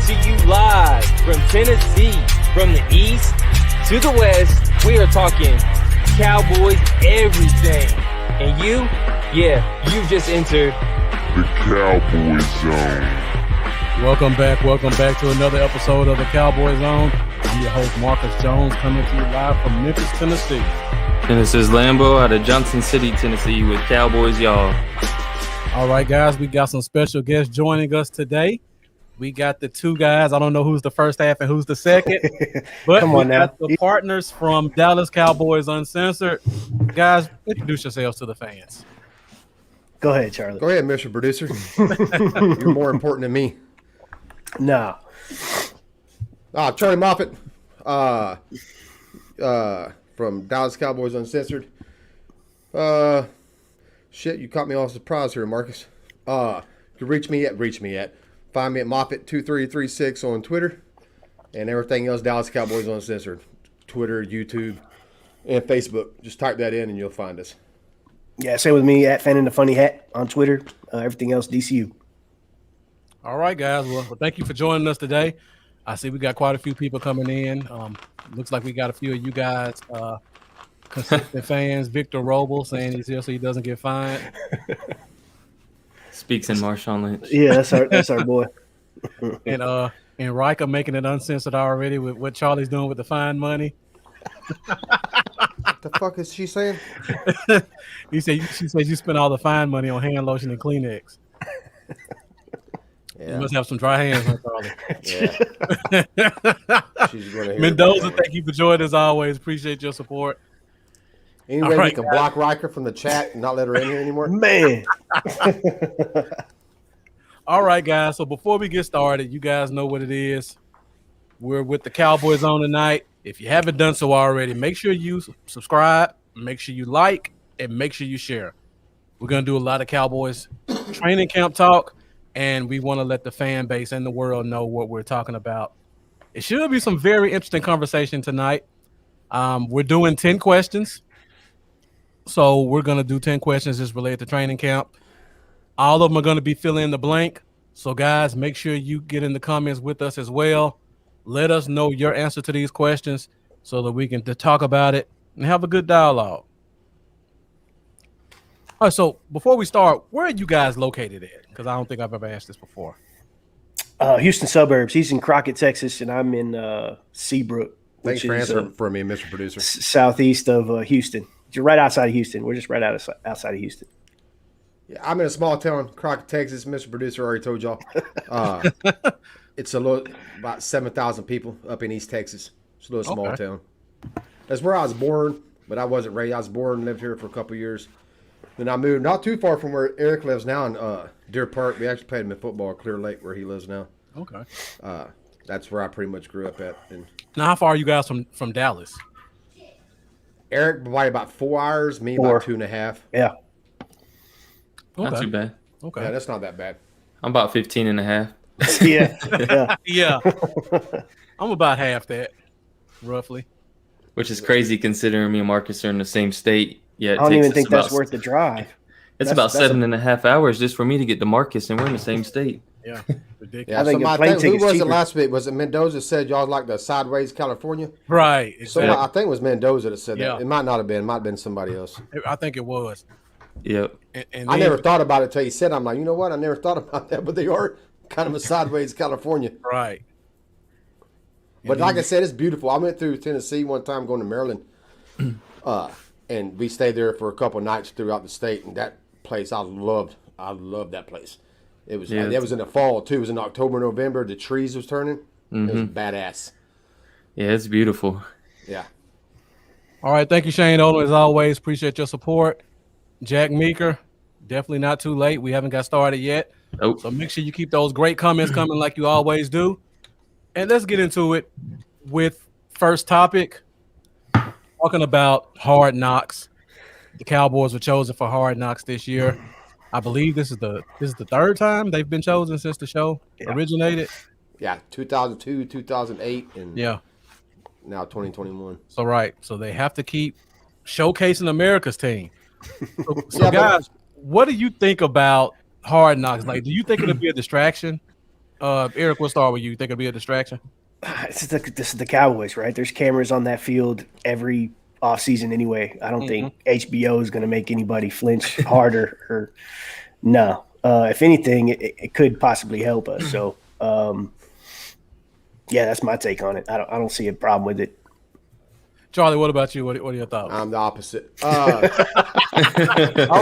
to you live from Tennessee, from the east to the west. We are talking Cowboys everything. And you've just entered the Cowboy Zone. Welcome back to another episode of the Cowboy Zone. I'm your host, Marcus Jones, coming to you live from Memphis, Tennessee. And this is Lambo out of Johnson City, Tennessee with Cowboys, y'all. All right, guys, we got some special guests joining us today. We got the two guys. I don't know who's the first half and who's the second, but Come on we got the partners from Dallas Cowboys Uncensored. Guys, introduce yourselves to the fans. Go ahead, Charlie. Go ahead, Mr. Producer. You're more important than me. No. Charlie Moffitt, from Dallas Cowboys Uncensored. Shit, you caught me off surprise here, Marcus. You can reach me at. Find me at Moffitt2336 on Twitter, and everything else Dallas Cowboys Uncensored. Twitter, YouTube, and Facebook. Just type that in and you'll find us. Yeah, same with me at Fanning the Funny Hat on Twitter. Everything else DCU. All right, guys. Well, thank you for joining us today. I see we got quite a few people coming in. Looks like we got a few of you guys, consistent fans. Victor Roble saying he's here so he doesn't get fined. Speaks in Marshawn Lynch. Yeah, that's our boy. And Riker making it uncensored already with what Charlie's doing with the fine money. What the fuck is she saying? She says you spent all the fine money on hand lotion and Kleenex. Yeah. You must have some dry hands, huh, Charlie? Yeah. She's gonna hear Mendoza, thank you for joining as always. Appreciate your support. Anyway, we can block Riker from the chat and not let her in here anymore. Man. All right, guys. So before we get started, you guys know what it is. We're with the Cowboys on tonight. If you haven't done so already, make sure you subscribe, make sure you like, and make sure you share. We're going to do a lot of Cowboys training camp talk, and we want to let the fan base and the world know what we're talking about. It should be some very interesting conversation tonight. We're doing 10 questions. So we're going to do 10 questions just related to training camp. All of them are going to be fill in the blank. So, guys, make sure you get in the comments with us as well. Let us know your answer to these questions so that we can talk about it and have a good dialogue. All right, so before we start, where are you guys located at? Because I don't think I've ever asked this before. Houston suburbs. He's in Crockett, Texas, and I'm in Seabrook. Thanks for answering for me, Mr. Producer. Southeast of Houston. You're right outside of Houston. We're just right outside of Houston. Yeah, I'm in a small town, Crockett, Texas. Mr. Producer already told y'all. It's about 7,000 people up in East Texas. It's a little small town. That's where I was born, but I wasn't raised. I was born and lived here for a couple of years. Then I moved not too far from where Eric lives now in Deer Park. We actually played him in football at Clear Lake where he lives now. Okay. That's where I pretty much grew up at. And now, how far are you guys from Dallas? Eric, probably about 4 hours. Me, about 2.5. Yeah. Not too bad. Okay. Yeah, that's not that bad. I'm about 15 and a half. Yeah. I'm about half that, roughly. Which is crazy considering me and Marcus are in the same state. Yeah, I don't even think that's worth the drive. It's about 7.5 hours just for me to get to Marcus, and we're in the same state. Yeah, ridiculous. Yeah, I think so a plane who ticket's was cheaper. it last week? Was it Mendoza said y'all like the sideways California? Right. So Exactly. I think it was Mendoza that said Yeah. that. It might not have been. It might have been somebody else. I think it was. Yep. And I then- never thought about it till you said. I'm like, you know what? I never thought about that, but they are kind of a sideways California. Right. But like I said, it's beautiful. I went through Tennessee one time going to Maryland, and we stayed there for a couple of nights throughout the state. And that place, I loved that place. It was it was in the fall too. It was in October, November. The trees was turning. It was badass. Yeah, it's beautiful. Yeah. All right. Thank you, Shane Oldham, as always. Appreciate your support. Jack Meeker, definitely not too late. We haven't got started yet. Nope. So make sure you keep those great comments coming like you always do. And let's get into it with first topic, talking about Hard Knocks. The Cowboys were chosen for Hard Knocks this year. I believe this is the third time they've been chosen since the show originated. Yeah, 2002, 2008, and Yeah. now 2021. So they have to keep showcasing America's team. So guys, what do you think about Hard Knocks? Like, do you think it'll be a distraction? Eric, we'll start with you. Think it'll be a distraction? This is the Cowboys, right? There's cameras on that field every offseason anyway. I don't think HBO is going to make anybody flinch harder. Or no. If anything, it could possibly help us. So, yeah, that's my take on it. I don't see a problem with it. Charlie, what about you? What are your thoughts? I'm the opposite. All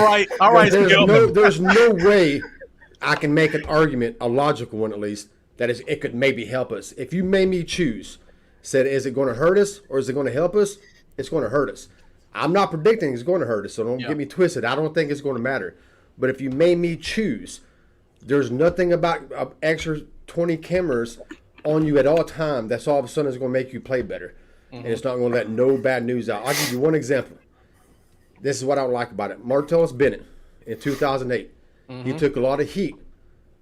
right. There's no way I can make an argument, a logical one at least, that it could maybe help us. If you made me choose, said, is it going to hurt us or is it going to help us? It's going to hurt us. I'm not predicting it's going to hurt us, so don't get me twisted. I don't think it's going to matter. But if you made me choose, there's nothing about extra 20 cameras on you at all time that's all of a sudden is going to make you play better. And it's not going to let no bad news out. I'll give you one example. This is what I don't like about it. Martellus Bennett in 2008, he took a lot of heat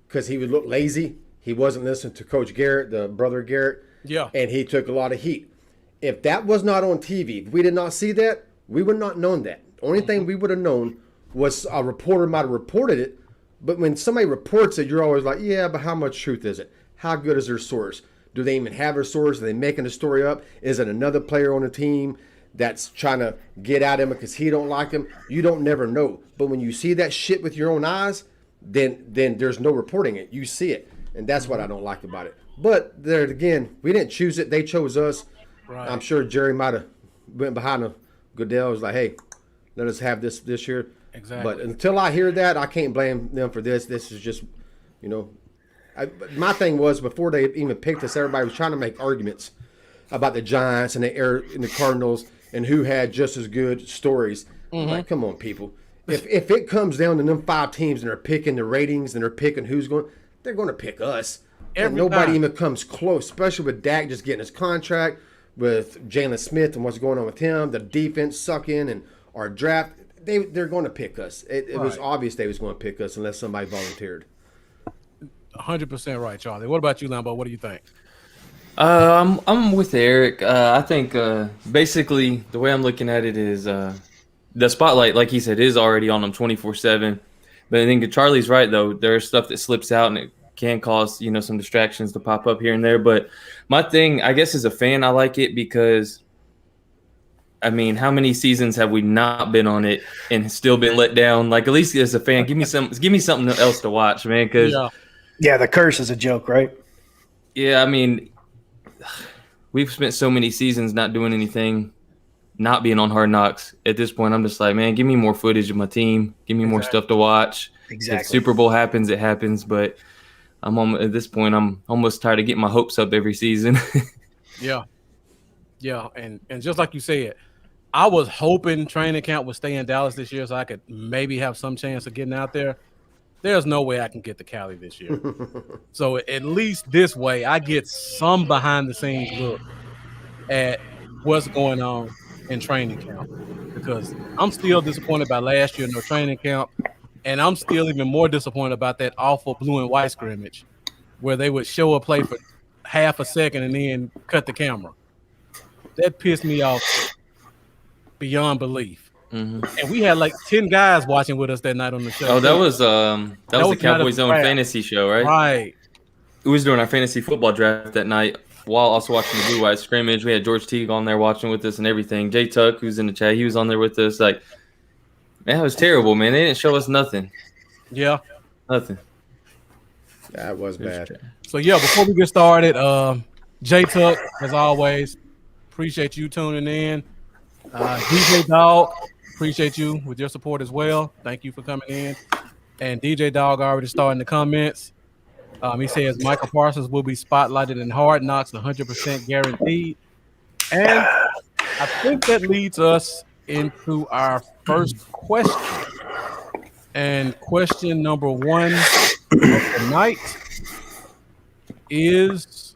because he would look lazy. He wasn't listening to Coach Garrett, the brother Garrett. Yeah. And he took a lot of heat. If that was not on TV, if we did not see that, we would not known that. The only thing we would have known was a reporter might have reported it. But when somebody reports it, you're always like, yeah, but how much truth is it? How good is their source? Do they even have their source? Are they making the story up? Is it another player on the team that's trying to get at him because he don't like him? You don't never know. But when you see that shit with your own eyes, then there's no reporting it. You see it. And that's what I don't like about it. But there again, we didn't choose it. They chose us. Right. I'm sure Jerry might have went behind the Goodell. Was like, hey, let us have this year. Exactly. But until I hear that, I can't blame them for this. This is just, my thing was before they even picked us, everybody was trying to make arguments about the Giants and the Cardinals and who had just as good stories. Like, come on, people. If it comes down to them 5 teams and they're picking the ratings and they're picking who's going, they're going to pick us. And nobody even comes close, especially with Dak just getting his contract, with Jalen Smith and what's going on with him, the defense sucking, and our draft. They're going to pick us. It was obvious they was going to pick us unless somebody volunteered. 100% right, Charlie. What about you, Lambo? What do you think? I'm with Eric. I think basically the way I'm looking at it is the spotlight, like he said, is already on them 24/7. But I think Charlie's right though. There's stuff that slips out and it can cause some distractions to pop up here and there. But my thing, I guess, as a fan, I like it because, I mean, how many seasons have we not been on it and still been let down? Like, at least as a fan, give me something else to watch, man. Because yeah, the curse is a joke, right? Yeah, I mean, we've spent so many seasons not doing anything, not being on Hard Knocks. At this point, I'm just like, man, give me more footage of my team. Give me more stuff to watch. Exactly. If Super Bowl happens, it happens. But at this point, I'm almost tired of getting my hopes up every season. Yeah, and just like you said, I was hoping training camp would stay in Dallas this year so I could maybe have some chance of getting out there. There's no way I can get to Cali this year. So at least this way, I get some behind-the-scenes look at what's going on in training camp, because I'm still disappointed by last year in no training camp, and I'm still even more disappointed about that awful blue and white scrimmage where they would show a play for half a second and then cut the camera. That pissed me off beyond belief. And we had like 10 guys watching with us that night on the show. Oh, that was the Cowboys Own fantasy show, right? Right. We was doing our fantasy football draft that night while also watching the blue-white scrimmage. We had George Teague on there watching with us and everything. Jay Tuck, who's in the chat, he was on there with us. Like, man, it was terrible, man. They didn't show us nothing. Yeah. Nothing. That was bad. So, yeah, before we get started, Jay Tuck, as always, appreciate you tuning in. DJ Dog, appreciate you with your support as well. Thank you for coming in. And DJ Dog already starting the comments. He says Michael Parsons will be spotlighted in Hard Knocks, 100% guaranteed. And I think that leads us into our first question. And question number 1 of the night is,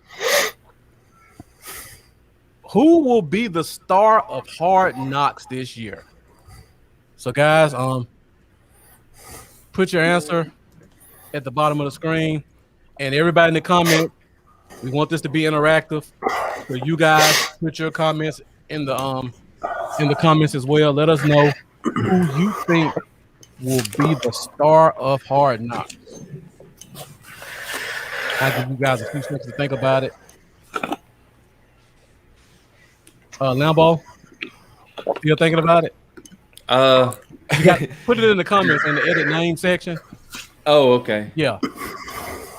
who will be the star of Hard Knocks this year? So, guys, put your answer at the bottom of the screen, and everybody in the comment, we want this to be interactive. So, you guys put your comments in the comments as well. Let us know who you think will be the star of Hard Knocks. I'll give you guys a few seconds to think about it. Lambo, still thinking about it? You got put it in the comments in the edit name section. Oh, okay. Yeah.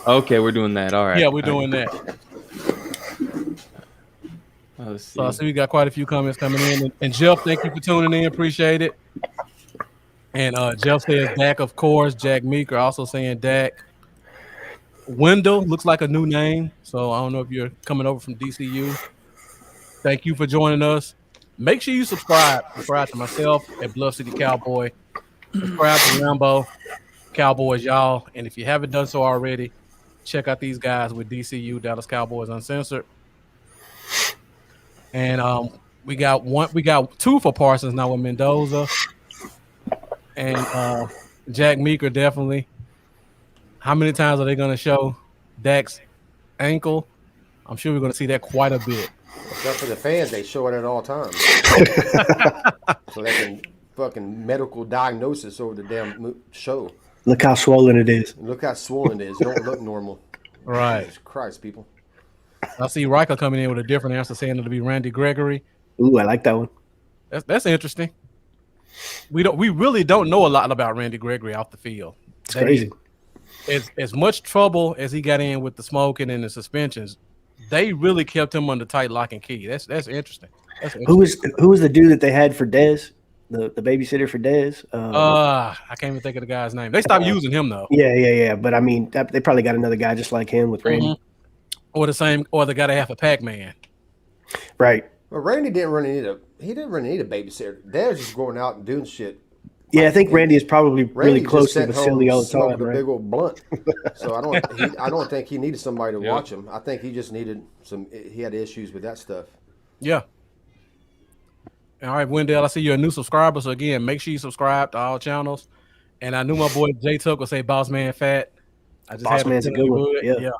Okay, we're doing that. All right. Yeah, we're doing that. Let's see. So I see we got quite a few comments coming in. And Jeff, thank you for tuning in. Appreciate it. And Jeff says Dak, of course. Jack Meeker also saying Dak. Wendell looks like a new name. So I don't know if you're coming over from DCU. Thank you for joining us. Make sure you subscribe. Subscribe to myself at Bluff City Cowboy. Subscribe to Lambo Cowboys, y'all. And if you haven't done so already, check out these guys with DCU, Dallas Cowboys Uncensored. And we got two for Parsons now with Mendoza. And Jack Meeker definitely. How many times are they going to show Dak's ankle? I'm sure we're going to see that quite a bit. Except for the fans, they show it at all times. So they can fucking medical diagnosis over the damn show. Look how swollen it is. Look how swollen it is. It don't look normal. Right. Jesus Christ, people. I see Riker coming in with a different answer, saying it'll be Randy Gregory. Ooh, I like that one. That's interesting. We really don't know a lot about Randy Gregory off the field. It's crazy. As much trouble as he got in with the smoking and the suspensions, they really kept him under tight lock and key. That's interesting. Who was the dude that they had for Dez? The babysitter for Dez? I can't even think of the guy's name. They stopped using him though. Yeah. But I mean, they probably got another guy just like him with Randy. Mm-hmm. Or the guy that have a Pac-Man. Right. Well, Randy didn't really need a babysitter. Dez was going out and doing shit. Yeah, I think Randy is probably really close to the Vasily all the time. A right? big old blunt. So I don't think he needed somebody to watch him. I think he just needed he had issues with that stuff. Yeah. All right, Wendell, I see you're a new subscriber. So again, make sure you subscribe to all channels. And I knew my boy J Tuck would say Boss Man Fat. Boss Man's a good one. Yeah.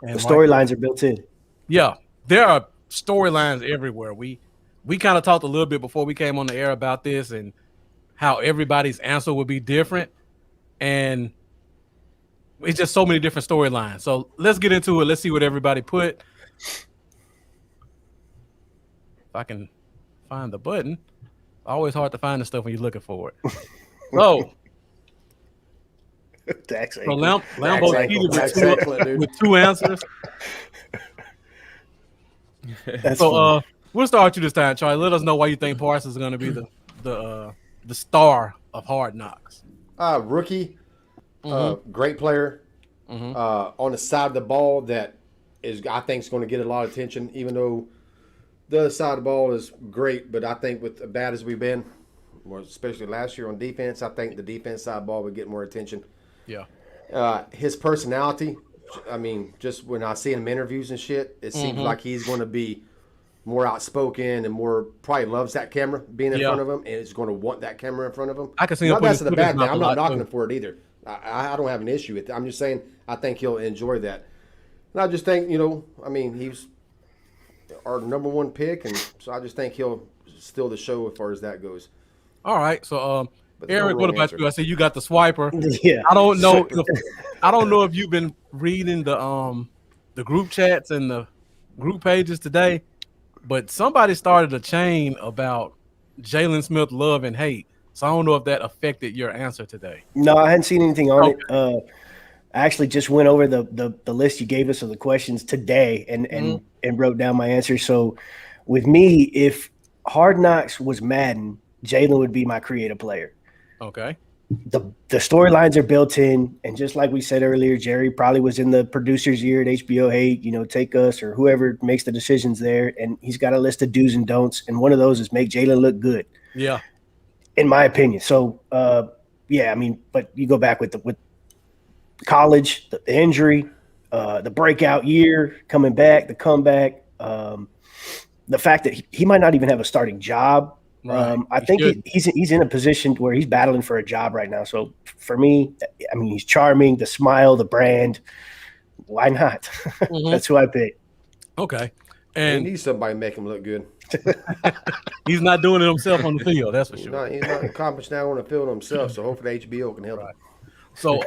And the storylines are built in. Yeah. There are storylines everywhere. We kind of talked a little bit before we came on the air about this and how everybody's answer would be different. And it's just so many different storylines. So let's get into it. Let's see what everybody put. If I can find the button. Always hard to find the stuff when you're looking for it. So Lambo cheated with two answers. So we'll start you this time, Charlie. Let us know why you think Parsons is going to be the star of Hard Knocks. Rookie, great player. On the side of the ball that I think is going to get a lot of attention, even though the other side of the ball is great. But I think with as bad as we've been, especially last year on defense, I think the defense side of the ball would get more attention. Yeah. His personality, I mean, just when I see him in interviews and shit, it seems like he's going to be more outspoken and more probably loves that camera being in front of him and is going to want that camera in front of him. I can see him. That's the bad thing. I'm not knocking him for it either. I don't have an issue with it. I'm just saying I think he'll enjoy that. And I just think, I mean, he's our number one pick, and so I just think he'll steal the show as far as that goes. All right, so Eric, what about you? I see you got the swiper. Yeah. I don't know if you've been reading the group chats and the group pages today, but somebody started a chain about Jalen Smith love and hate. So I don't know if that affected your answer today. No, I hadn't seen anything on it. I actually just went over the list you gave us of the questions today and wrote down my answers. So with me, if Hard Knocks was Madden, Jalen would be my creative player. Okay. The storylines are built in, and just like we said earlier, Jerry probably was in the producer's ear at HBO. Hey, take us, or whoever makes the decisions there, and he's got a list of do's and don'ts, and one of those is make Jalen look good. Yeah, in my opinion. So, I mean, but you go back with college, the injury, the breakout year, coming back, the comeback, the fact that he might not even have a starting job. Right. I think he's in a position where he's battling for a job right now. So for me, I mean, he's charming, the smile, the brand. Why not? That's who I pick. Okay. And he needs somebody to make him look good. He's not doing it himself on the field, that's for sure. He's not accomplished now on the field himself, so hopefully HBO can help him. So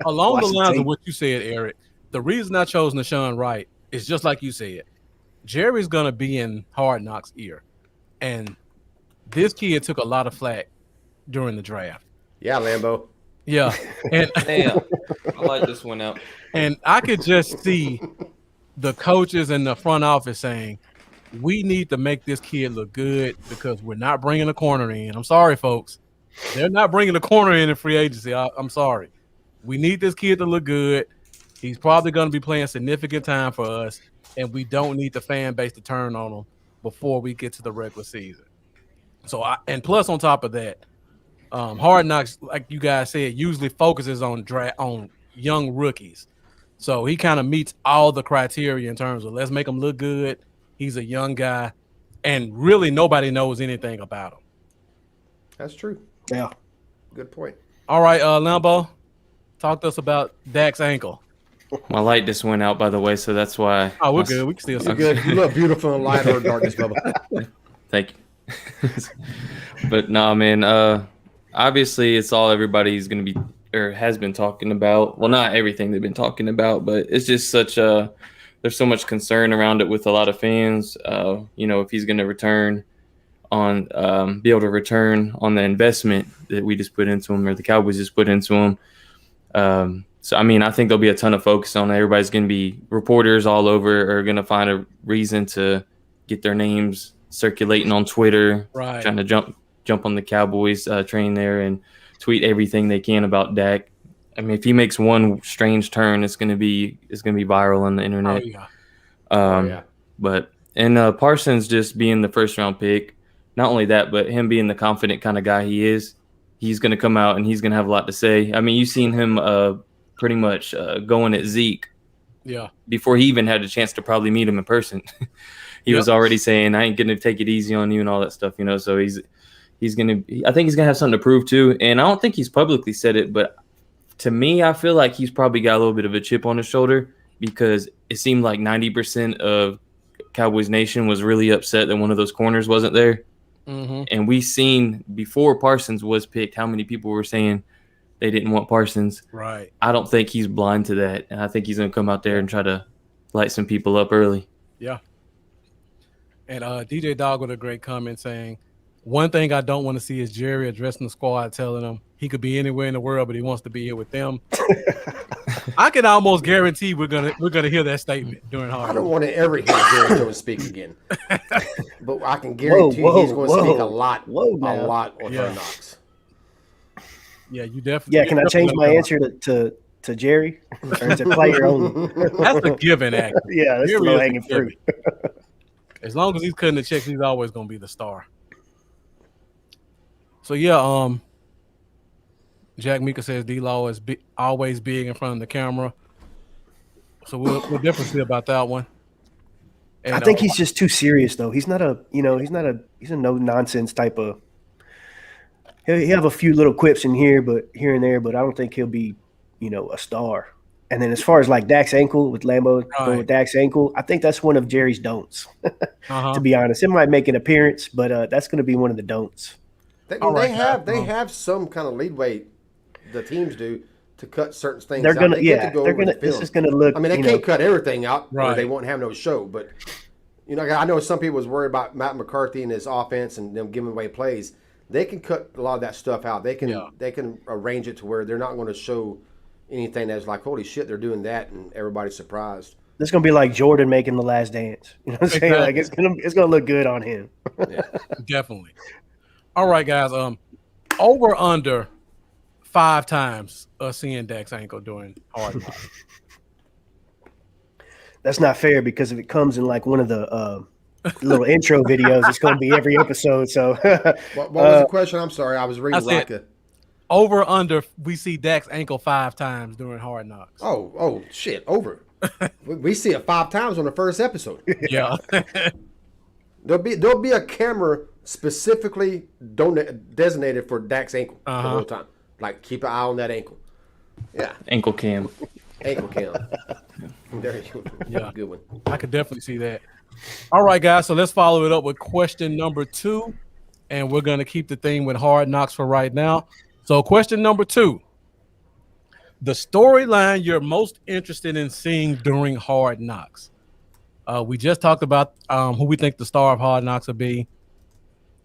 along the Watch the lines of tape. what you said, Eric, the reason I chose Nashawn Wright is just like you said. Jerry's gonna be in Hard Knocks ear, and this kid took a lot of flack during the draft. Yeah, Lambo. Yeah, and Damn, I like this one out. and I could just see the coaches in the front office saying, "We need to make this kid look good because we're not bringing a corner in." I'm sorry, folks, they're not bringing a corner in free agency. I'm sorry. We need this kid to look good. He's probably going to be playing significant time for us, and we don't need the fan base to turn on him before we get to the regular season. So, and plus on top of that, Hard Knocks, like you guys said, usually focuses on young rookies. So he kind of meets all the criteria in terms of let's make him look good. He's a young guy, and really nobody knows anything about him. That's true. Yeah. Good point. All right, Lambo, talk to us about Dak's ankle. My light just went out, by the way, so that's why. Oh, we're good. We can still see. You're good. You look beautiful in light or darkness, Bubba. Thank you. But no, man. Obviously, it's all everybody's going to be or has been talking about. Well, not everything they've been talking about, but it's just such a. There's so much concern around it with a lot of fans. If he's going to return on, be able to return on the investment that we just put into him or the Cowboys just put into him. So, I mean, I think there'll be a ton of focus on it. Everybody's going to be reporters all over are going to find a reason to get their names circulating on Twitter, Right. trying to jump on the Cowboys train there and tweet everything they can about Dak. I mean, if he makes one strange turn, it's going to be viral on the internet. Oh, yeah. But Parsons just being the first round pick, not only that, but him being the confident kind of guy he is, he's going to come out and he's going to have a lot to say. I mean, you've seen him pretty much going at Zeke. Yeah. Before he even had a chance to probably meet him in person. He was already saying, I ain't going to take it easy on you and all that stuff, so I think he's going to have something to prove too. And I don't think he's publicly said it, but to me, I feel like he's probably got a little bit of a chip on his shoulder because it seemed like 90% of Cowboys Nation was really upset that one of those corners wasn't there. Mm-hmm. And we seen before Parsons was picked how many people were saying they didn't want Parsons. Right. I don't think he's blind to that. And I think he's going to come out there and try to light some people up early. Yeah. And DJ Dog with a great comment saying, one thing I don't want to see is Jerry addressing the squad, telling them he could be anywhere in the world, but he wants to be here with them. I can almost guarantee we're gonna hear that statement during I Hard. don't want to ever hear Jerry Jones speak again. But I can guarantee he's going to speak a lot on Hard Knocks. Yeah, you definitely. Yeah, can I change my answer to Jerry? Or is it player only? That's a given, actually. Yeah, that's Jerry low is a hanging fruit. As long as he's cutting the checks, he's always gonna be the star. So yeah, Jack Mika says D-Law is always big in front of the camera. So we'll definitely see about that one. And, I think he's just too serious though. He's a no nonsense type of. He'll have a few little quips in here and there, but I don't think he'll be, a star. And then as far as like Dak's ankle with Lambo going with Dak's ankle, I think that's one of Jerry's don'ts. To be honest, it might make an appearance, but that's going to be one of the don'ts. They have some kind of leadway. The teams do to cut certain things. They're gonna, out. This is gonna look. I mean, they can't cut everything out, or Right. they won't have no show. But I know some people was worried about Matt McCarthy and his offense and them giving away plays. They can cut a lot of that stuff out. They can arrange it to where they're not going to show anything that's like, holy shit, they're doing that, and everybody's surprised. It's gonna be like Jordan making the last dance. You know what I'm saying? Like it's gonna look good on him. Yeah. Definitely. All right, guys. Over under 5 times us seeing Dak's ankle during Hard Knocks. That's not fair because if it comes in like one of the little intro videos, it's going to be every episode. So, What was the question? I'm sorry, I was reading I said, over under we see Dak's ankle 5 times during Hard Knocks. Oh shit, over. We see it 5 times on the first episode. Yeah. There'll be a camera specifically designated for Dak's ankle the whole time. Like keep an eye on that ankle. Yeah, Ankle cam. ankle cam. There you go. Yeah. Good one. I could definitely see that. All right, guys. So let's follow it up with question number 2. And we're going to keep the theme with Hard Knocks for right now. So question number 2. the storyline you're most interested in seeing during Hard Knocks. We just talked about who we think the star of Hard Knocks will be.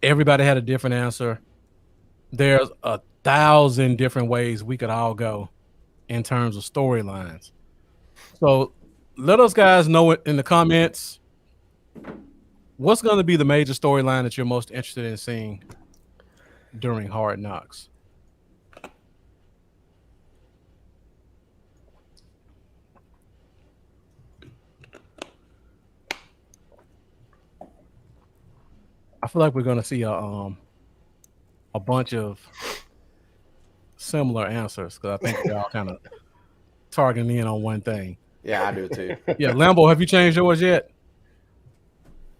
Everybody had a different answer. There's 1,000 different ways we could all go in terms of storylines. So let us guys know in the comments what's going to be the major storyline that you're most interested in seeing during Hard Knocks. I feel like we're going to see a bunch of similar answers because I think they're all kind of targeting in on one thing. Yeah, I do too. Yeah, Lambo, have you changed yours yet?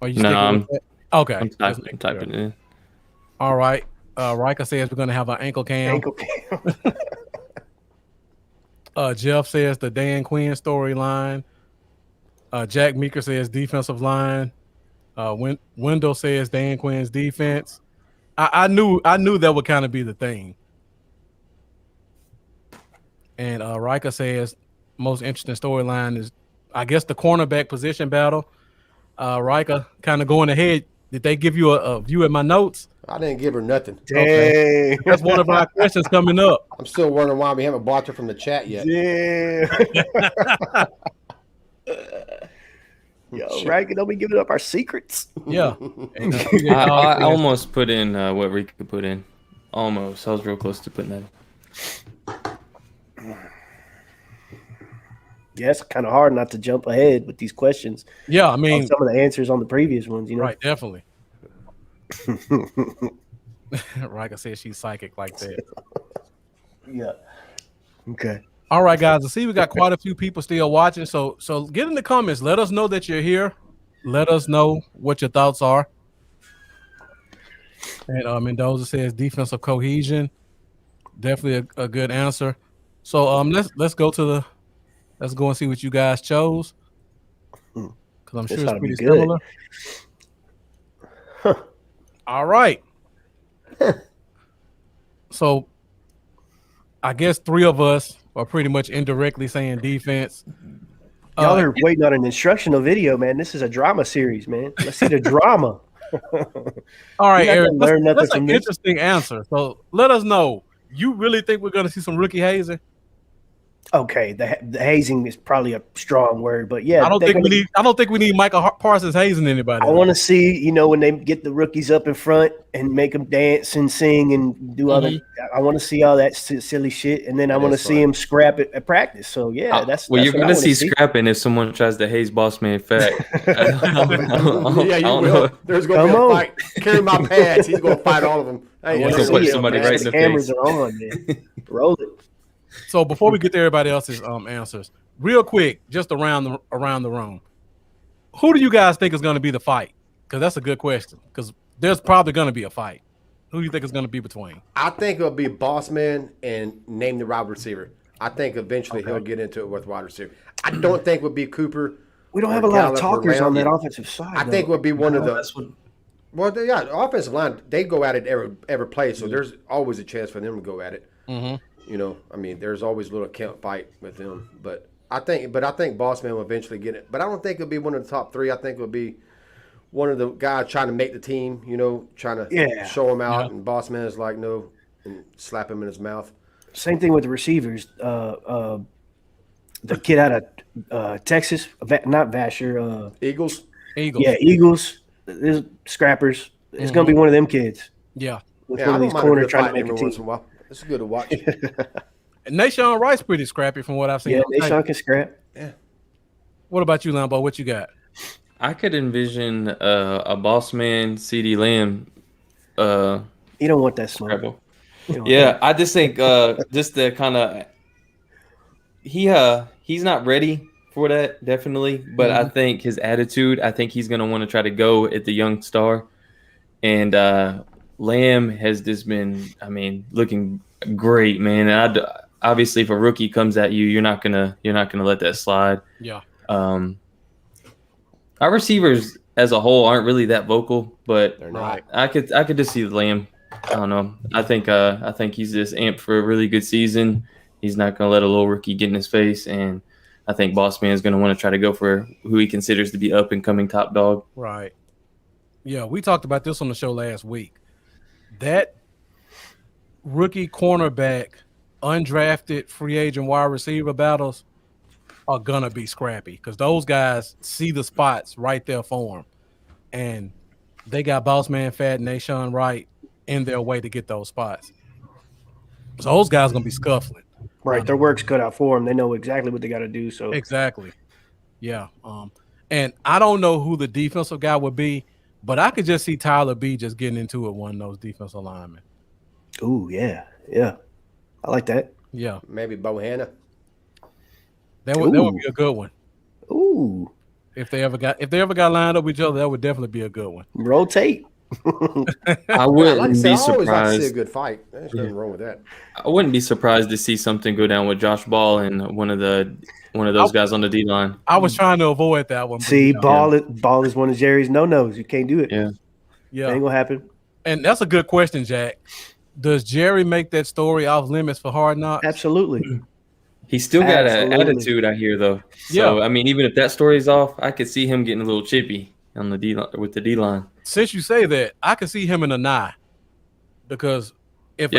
Are you sticking with that? Okay. I'm typing it in. All right. Rika says we're going to have an ankle cam. Ankle cam. Jeff says the Dan Quinn storyline. Jack Meeker says defensive line. Wendell says Dan Quinn's defense. I knew that would kind of be the thing. And Rika says most interesting storyline is, I guess, the cornerback position battle. Rika kind of going ahead. Did they give you a view at my notes? I didn't give her nothing. Dang. Okay. That's one of our questions coming up. I'm still wondering why we haven't blocked her from the chat yet. Yeah. Yo, right? Don't be giving up our secrets. Yeah. I almost put in what Rick could put in. Almost. I was real close to putting that in. Yeah, it's kind of hard not to jump ahead with these questions. Yeah, I mean, some of the answers on the previous ones, you know. Right, definitely. Rika says she's psychic like that. Yeah. Okay. All right, guys. I see we got quite a few people still watching. So get in the comments. Let us know that you're here. Let us know what your thoughts are. And Mendoza says defensive cohesion. Definitely a good answer. So let's go and see what you guys chose. Because I'm sure it's pretty similar. All right. So I guess three of us are pretty much indirectly saying defense. Y'all are waiting on an instructional video, man. This is a drama series, man. Let's see the drama. All right, Eric. That's an interesting answer. So let us know. You really think we're going to see some rookie hazing? Okay, the hazing is probably a strong word, but yeah, I don't think we need Michael Parsons hazing anybody. I want to see, when they get the rookies up in front and make them dance and sing and do all that. I want to see all that silly shit, and then I want to see them scrap it at practice. So yeah, that's you're going to see scrapping if someone tries to haze Boss Man Fat. Yeah, you will. There's going to be a fight. Carry my pads. He's going to fight all of them. I want to put somebody right in the cameras face. Are on, man. Roll it. So before we get to everybody else's answers, real quick, just around the room, who do you guys think is going to be the fight? Because that's a good question. Because there's probably going to be a fight. Who do you think is going to be between? I think it'll be Boss Man and name the wide receiver. I think eventually he'll get into it with wide receiver. I don't think it would be Cooper. We don't have a lot of talkers on that offensive side. I think it would be one of the. Well, yeah, the offensive line, they go at it every play, so there's always a chance for them to go at it. Mm-hmm. There's always a little count fight with them. But I think Boss Man will eventually get it. But I don't think it'll be one of the top three. I think it'll be one of the guys trying to make the team, trying to show him out. Yeah. And Boss Man is like, no, and slap him in his mouth. Same thing with the receivers. The kid out of Texas, not Vasher. Eagles. Yeah, Eagles. There's scrappers. It's going to be one of them kids. Yeah. With one of these corners trying to make a team. Once in a while. It's good to watch. And Nashawn Rice pretty scrappy from what I've seen. Yeah, Nashawn can scrap. Yeah. What about you, Lambo? What you got? I could envision a Boss Man, CD Lamb. You don't want that smoke. Yeah, I just think just the kind of he's not ready for that, definitely. But I think his attitude, I think he's gonna want to try to go at the young star. And Lamb has just been, looking great, man. And obviously, if a rookie comes at you, you're not gonna let that slide. Yeah. Our receivers as a whole aren't really that vocal, but they're not. I could just see Lamb. I don't know. I think he's just amped for a really good season, He's not going to let a little rookie get in his face, and I think Boss Man is going to want to try to go for who he considers to be up and coming top dog. Right. Yeah, we talked about this on the show last week. That rookie cornerback, undrafted free agent wide receiver battles are gonna be scrappy because those guys see the spots right there for them, and they got Boss Man Fat and Nashawn Wright in their way to get those spots. So those guys gonna be scuffling. Right, their work's cut out for them. They know exactly what they got to do. So Exactly. Yeah. And I don't know who the defensive guy would be, but I could just see Tyler B just getting into it, one of those defensive linemen. ooh, yeah, I like that. Yeah. Maybe Bohanna. That would be a good one. Ooh, If they ever got lined up with each other, that would definitely be a good one. rotate. I wouldn't Like I be said, I always like to see a surprised. good fight. There's nothing wrong with that. I wouldn't be surprised to see something go down with Josh Ball and one of those guys on the D line. I was trying to avoid that one. But See, yeah. ball is one of Jerry's no-nos. You can't do it. Yeah. Yeah. Ain't gonna happen. And that's a good question, Jack. Does Jerry make that story off limits for Hard Knocks? Absolutely. He's still got an Absolutely. attitude, I hear, though. So, I mean, even if that story's off, I could see him getting a little chippy on the D line with the D line. Since you say that, I can see him in a nine, because if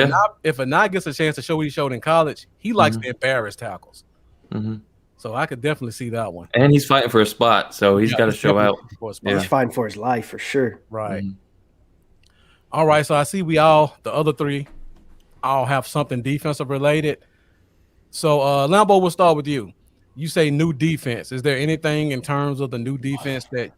a nine gets a chance to show what he showed in college, he likes to embarrass tackles. Mm-hmm. So I could definitely see that one. And he's fighting for a spot, so he's got to show out. For a spot. He's fighting for his life for sure. Right. All right. So I see the other three, all have something defensive related. So Lambo, we'll start with you. You say new defense. Is there anything in terms of the new defense that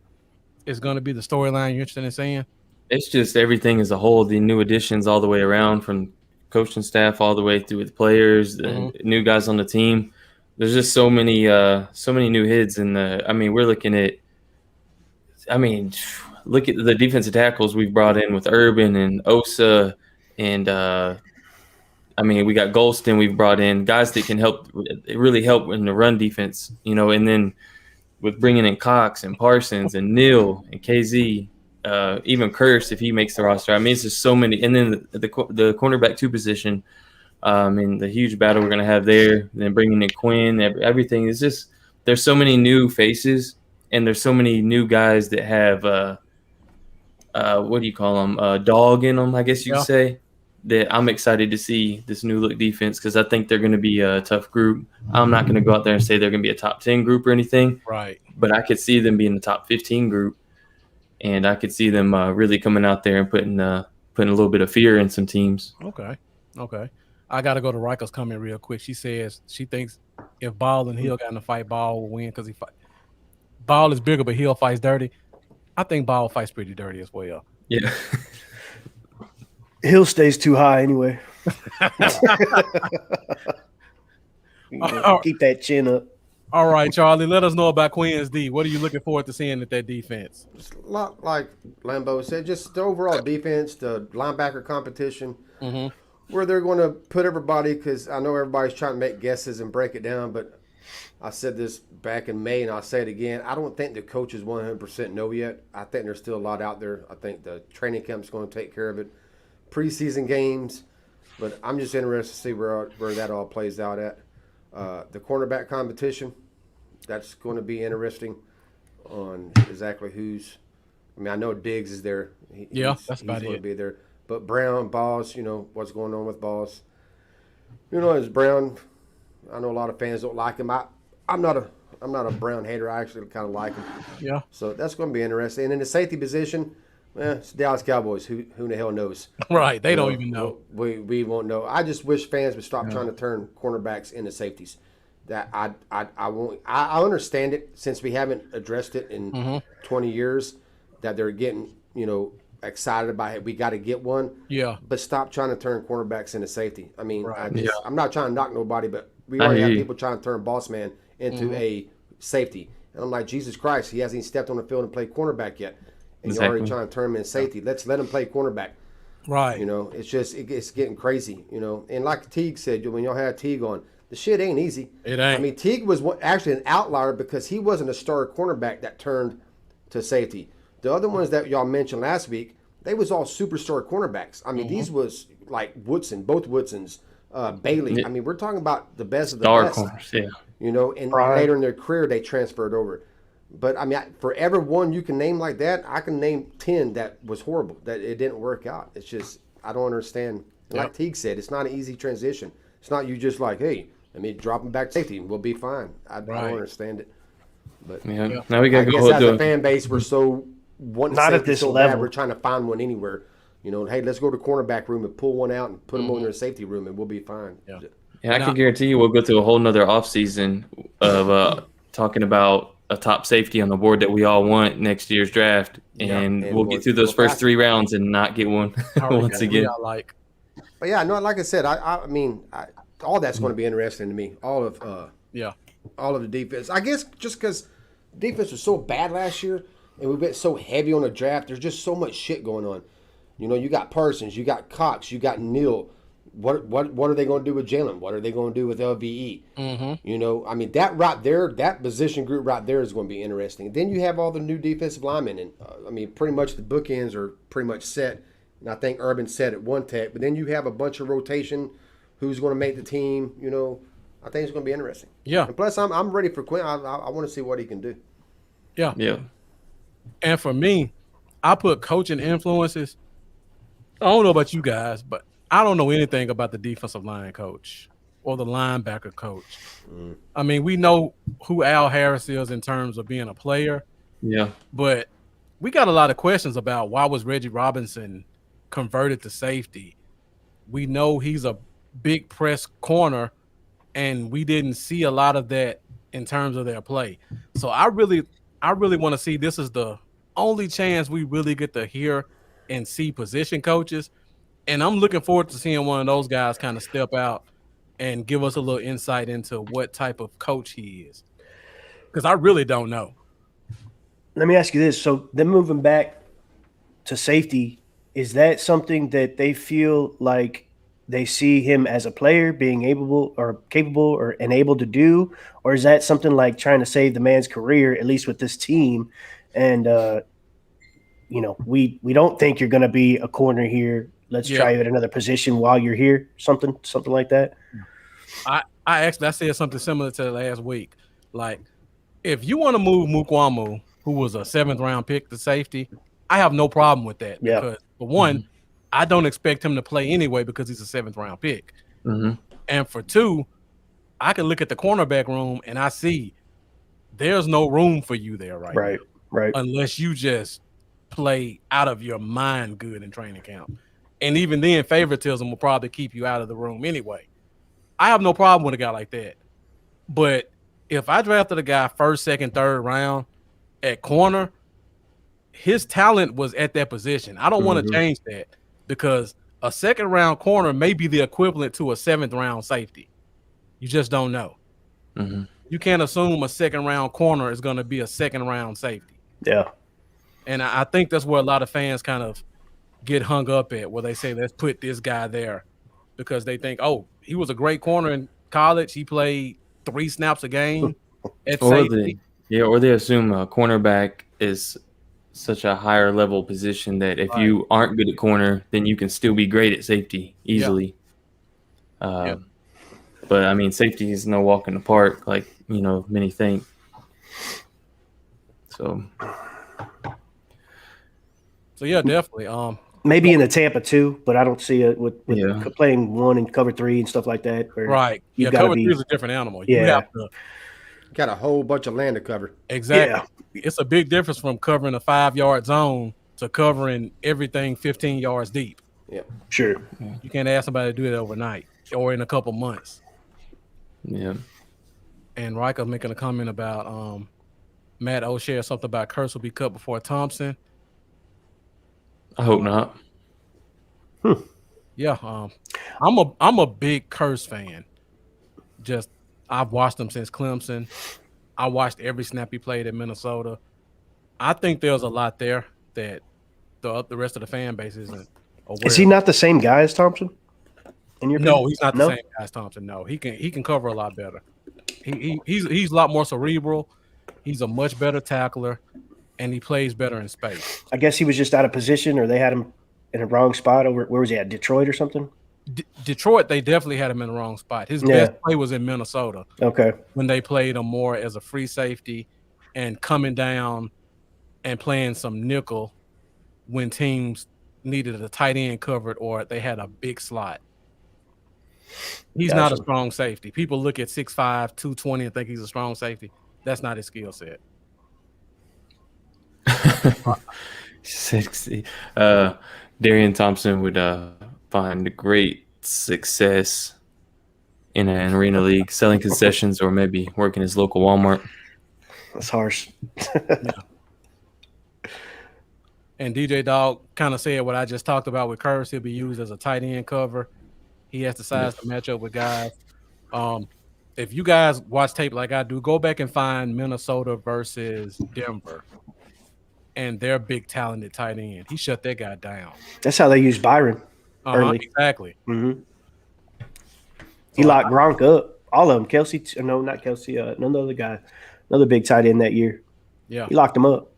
is going to be the storyline you're interested in seeing? It's just everything as a whole, the new additions all the way around, from coaching staff all the way through with players, the new guys on the team. There's just so many new hits, and we're looking at. Look at the defensive tackles we've brought in with Urban and Osa, and we got Golston. We've brought in guys that can really help in the run defense, and then with bringing in Cox and Parsons and Neal and KZ, even Curse if he makes the roster. It's just so many. And then the cornerback 2 position, the huge battle we're going to have there. Then bringing in Quinn, everything is just, there's so many new faces, and there's so many new guys that have what do you call them? Dog in them, I guess you could say. That I'm excited to see this new look defense, because I think they're going to be a tough group. I'm not going to go out there and say they're going to be a top 10 group or anything. Right. But I could see them being the top 15 group, and I could see them really coming out there and putting a little bit of fear in some teams. Okay. I got to go to Riker's comment real quick. She says she thinks if Ball and Hill got in a fight, Ball will win because Ball is bigger, but Hill fights dirty. I think Ball fights pretty dirty as well. Yeah. Hill stays too high anyway. Keep that chin up. All right, Charlie, let us know about Queen's D. What are you looking forward to seeing at that defense? Just a lot like Lambeau said, just the overall defense, the linebacker competition, where they're going to put everybody, because I know everybody's trying to make guesses and break it down, but I said this back in May, and I'll say it again. I don't think the coaches 100% know yet. I think there's still a lot out there. I think the training camp's going to take care of it. Preseason games, but I'm just interested to see where that all plays out at. The cornerback competition, that's going to be interesting on exactly who's. I know Diggs is there. That's about he's going it. to be there. But Brown, Balls, what's going on with Balls. As Brown, I know a lot of fans don't like him. I'm not a Brown hater. I actually kind of like him. Yeah. So that's going to be interesting. And in the safety position, it's Dallas Cowboys. Who the hell knows? Right. They don't even know. We won't know. I just wish fans would stop trying to turn cornerbacks into safeties. That I won't. I understand it, since we haven't addressed it in 20 years, that they're getting excited about it. We got to get one. Yeah. But stop trying to turn cornerbacks into safety. Right. I'm not trying to knock nobody, but we already have people trying to turn boss man into a safety. And I'm like, Jesus Christ, he hasn't even stepped on the field and played cornerback yet. And you're already trying to turn him in safety. Let's let him play cornerback. Right. It's just it's getting crazy. And like Teague said, when y'all had Teague on, the shit ain't easy. It ain't. Teague was actually an outlier, because he wasn't a star cornerback that turned to safety. The other ones that y'all mentioned last week, they was all superstar cornerbacks. These was like Woodson, both Woodsons, Bailey. Yeah. I mean, we're talking about the best of the Star best. corners, yeah. You know, and Prime. later in their career, they transferred over. But I mean, for every one you can name like that, I can name 10 that was horrible, that it didn't work out. It's just, I don't understand. And like Teague said, it's not an easy transition. It's not you just like, hey, let me drop him back safety and we'll be fine. I don't understand it. But Yeah. Now we I got to guess go as do a it. fan base, we're so wanting Not at safety this so level. bad, we're trying to find one anywhere. You know, hey, let's go to cornerback room and pull one out and put them over in the safety room and we'll be fine. Yeah. Yeah, I can guarantee you we'll go through a whole nother offseason of talking about a top safety on the board that we all want next year's draft, and and we'll get through those first faster. 3 rounds and not get one once again. Like, But yeah, no, like I said, I mean, all that's going to be interesting to me. All of the defense. I guess just because defense was so bad last year, and we've been so heavy on the draft. There's just so much shit going on. You know, you got Parsons, you got Cox, you got Neal. What are they going to do with Jalen? What are they going to do with LVE? Mm-hmm. You know, I mean, that right there, that position group right there is going to be interesting. Then you have all the new defensive linemen, and I mean, pretty much the bookends are pretty much set. And I think Urban said at one tech, but then you have a bunch of rotation. Who's going to make the team? You know, I think it's going to be interesting. Yeah. And plus, I'm ready for Quinn. I want to see what he can do. Yeah. Yeah. And for me, I put coaching influences. I don't know about you guys, but I don't know anything about the defensive line coach or the linebacker coach. I mean, we know who Al Harris is in terms of being a player, Yeah. but we got a lot of questions about why was Reggie Robinson converted to safety. We know he's a big press corner, and we didn't see a lot of that in terms of their play. So I really want to see, this is the only chance we really get to hear and see position coaches. And I'm looking forward to seeing one of those guys kind of step out and give us a little insight into what type of coach he is. Because I really don't know. Let me ask you this. So them moving back to safety, is that something that they feel like they see him as a player being capable or able to do? Or is that something like trying to save the man's career, at least with this team? And, you know, we don't think you're going to be a corner here. Let's try you at another position while you're here. Something like that. I said something similar to last week. Like, if you want to move Mukwamu, who was a 7th round pick to safety, I have no problem with that. Yeah. Because for one, I don't expect him to play anyway because he's a 7th round pick. Mm-hmm. And for two, I can look at the cornerback room and I see there's no room for you there right now. Right. Unless you just play out of your mind good in training camp. And even then, favoritism will probably keep you out of the room anyway. I have no problem with a guy like that. But if I drafted a guy 1st, 2nd, 3rd round at corner, his talent was at that position. I don't want to change that because a 2nd round corner may be the equivalent to a 7th round safety. You just don't know. Mm-hmm. You can't assume a 2nd round corner is going to be a 2nd round safety. Yeah. And I think that's where a lot of fans kind of get hung up at, where they say, let's put this guy there because they think, oh, he was a great corner in college. He played 3 snaps a game at safety. Or they assume a cornerback is such a higher level position that if you aren't good at corner, then you can still be great at safety easily. But I mean, safety is no walk in the park, like, you know, many think. So yeah, definitely. Maybe in the Tampa too, but I don't see it with playing 1 and cover 3 and stuff like that. Right. Yeah, cover 3 is a different animal. You have to got a whole bunch of land to cover. Exactly. Yeah. It's a big difference from covering a 5-yard zone to covering everything 15 yards deep. Yeah. Sure. You can't ask somebody to do it overnight or in a couple months. Yeah. And Riker making a comment about Matt O'Shea, something about Curse will be cut before Thompson. I hope not. Yeah, I'm a big Curse fan. Just I've watched him since Clemson. I watched every snap he played at Minnesota. I think there's a lot there that the rest of the fan base isn't aware. Is he not the same guy as Thompson? No, he's not the same guy as Thompson. No, he can cover a lot better. He's a lot more cerebral. He's a much better tackler, and he plays better in space. I guess he was just out of position, or they had him in a wrong spot over. Where was he at? Detroit or something? Detroit, they definitely had him in the wrong spot. His best play was in Minnesota. Okay. When they played him more as a free safety and coming down and playing some nickel when teams needed a tight end covered or they had a big slot. He's not a strong safety. People look at 6'5", 220 and think he's a strong safety. That's not his skill set. 60. Darian Thompson would find great success in an arena league, selling concessions or maybe working his local Walmart. That's harsh. And DJ Dog kind of said what I just talked about with Curse. He'll be used as a tight end cover. He has the size to match up with guys. If you guys watch tape like I do, go back and find Minnesota versus Denver and their big talented tight end. He shut that guy down. That's how they use Byron early. Exactly. Mm-hmm. He locked Gronk up. All of them. Kelsey, no, not Kelsey. Another guy, another big tight end that year. Yeah. He locked him up.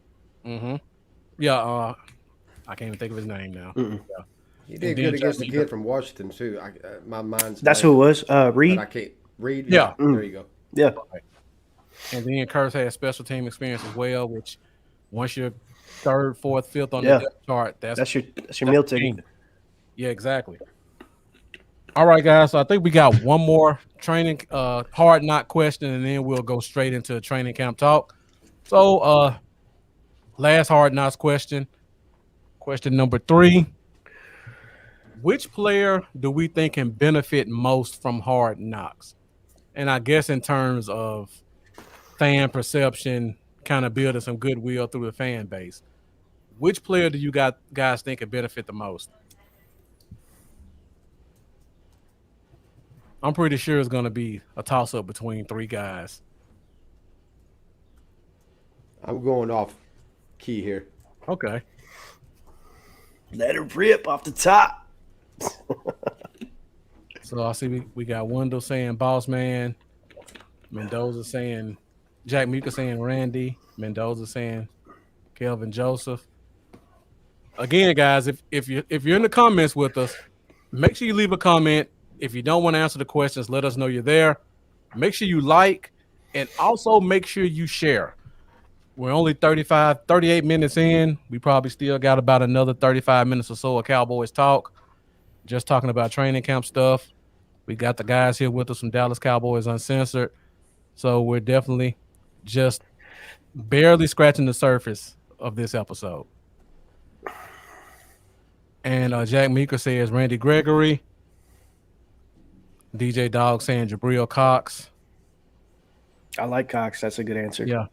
Mm-hmm. Yeah. I can't even think of his name now. Yeah. He did good against the kid from Washington too. My mind's that's who it was. Reed. I can't read. Yeah. There you go. Yeah. Okay. And then Curse had special team experience as well, which once you're third, fourth, fifth on the depth chart, that's your meal ticket. Yeah, exactly. All right, guys. So I think we got one more training hard knock question, and then we'll go straight into training camp talk. So last hard knocks question. Question number 3. Which player do we think can benefit most from hard knocks? And I guess in terms of fan perception, kind of building some goodwill through the fan base. Which player do you guys think can benefit the most? I'm pretty sure it's going to be a toss-up between 3 guys. I'm going off key here. Okay. Let it rip off the top. So I see we got Wendell saying Boss Man, Mendoza saying Jack Muka saying Randy, Mendoza saying Kelvin Joseph. Again, guys, if you're in the comments with us, make sure you leave a comment. If you don't want to answer the questions, let us know you're there. Make sure you like, and also make sure you share. We're only 38 minutes in. We probably still got about another 35 minutes or so of Cowboys talk. Just talking about training camp stuff. We got the guys here with us from Dallas Cowboys Uncensored. So we're definitely just barely scratching the surface of this episode. And Jack Meeker says Randy Gregory. DJ Dog saying Jabril Cox. I like Cox. That's a good answer. Yeah.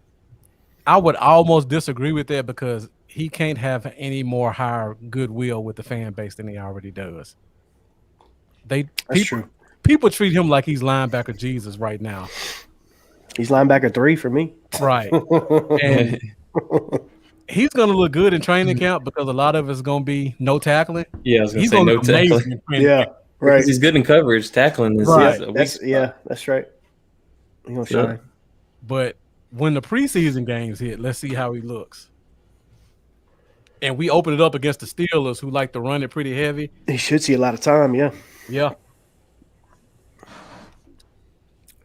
I would almost disagree with that because he can't have any more higher goodwill with the fan base than he already does. True. People treat him like he's linebacker Jesus right now. He's linebacker 3 for me. Right. And he's going to look good in training camp because a lot of it's going to be no tackling. Yeah, I was going to He's say going no to amazing tackling. in training Yeah, camp. right. Because he's good in coverage. Tackling is Right. That's right. He's going to shine. But when the preseason games hit, let's see how he looks. And we open it up against the Steelers, who like to run it pretty heavy. He should see a lot of time, yeah. Yeah.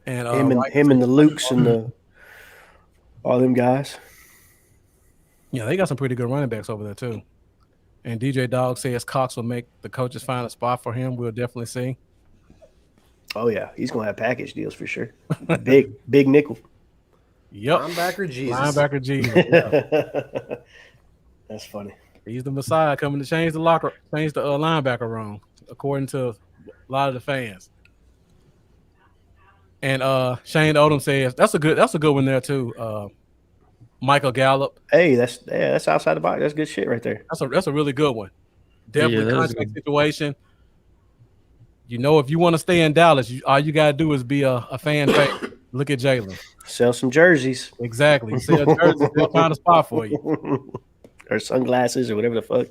And him and the Lukes and all them guys. Yeah, they got some pretty good running backs over there too. And DJ Dog says Cox will make the coaches find a spot for him. We'll definitely see. Oh yeah, he's gonna have package deals for sure. Big nickel. Yep. Linebacker Jesus. Linebacker Jesus. Yeah. That's funny. He's the Messiah coming to change the linebacker room, according to a lot of the fans. And Shane Odom says that's a good one there too. Michael Gallup. Hey, that's outside the box. That's good shit right there. That's a really good one. Definitely contract good. situation. You know, if you want to stay in Dallas, all you gotta do is be a fan favorite. Look at Jalen. Sell some jerseys. Exactly. Sell jerseys. They'll find a spot for you. Or sunglasses or whatever the fuck.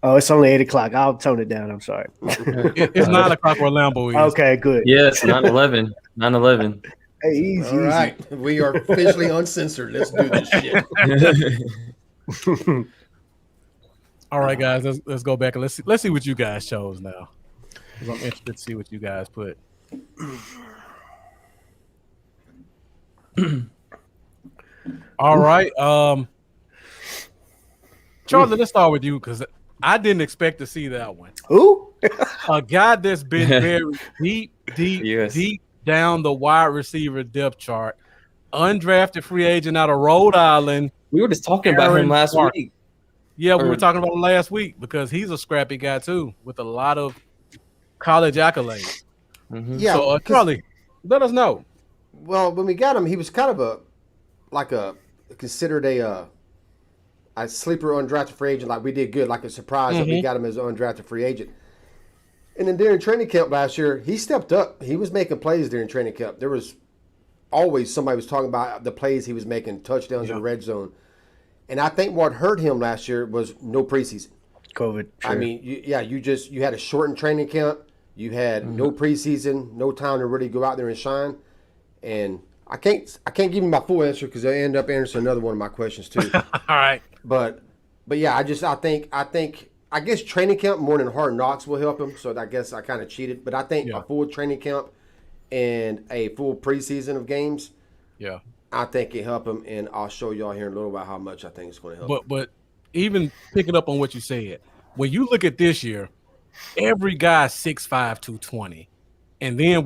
Oh, it's only 8:00. I'll tone it down. I'm sorry. It's 9:00 where Lambo is. Okay, good. Yes, 9/11. 9/11. Hey, easy. All right, we are officially uncensored. Let's do this shit. All right, guys, let's go back and let's see what you guys chose now. 'Cause I'm interested to see what you guys put. All right, Charlie, let's start with you because I didn't expect to see that one. Who? A guy that's been very deep Yes. down the wide receiver depth chart. Undrafted free agent out of Rhode Island. We were just talking about him Aaron last Clark. week. Yeah, we were talking about him last week because he's a scrappy guy too with a lot of college accolades. Mhm. Yeah, So, 'cause- Charlie, let us know. well, when we got him, he was kind of considered a sleeper undrafted free agent. Like we did good, like a surprise that we got him as an undrafted free agent. And then during training camp last year, he stepped up. He was making plays during training camp. There was always somebody was talking about the plays he was making, touchdowns in the red zone. And I think what hurt him last year was no preseason. COVID. Sure. I mean, you had a shortened training camp. You had no preseason, no time to really go out there and shine. And I can't give you my full answer because I end up answering another one of my questions too. All right. But yeah, I guess training camp more than Hard Knocks will help him. So I guess I kind of cheated. But I think a full training camp and a full preseason of games, Yeah. I think it help him. And I'll show y'all here in a little while how much I think it's going to help. But even picking up on what you said, when you look at this year, every guy 6'5", 220. And then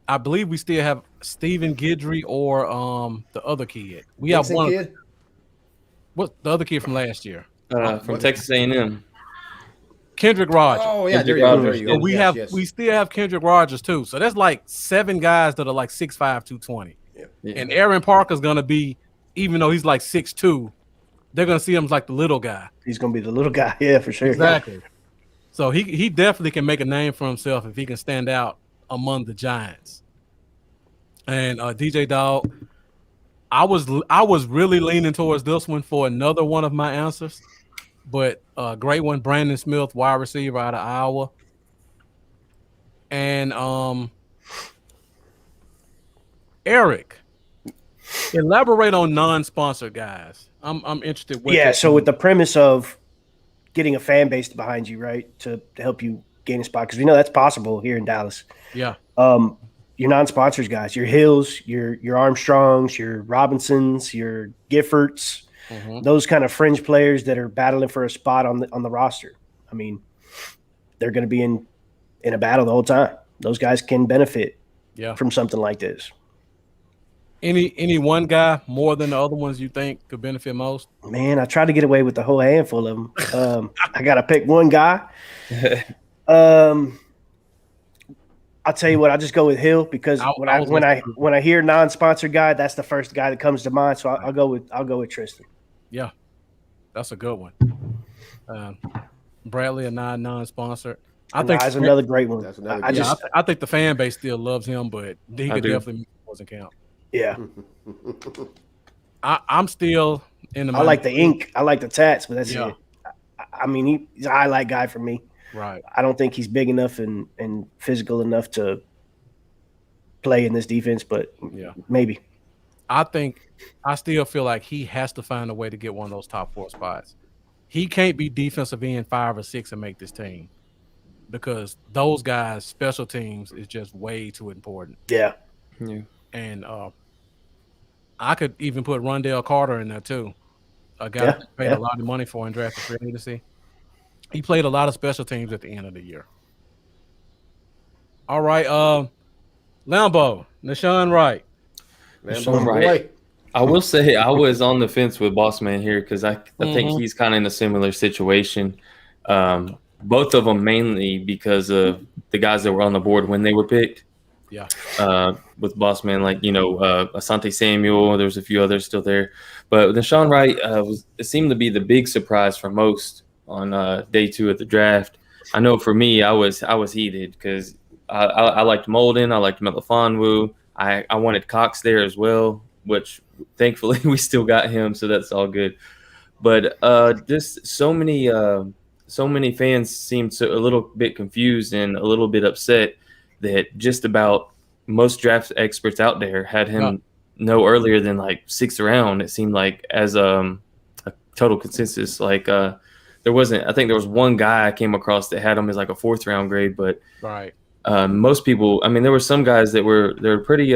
I believe we still have Stephen Guidry or the other kid. We have Dixon one. kid? What's the other kid from last year? From Texas A&M. Kendrick Rogers. Oh yeah, there Kendrick you go. Rogers. There you So go. we still have Kendrick Rogers too. So that's like 7 guys that are like 6'5", 220. Yeah. And Aaron Parker's gonna be, even though he's like 6'2", they're gonna see him as like the little guy. He's gonna be the little guy. Yeah, for sure. Exactly. So he definitely can make a name for himself if he can stand out among the Giants. And DJ Dog, I was really leaning towards this one for another one of my answers, but great one, Brandon Smith, wide receiver out of Iowa. And Eric, elaborate on non-sponsored guys. I'm interested. Yeah. So with the premise of getting a fan base behind you, right, to help you gain a spot, because we know that's possible here in Dallas. Yeah. Your non-sponsors guys, your Hills, your Armstrongs, your Robinsons, your Giffords, those kind of fringe players that are battling for a spot on the roster. I mean, they're going to be in a battle the whole time. Those guys can benefit from something like this. Any one guy more than the other ones you think could benefit most? Man, I tried to get away with the whole handful of them. I got to pick one guy. I'll tell you what. I'll just go with Hill because when I hear non-sponsored guy, that's the first guy that comes to mind. So I'll go with Tristan. Yeah, that's a good one. Bradley, a non-sponsored. I think that's another great one. That's another I good just I think the fan base still loves him, but he could definitely wasn't count. yeah. I'm still in the. I like the ink. I like the tats, but that's Yeah. it. I mean, he's a highlight guy for me. Right. I don't think he's big enough and physical enough to play in this defense, but maybe. I still feel like he has to find a way to get one of those top 4 spots. He can't be defensive end 5 or 6 and make this team because those guys' special teams is just way too important. Yeah. And I could even put Rondell Carter in there too. A guy that paid a lot of money for in drafted free agency. He played a lot of special teams at the end of the year. All right, Lambo, Nashawn Wright. Nashawn Wright. I will say I was on the fence with Boss Man here because I think he's kind of in a similar situation. Both of them mainly because of the guys that were on the board when they were picked. Yeah. With Boss Man, like, Asante Samuel, there's a few others still there. But Nashawn Wright it seemed to be the big surprise for most on day 2 of the draft. I know for me, I was heated because I liked Molden, I liked Melifonwu. I wanted Cox there as well, which thankfully we still got him, so that's all good. But just so many fans seemed a little bit confused and a little bit upset that just about most draft experts out there had him no earlier than like 6th round. It seemed like as a total consensus. Like there wasn't. I think there was one guy I came across that had him as like a 4th round grade, but Right. most people. I mean, there were some guys that were pretty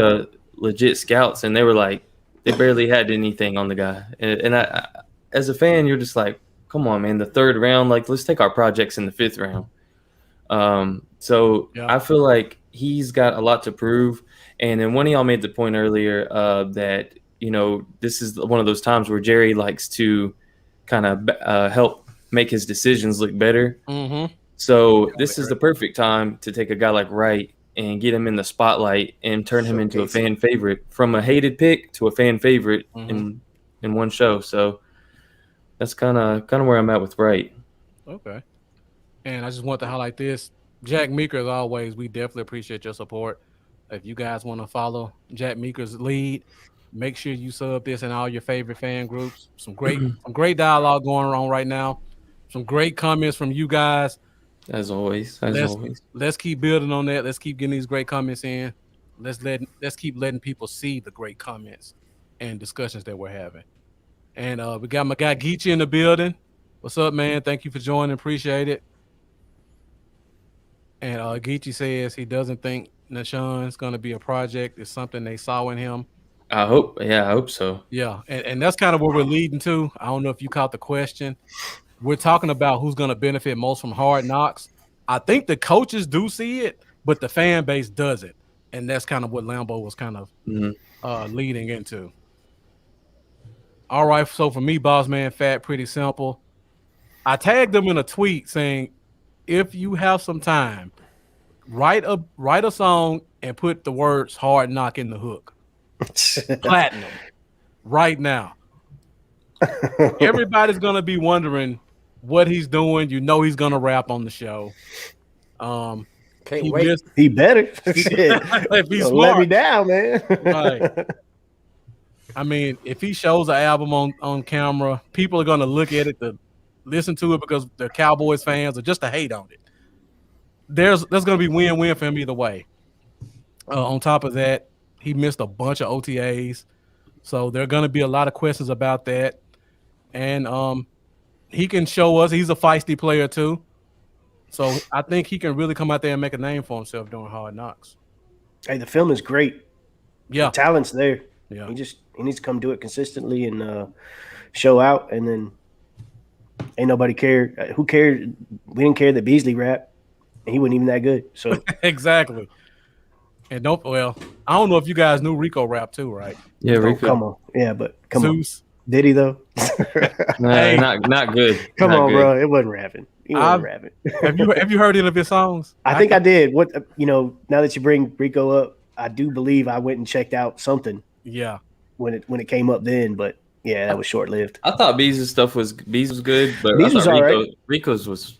legit scouts, and they were like they barely had anything on the guy. And I, as a fan, you're just like, come on, man, the 3rd round. Like, let's take our projects in the 5th round. So I feel like he's got a lot to prove. And then one of y'all made the point earlier that, you know, this is one of those times where Jerry likes to kind of help make his decisions look better. Mm-hmm. So this is the perfect time to take a guy like Wright and get him in the spotlight and turn him into a fan favorite, from a hated pick to a fan favorite in one show. So that's kind of where I'm at with Wright. Okay. And I just want to highlight this. Jack Meeker, as always, we definitely appreciate your support. If you guys want to follow Jack Meeker's lead, make sure you sub this in all your favorite fan groups. Some great dialogue going on right now. Some great comments from you guys. As always. Let's keep building on that. Let's keep getting these great comments in. Let's keep letting people see the great comments and discussions that we're having. And we got my guy Geechee in the building. What's up, man? Thank you for joining. Appreciate it. And Geechee says he doesn't think Nashawn's going to be a project. It's something they saw in him. I hope so. Yeah, and that's kind of where we're leading to. I don't know if you caught the question. We're talking about who's going to benefit most from Hard Knocks. I think the coaches do see it, but the fan base doesn't. And that's kind of what Lambeau was kind of leading into. All right, so for me, Boss Man Fat, pretty simple. I tagged them in a tweet saying, if you have some time, write a song and put the words Hard Knock in the hook. Platinum. Right now. Everybody's going to be wondering what he's doing. You know he's going to rap on the show. Can't wait. He better. Shit. If he's Don't smart. let me down, man. Right. I mean, if he shows an album on camera, people are going to look at it to listen to it because they're Cowboys fans or just to hate on it. There's going to be win-win for him either way. On top of that, he missed a bunch of OTAs. So there are going to be a lot of questions about that. And he can show us he's a feisty player too. So I think he can really come out there and make a name for himself doing Hard Knocks. Hey, the film is great. Yeah. The talent's there. Yeah. He needs to come do it consistently and show out, and then ain't nobody care. Who cared? We didn't care that Beasley rapped, and he wasn't even that good. So Exactly. And I don't know if you guys knew Rico rap too, right? Yeah, Rico. Come on. Yeah, but come Zeus. on. Did he though? Hey. Not good. Come not on, good. bro. It wasn't rapping. He wasn't rapping. Have you heard any of his songs? I think I did. What now that you bring Rico up, I do believe I went and checked out something. Yeah. When it came up then, but yeah, that was short lived. I thought Bees' stuff was good, but Bees was all right. Rico's was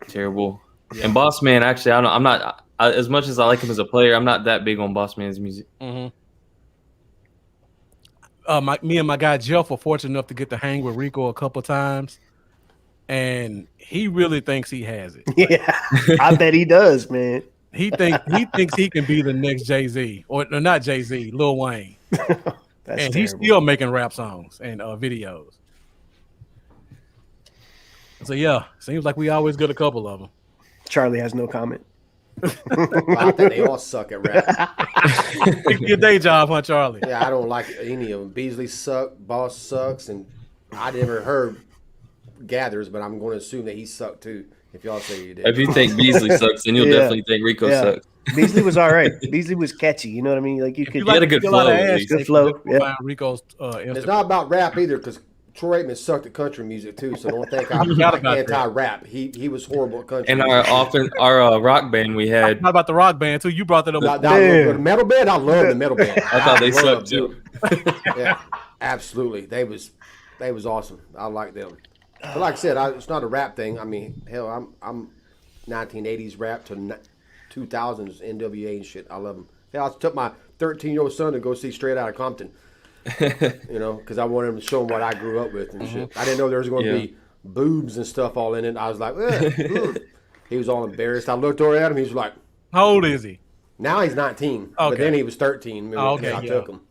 terrible. Yeah. And Boss Man, actually, I'm not as much as I like him as a player. I'm not that big on Boss Man's music. Mm-hmm. Me and my guy Jeff were fortunate enough to get to hang with Rico a couple times, and he really thinks he has it. Yeah, I bet he does, man. He thinks he can be the next Jay-Z, or not Jay-Z, Lil Wayne. And he's still making rap songs and videos. So yeah, seems like we always get a couple of them. Charlie has no comment. I think they all suck at rap. Your day job, huh, Charlie? Yeah, I don't like any of them. Beasley sucked, Boss sucks, and I never heard Gathers, but I'm going to assume that he sucked too. If y'all say you did. If you think Beasley sucks, then you'll definitely think Rico sucks. Beasley was all right. Beasley was catchy. You know what I mean? Like you could get a good flow. Good flow. Yeah. Rico's. It's not about rap either, because Troy Aikman sucked at country music too. So don't think I'm anti-rap. He was horrible at country. And our rock band we had. How about the rock band too? You brought that up. The metal band. I love the metal band. I thought they sucked too. Yeah, absolutely. They was awesome. I like them. But like I said, it's not a rap thing. I mean, hell, I'm 1980s rap to 2000s NWA and shit. I love them. Hell, I took my 13-year-old son to go see Straight Outta Compton. Because I wanted him to show him what I grew up with and shit. I didn't know there was going to be boobs and stuff all in it. I was like, he was all embarrassed. I looked over at him. He was like, how old is he? Now he's 19. Okay. But then he was 13 when I took him.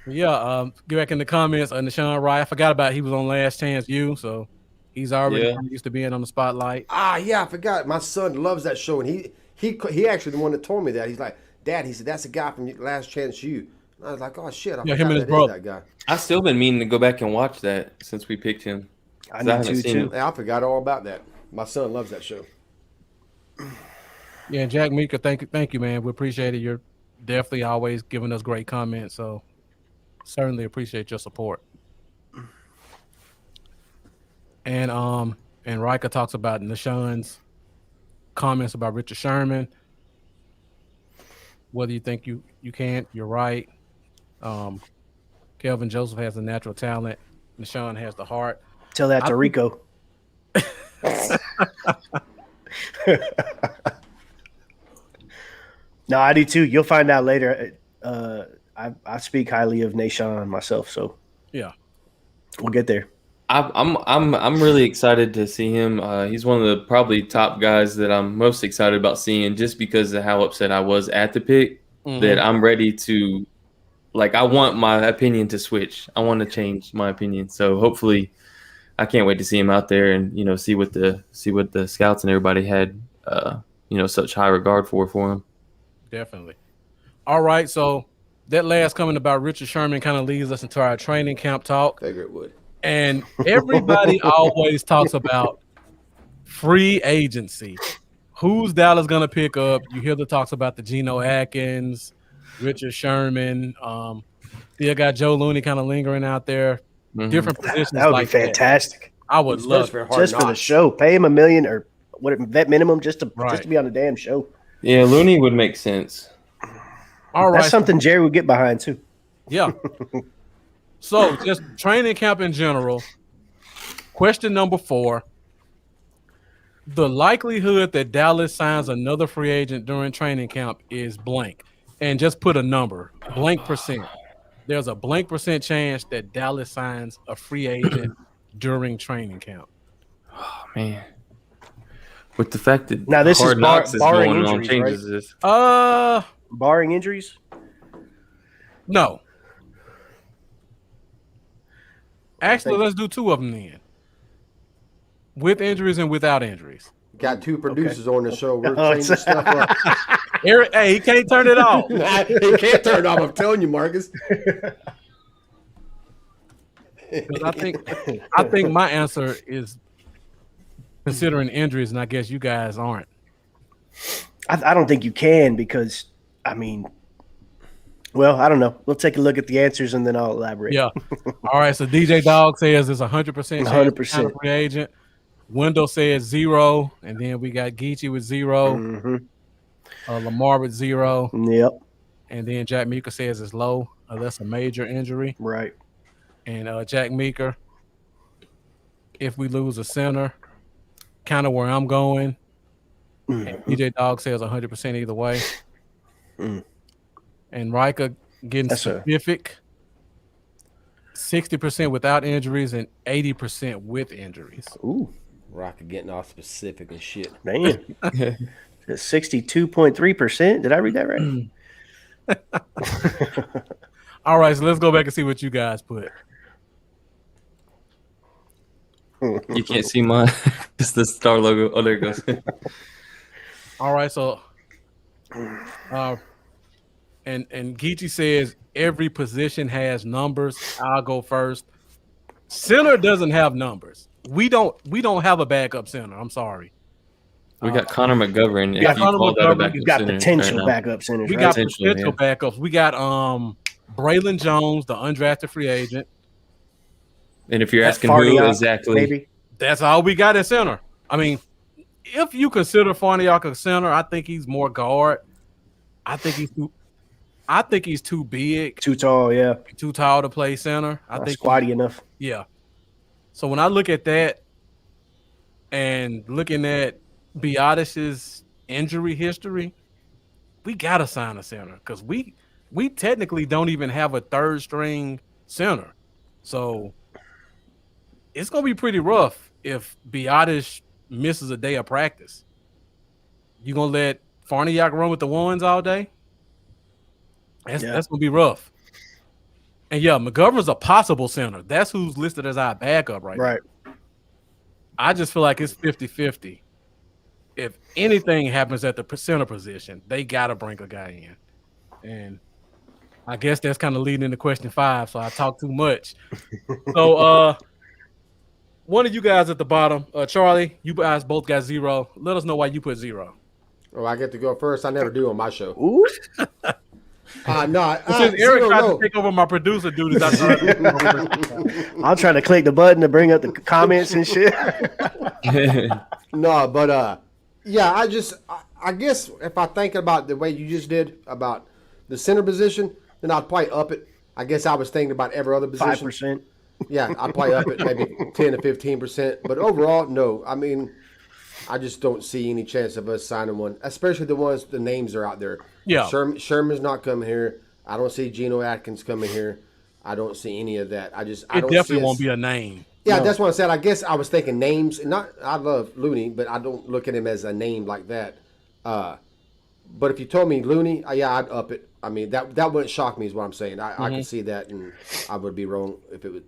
Get back in the comments on Deshaun Wright. I forgot about he was on Last Chance U, so he's already used to being on the spotlight. Yeah, I forgot. My son loves that show, and he actually the one that told me that. He's like, Dad, he said that's a guy from Last Chance U. And I was like, oh shit, I forgot him and his that brother. is that guy. I've still been meaning to go back and watch that since we picked him. I need to too. Yeah, I forgot all about that. My son loves that show. Yeah, Jack Meeker, thank you, man. We appreciate it. You're definitely always giving us great comments, so certainly appreciate your support. And Rika talks about Nashawn's comments about Richard Sherman. Whether you think you can't, you're right. Kelvin Joseph has the natural talent. Nashawn has the heart. Tell that to Rico. No, I do too. You'll find out later. I speak highly of Nashawn myself, so yeah, we'll get there. I'm really excited to see him. He's one of the probably top guys that I'm most excited about seeing, just because of how upset I was at the pick. That I'm ready to, I want my opinion to switch. I want to change my opinion. So hopefully, I can't wait to see him out there and see what the scouts and everybody had such high regard for him. Definitely. All right, so that last comment about Richard Sherman kind of leads us into our training camp talk. Figure it would. And everybody always talks about free agency. Who's Dallas going to pick up? You hear the talks about the Geno Atkins, Richard Sherman. Still got Joe Looney kind of lingering out there. Different positions. That would be fantastic. I would love it. Just for the show. Pay him $1 million or what vet minimum just to be on the damn show. Yeah, Looney would make sense. All right. That's something Jerry would get behind too. Yeah. So just training camp in general. Question number 4. The likelihood that Dallas signs another free agent during training camp is blank. And just put a number, blank percent. There's a blank percent chance that Dallas signs a free agent during training camp. Oh, man. With the fact that now this Hard is Knocks is barring going on, injuries, changes right? this. Barring injuries? No. Actually, let's do 2 of them then. With injuries and without injuries. Got 2 producers on the show. We're changing stuff up. Eric, hey, he can't turn it off. He can't turn it off. I'm telling you, Marcus. I think my answer is considering injuries, and I guess you guys aren't. I don't think you can because, I mean, well, I don't know. We'll take a look at the answers and then I'll elaborate. Yeah. All right. So DJ Dog says it's 100% 100% free agent. Wendell says 0, and then we got Geechee with 0. Lamar with 0. Yep. And then Jack Meeker says it's low unless a major injury. Right. And Jack Meeker, if we lose a center, kind of where I'm going. And DJ Dog says 100% either way. And Rika getting specific. 60% without injuries and 80% with injuries. Ooh. Rocket getting all specific and shit. Man. 62.3%. Did I read that right? All right, so let's go back and see what you guys put. You can't see mine. It's the star logo. Oh, there it goes. All right, so and Geechee says every position has numbers. I'll go first. Center doesn't have numbers. We don't have a backup center. I'm sorry. We got Connor McGovern. We got Connor McGovern. We've got potential backup centers. We got potential backups. We got Braylon Jones, the undrafted free agent. And if you're asking who exactly, maybe that's all we got at center. I mean, if you consider Farniok a center, I think he's more guard. I think he's too big, too tall. Yeah, too tall to play center. I think squatty enough. Yeah. So when I look at that, and looking at Biadis's injury history, we gotta sign a center because we technically don't even have a third string center. So it's gonna be pretty rough if Biadis misses a day of practice. You gonna let Farniok run with the ones all day? That's gonna be rough. And yeah, McGovern's a possible center. That's who's listed as our backup right Right. now. I just feel like it's 50-50. If anything happens at the center position, they got to bring a guy in. And I guess that's kind of leading into question 5, so I talk too much. So one of you guys at the bottom, Charlie, you guys both got 0. Let us know why you put 0. Oh, I get to go first. I never do on my show. Ooh. No. Since Eric tried to take over my producer duties, I'll try to click the button to bring up the comments and shit. No, but yeah, I guess if I think about the way you just did about the center position, then I'd probably up it. I guess I was thinking about every other position. 5%. Yeah, I'd probably up it maybe 10 to 15%. But overall, no. I mean, I just don't see any chance of us signing one, especially the names are out there. Yeah. Sherman's not coming here. I don't see Geno Atkins coming here. I don't see any of that. I don't definitely see won't be a name. Yeah, that's what I said. I guess I was thinking names. I love Looney, but I don't look at him as a name like that. But if you told me Looney, yeah, I'd up it. I mean, that wouldn't shock me is what I'm saying. I can see that, and I would be wrong if it would,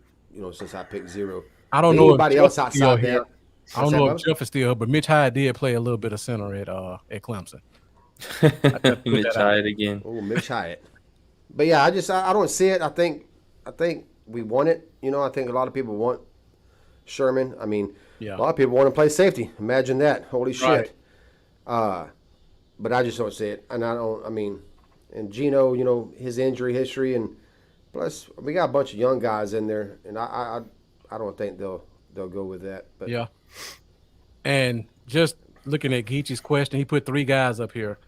since I picked 0. I don't know anybody else outside that. I don't know if Jeff is still here, but Mitch Hyde did play a little bit of center at Clemson. Mitch Hyde again. Oh, Mitch Hyatt. But yeah, I don't see it. I think we want it. I think a lot of people want Sherman. I mean, a lot of people want to play safety. Imagine that. Holy shit. But I just don't see it. And and Geno, his injury history, and plus we got a bunch of young guys in there, and I don't think they'll go with that. But yeah. And just looking at Geechie's question, he put 3 guys up here.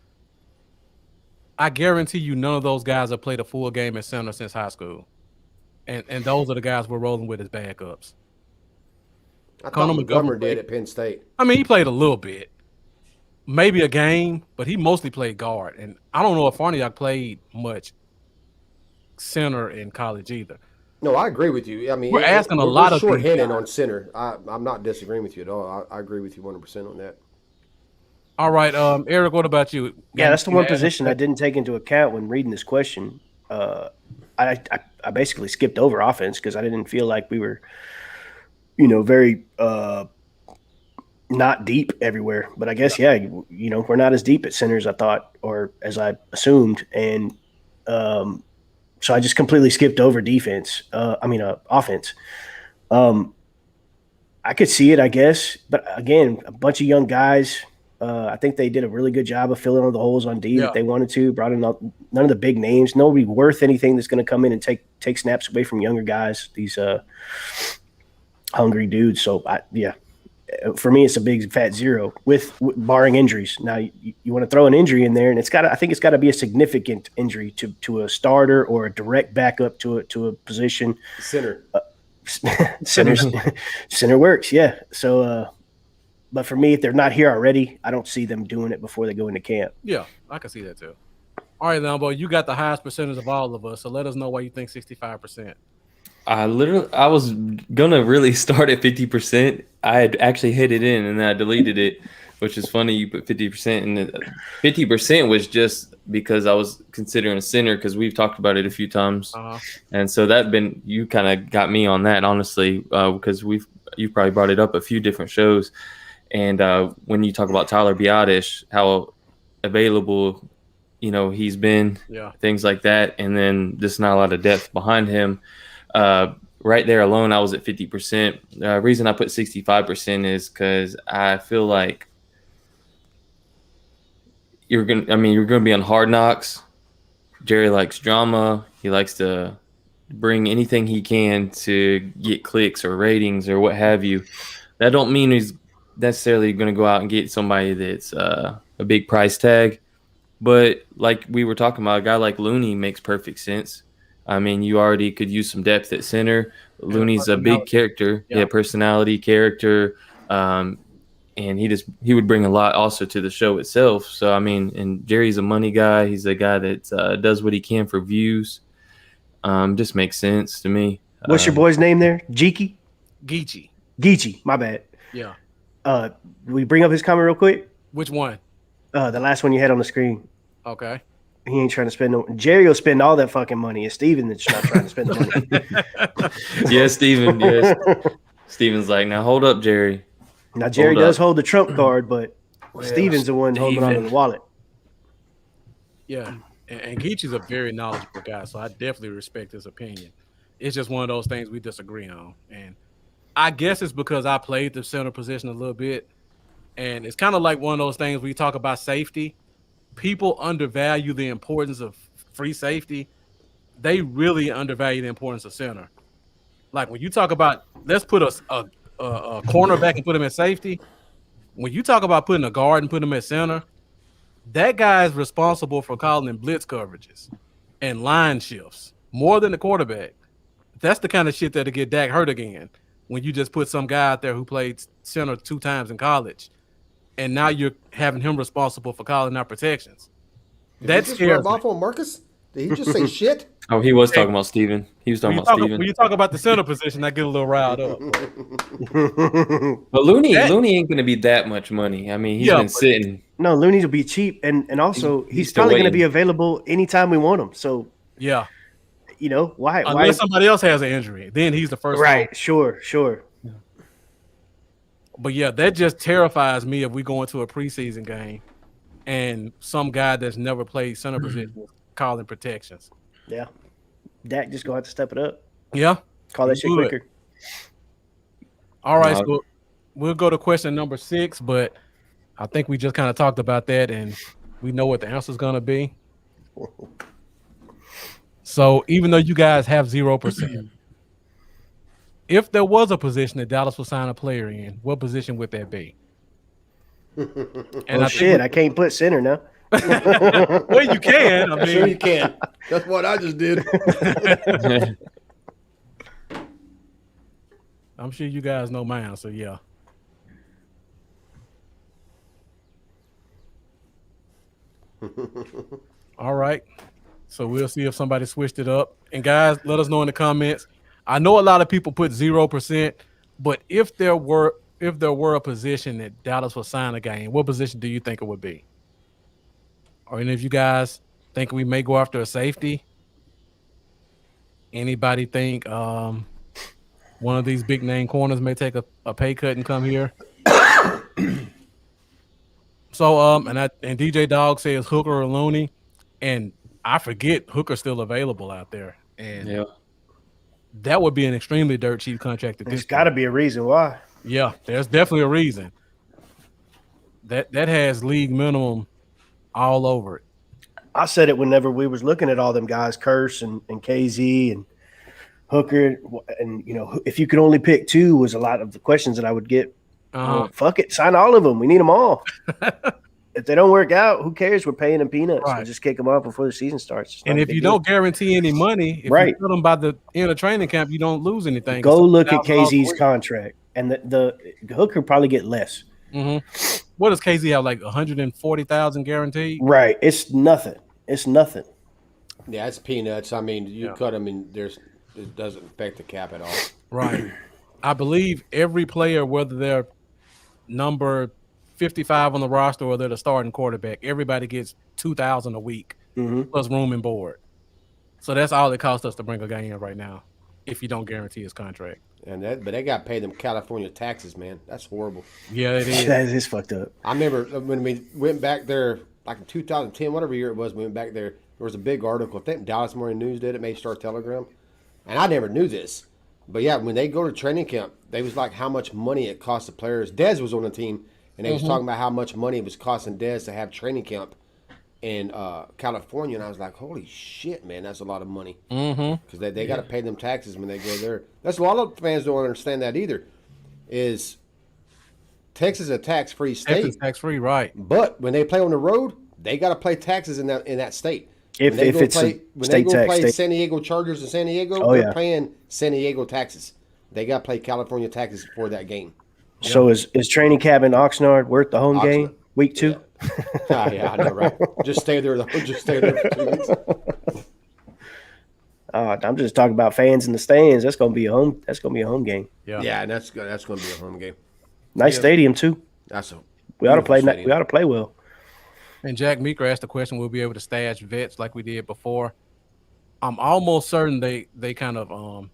I guarantee you none of those guys have played a full game at center since high school. And those are the guys we're rolling with as backups. I thought Montgomery did at Penn State. I mean, he played a little bit. Maybe a game, but he mostly played guard. And I don't know if Farniok played much center in college either. No, I agree with you. I mean, we're asking a lot of short-handed on center. I'm not disagreeing with you at all. I agree with you 100% on that. All right, Eric, what about you? Yeah, that's the one position I didn't take into account when reading this question. I basically skipped over offense because I didn't feel like we were, very not deep everywhere. But I guess, we're not as deep at center as I thought or as I assumed. And so I just completely skipped over offense. I could see it, I guess. But again, a bunch of young guys. I think they did a really good job of filling all the holes on D that they wanted to. Brought in none of the big names. Nobody worth anything that's going to come in and take snaps away from younger guys. These hungry dudes. So for me, it's a big fat 0 with barring injuries. Now you want to throw an injury in there, and I think it's got to be a significant injury to a starter or a direct backup to a position. Center. Center works. Yeah. So. But for me, if they're not here already, I don't see them doing it before they go into camp. Yeah, I can see that too. All right, Lambo, you got the highest percentage of all of us, so let us know why you think 65%. I was gonna really start at 50%. I had actually hit it in and then I deleted it, which is funny. You put 50%, and 50% was just because I was considering a center because we've talked about it a few times, and so you kind of got me on that honestly because you've probably brought it up a few different shows. And when you talk about Tyler Biadasz, how available, he's been, things like that, and then just not a lot of depth behind him. Right there alone, I was at 50%. The reason I put 65% is because I feel like you're gonna be on Hard Knocks. Jerry likes drama. He likes to bring anything he can to get clicks or ratings or what have you. That don't mean he's necessarily going to go out and get somebody that's a big price tag, but like we were talking about, a guy like Looney makes perfect sense. I mean, you already could use some depth at center. Looney's a big character, personality, character, and he would bring a lot also to the show itself. So I mean, and Jerry's a money guy. He's a guy that does what he can for views. Just makes sense to me. What's your boy's name there? Geechie? Geechie. My bad. Yeah. We bring up his comment real quick? Which one? The last one you had on the screen. Okay. He ain't trying to spend no. Jerry will spend all that fucking money. It's Steven that's not trying to spend the money. Yes, Steven. Yes. Steven's like, now hold up, Jerry. Now Jerry Hold does up. hold the trump card, but Steven's the one holding on to the wallet. Yeah, and Geechee's a very knowledgeable guy, so I definitely respect his opinion. It's just one of those things we disagree on, and I guess it's because I played the center position a little bit, and it's kind of like one of those things where you talk about safety. People undervalue the importance of free safety. They really undervalue the importance of center. Like when you talk about, let's put a cornerback and put him at safety. When you talk about putting a guard and putting him at center, that guy is responsible for calling blitz coverages and line shifts more than the quarterback. That's the kind of shit that'll get Dak hurt again. When you just put some guy out there who played center 2 times in college, and now you're having him responsible for calling out protections. That scares me. Off on Marcus? Did he just say shit? Oh, he was talking about Steven. He was talking about Steven. When you talk about the center position, I get a little riled up. But Looney ain't going to be that much money. I mean, he's been sitting. No, Looney's will be cheap, and also he's probably going to be available anytime we want him. So yeah, why? Unless somebody else has an injury, then he's the first. Right? One. Sure. But yeah, that just terrifies me if we go into a preseason game and some guy that's never played center position is calling protections. Yeah, Dak just gonna have to step it up. Yeah, call that shit quicker. All right, so we'll go to question number 6, but I think we just kind of talked about that and we know what the answer is gonna be. So even though you guys have 0%, if there was a position that Dallas would sign a player in, what position would that be? And I can't put center now. Well, you can. I mean, sure you can. That's what I just did. I'm sure you guys know mine, so yeah. All right. So we'll see if somebody switched it up. And guys, let us know in the comments. I know a lot of people put 0%, but if there were a position that Dallas would sign a guy in, what position do you think it would be? Or any of you guys think we may go after a safety? Anybody think one of these big name corners may take a pay cut and come here? So and DJ Dog says Hooker or Looney, and I forget Hooker's still available out there, and that would be an extremely dirt cheap contract. There's got to be a reason why. Yeah, there's definitely a reason. That has league minimum all over it. I said it whenever we was looking at all them guys, Curse and KZ and Hooker, and if you could only pick 2 was a lot of the questions that I would get. Fuck it, sign all of them. We need them all. If they don't work out, who cares? We're paying them peanuts. Right. We'll just kick them off before the season starts. And if you don't guarantee any money, if you put them by the end of training camp, you don't lose anything. Go look at KZ's contract, and the Hooker probably get less. Mm-hmm. What does KZ have, like 140,000 guaranteed? Right. It's nothing. Yeah, it's peanuts. I mean, you cut them, and it doesn't affect the cap at all. Right. I believe every player, whether they're number 55 on the roster or they're the starting quarterback, everybody gets $2,000 a week plus room and board. So that's all it costs us to bring a guy in right now, if you don't guarantee his contract. But they got to pay them California taxes, man. That's horrible. Yeah, it is. That is fucked up. I remember when we went back there, like in 2010, whatever year it was, we went back there. There was a big article. I think Dallas Morning News did it, maybe Star Telegram, and I never knew this. But yeah, when they go to training camp, they was like how much money it cost the players. Dez was on the team, and they was talking about how much money it was costing Dez to have training camp in California. And I was like, holy shit, man, that's a lot of money. Because they got to pay them taxes when they go there. That's a lot of fans don't understand that either. Is Texas is a tax-free state? Texas tax-free, right? But when they play on the road, they got to pay taxes in that state. If it's when they go play San Diego Chargers in San Diego, they're paying San Diego taxes. They got to pay California taxes for that game. So is training camp in Oxnard worth the home game week 2? Yeah, I know, right? Just stay there. Just stay there for 2 weeks. I'm just talking about fans in the stands. That's gonna be a home. That's gonna be a home game. Yeah, and that's gonna be a home game. Nice stadium too. That's we ought to play. We ought to play well. And Jack Meeker asked the question, we'll be able to stash vets like we did before. I'm almost certain they kind of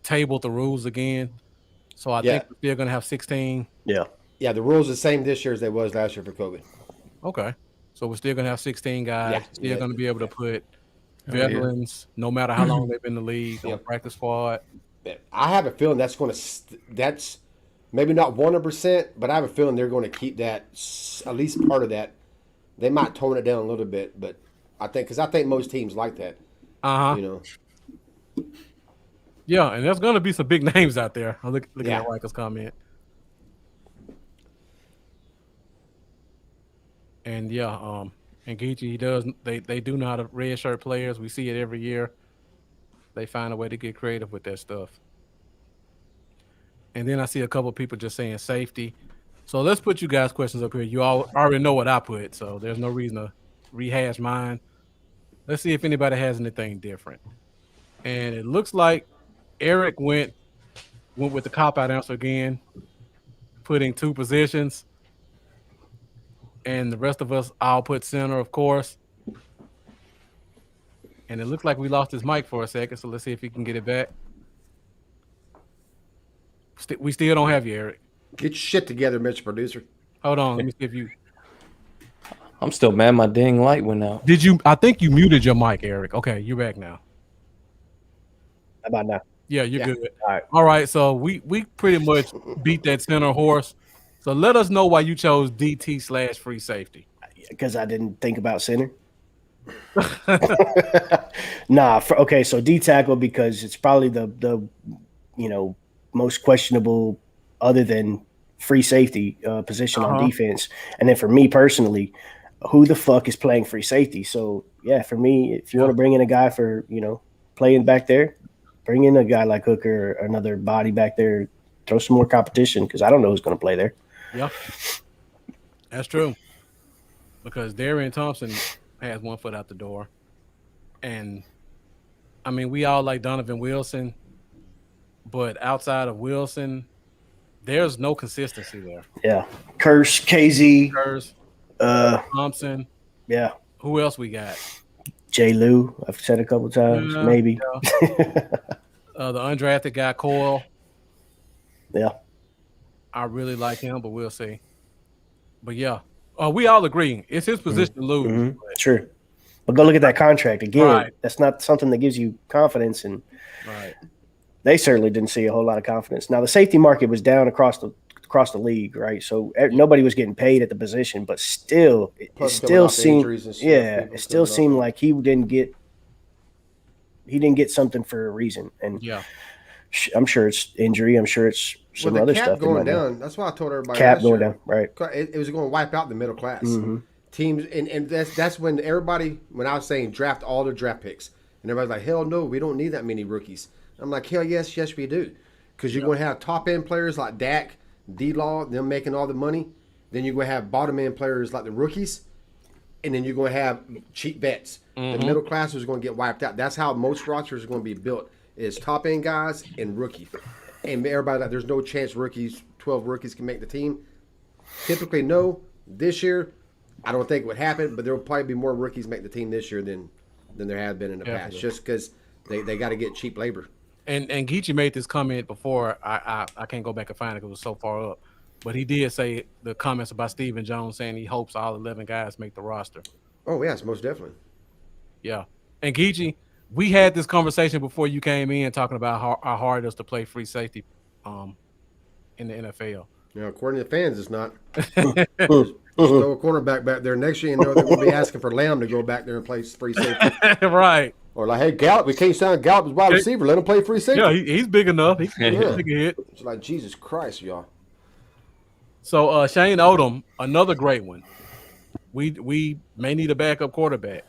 tabled the rules again. So I think we're still going to have 16. Yeah. Yeah, the rules are the same this year as they was last year for COVID. Okay. So we're still going to have 16 guys. Yeah. Still going to be able to put veterans, no matter how long they've been in the league, on practice squad. I have a feeling that's maybe not 100%, but I have a feeling they're going to keep that, at least part of that. They might tone it down a little bit, but I think most teams like that. Uh-huh. You know. Yeah, and there's going to be some big names out there. I'm looking at Riker's comment. And and Geechee, they do know how to redshirt players. We see it every year. They find a way to get creative with that stuff. And then I see a couple of people just saying safety. So let's put you guys questions up here. You all already know what I put, so there's no reason to rehash mine. Let's see if anybody has anything different. And it looks like Eric went with the cop-out answer again, putting 2 positions. And the rest of us all put center, of course. And it looks like we lost his mic for a second, so let's see if he can get it back. We still don't have you, Eric. Get your shit together, Mr. Producer. Hold on, let me see if you... I'm still mad my dang light went out. Did you? I think you muted your mic, Eric. Okay, you're back now. How about now? Yeah, you're good. All right. All right, so we pretty much beat that center horse. So let us know why you chose DT/free safety. Because I didn't think about center. Okay, so D tackle because it's probably the most questionable other than free safety position on defense. And then for me personally, who the fuck is playing free safety? So yeah, for me, if you want to bring in a guy for playing back there, bring in a guy like Hooker or another body back there. Throw some more competition because I don't know who's going to play there. Yeah, that's true. Because Darian Thompson has 1 foot out the door. And, I mean, we all like Donovan Wilson. But outside of Wilson, there's no consistency there. Yeah. Curse, KZ. Thompson. Yeah. Who else we got? J. Lou. I've said a couple times, maybe. Yeah. The undrafted guy, Coyle. Yeah. I really like him, but we'll see. But yeah, we all agree it's his position to lose. Mm-hmm. Sure, but go look at that contract again. Right. That's not something that gives you confidence, and they certainly didn't see a whole lot of confidence. Now the safety market was down across the league, right? So nobody was getting paid at the position, but still, it still seemed like he didn't get something for a reason, and I'm sure it's injury. I'm sure it's some other stuff going down. That's why I told everybody. Cap going down, right? It was going to wipe out the middle class teams, and that's when when I was saying draft all their draft picks, and everybody's like, hell no, we don't need that many rookies. I'm like, hell yes we do, because you're going to have top end players like Dak, D-Law, them making all the money. Then you're going to have bottom end players like the rookies, and then you're going to have cheap vets. The middle class is going to get wiped out. That's how most rosters are going to be built. Is top end guys and rookies, and everybody like there's no chance 12 rookies can make the team. Typically, no. This year, I don't think it would happen, but there will probably be more rookies make the team this year than there have been in the past, just because they got to get cheap labor. And Geechee made this comment before. I can't go back and find it because it was so far up, but he did say the comments about Stephen Jones saying he hopes all 11 guys make the roster. Oh yes, most definitely. Yeah, and Geechee, we had this conversation before you came in talking about how hard it is to play free safety in the NFL. Yeah, according to the fans, it's not. Throw a cornerback back there. Next year, they're going to be asking for Lamb to go back there and play free safety. Right. Or like, hey, Gallup, we can't sign Gallup as wide receiver. Let him play free safety. Yeah, he's big enough. He can take a hit. It's like, Jesus Christ, y'all. So Shane Odom, another great one. We may need a backup quarterback.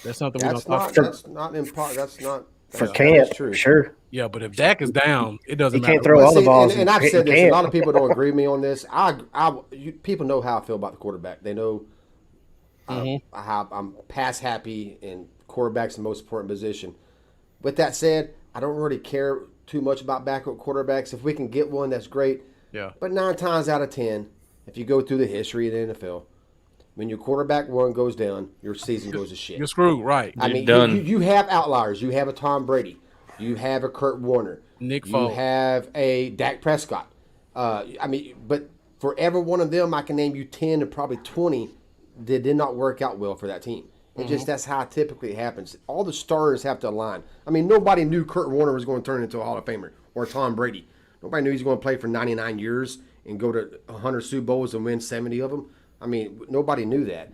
That's something we don't talk about. That's not in part. That's not for camp. True. Sure. Yeah, but if Dak is down, it doesn't matter. He can't throw all the balls. And I've said this. A lot of people don't agree with me on this. People know how I feel about the quarterback. They know how I'm pass happy, and quarterback's the most important position. With that said, I don't really care too much about backup quarterbacks. If we can get one, that's great. Yeah. But 9 times out of 10, if you go through the history of the NFL, when your quarterback one goes down, your season goes to shit. You're screwed, right? I mean, done. you have outliers. You have a Tom Brady. You have a Kurt Warner. Nick You Foles. have a Dak Prescott. I mean, but for every one of them, I can name you 10 to probably 20 that did not work out well for that team. And just that's how typically it happens. All the stars have to align. I mean, nobody knew Kurt Warner was going to turn into a Hall of Famer or Tom Brady. Nobody knew he was going to play for 99 years and go to 100 Super Bowls and win 70 of them. I mean, nobody knew that.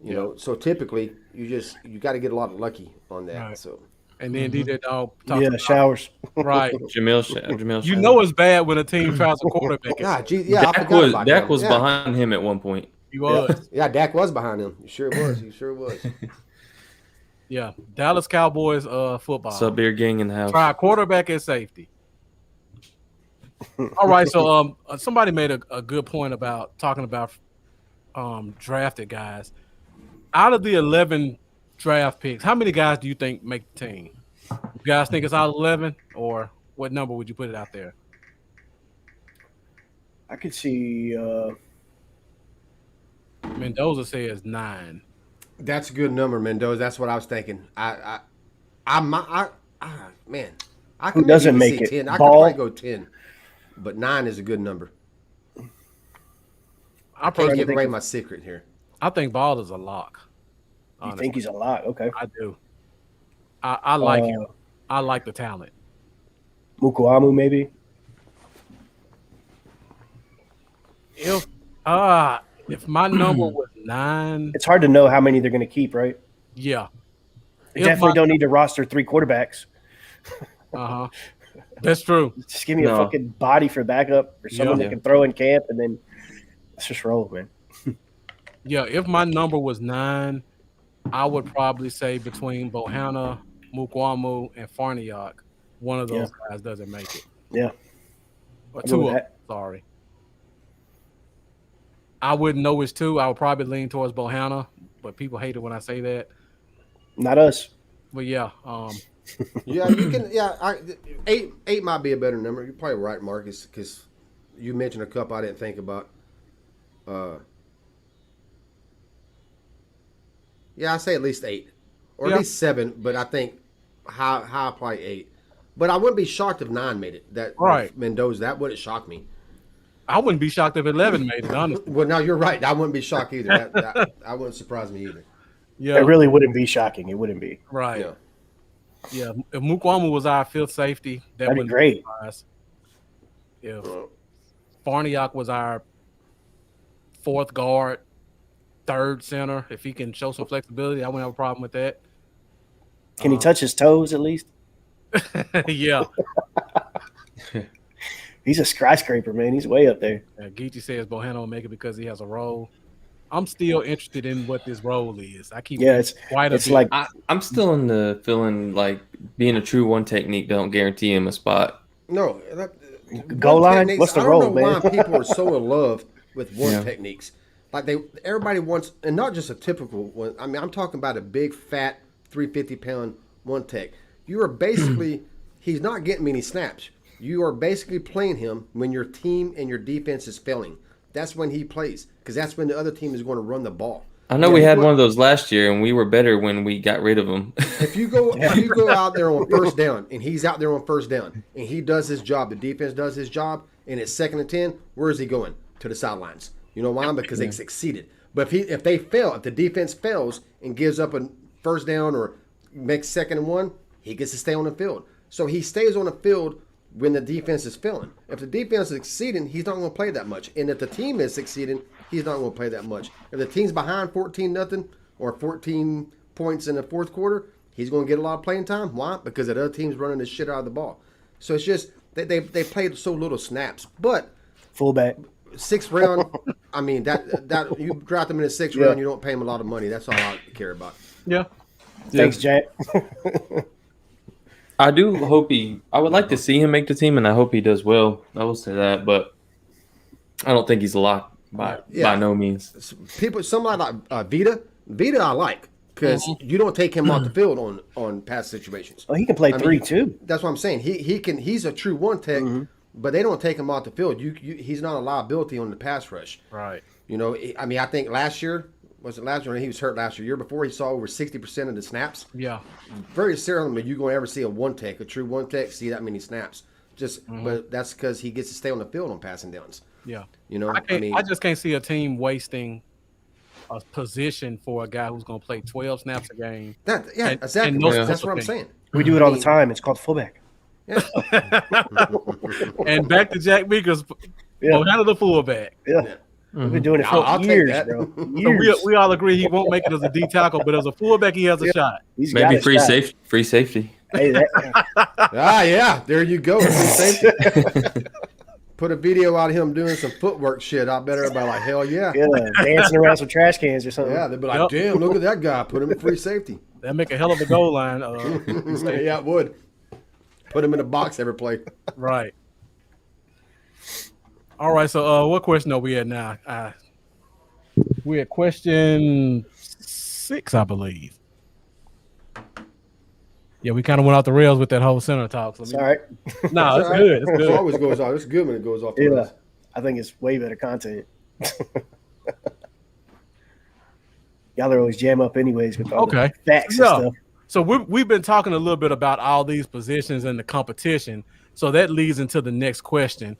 You know, so typically you got to get a lot of lucky on that. Right. So. And then DJ Dog. Showers. Right. Jamil. You know it's bad when a team tries a quarterback. God, gee, yeah, I Dak forgot was about Dak him. was Yeah. behind him at one point. He was. Yeah, Dak was behind him. He sure was. He sure was. Yeah. Dallas Cowboys football. What's up, beer gang in the house? Try quarterback and safety. All right, so somebody made a good point about talking about drafted guys. Out of the 11 draft picks, how many guys do you think make the team? You guys think it's out of 11, or what number would you put it out there? I could see. Mendoza says 9. That's a good number, Mendoza. That's what I was thinking. Man, I Who can doesn't maybe make say it? 10. I could Ball? probably go 10, but 9 is a good number. I Can't personally give think away of- my secret here. I think Ball is a lock. You honestly. think he's a lot? Okay. I do. I like him. I like the talent. Mukuamu, maybe. If my number was 9, It's hard to know how many they're going to keep, right? yeah. They definitely don't need to roster 3 quarterbacks. That's true. Just give me a fucking body for backup or someone that can throw in camp, and then let's just roll, man. Yeah, if my number was 9, I would probably say between Bohanna, Mukwamu, and Farniak, one of those guys doesn't make it. Yeah. Or I two know of them, that. sorry. I wouldn't know it's 2. I would probably lean towards Bohanna, but people hate it when I say that. Not us. But yeah, Yeah, you can. Yeah, 8 might be a better number. You're probably right, Marcus, because you mentioned a couple I didn't think about. Yeah, I say at least 8, or at least 7. But I think high probably 8. But I wouldn't be shocked if 9 made it. That Right. Mendoza, that wouldn't shock me. I wouldn't be shocked if 11 made it, honestly. Well, no, you're right. I wouldn't be shocked either. That wouldn't surprise me either. Yeah, It really wouldn't be shocking. It wouldn't be. right. Yeah. Yeah, if Mukwamu was our 5th safety, that That'd be would great. surprise. If Farniak was our 4th guard, 3rd center, if he can show some flexibility, I wouldn't have a problem with that. Can he touch his toes at least? Yeah. He's a skyscraper, man. He's way up there. Geechee says Bohanna will make it because he has a role. I'm still interested in what this role is. I keep Yeah, it's quite a it's bit. like I'm still in the feeling like being a true one technique don't guarantee him a spot. No. Goal line? Techniques, What's the I don't role, know man? why people are so in love with one techniques. Like everybody wants, and not just a typical one. I mean, I'm talking about a big, fat, 350-pound one tech. You are basically, he's not getting many snaps. You are basically playing him when your team and your defense is failing. That's when he plays, because that's when the other team is going to run the ball. I know we had one of those last year, and we were better when we got rid of him. If you go out there on first down, and he's out there on first down, and he does his job, the defense does his job, and it's 2nd and 10, where is he going? To the sidelines. You know why? Because they succeeded. But if the defense fails and gives up a first down or makes 2nd and 1, he gets to stay on the field. So he stays on the field when the defense is failing. If the defense is succeeding, he's not going to play that much. And if the team is succeeding, he's not going to play that much. If the team's behind 14-0 or 14 points in the 4th quarter, he's going to get a lot of playing time. Why? Because the other team's running the shit out of the ball. So it's just they played so little snaps. But fullback. 6th round, I mean that you draft him in the 6th round, you don't pay him a lot of money. That's all I care about. Yeah. Thanks, Jack. I do hope I would like to see him make the team, and I hope he does well. I will say that, but I don't think he's a lock by no means. Somebody like Vita I like, because you don't take him off the field on pass situations. Well, he can play 3 too. That's what I'm saying. He's a true one tech, but they don't take him off the field. He's not a liability on the pass rush. Right. You know, I mean, I think last year, was it last year? He was hurt last year. Year before, he saw over 60% of the snaps. Yeah. Very seldom are you going to ever see a true one tech, see that many snaps. But that's because he gets to stay on the field on passing downs. Yeah. You know, I just can't see a team wasting a position for a guy who's going to play 12 snaps a game. Exactly. That's what I'm saying. We do it all the time. It's called fullback. Yeah. And back to Jack Meeker's handle the fullback. Yeah. We've been doing it for years, bro. So we all agree he won't make it as a D tackle, but as a fullback, he has a shot. He's Maybe got a free shot. safety. Hey, Yeah. There you go. Put a video out of him doing some footwork shit. I bet everybody like, hell yeah. Dancing around some trash cans or something. Yeah, they'd be like, damn, look at that guy. Put him in free safety. That'd make a hell of a goal line. Yeah, it would. Put him in a box every play. Right. All right, so what question are we at now? We're at question 6, I believe. Yeah, we kind of went off the rails with that whole center talk. So It's all right. No, it's good. It's It good. always goes off. It's good when it goes off. Yeah. I think it's way better content. Y'all are always jam up anyways with all the facts and stuff. So we've been talking a little bit about all these positions and the competition. So that leads into the next question.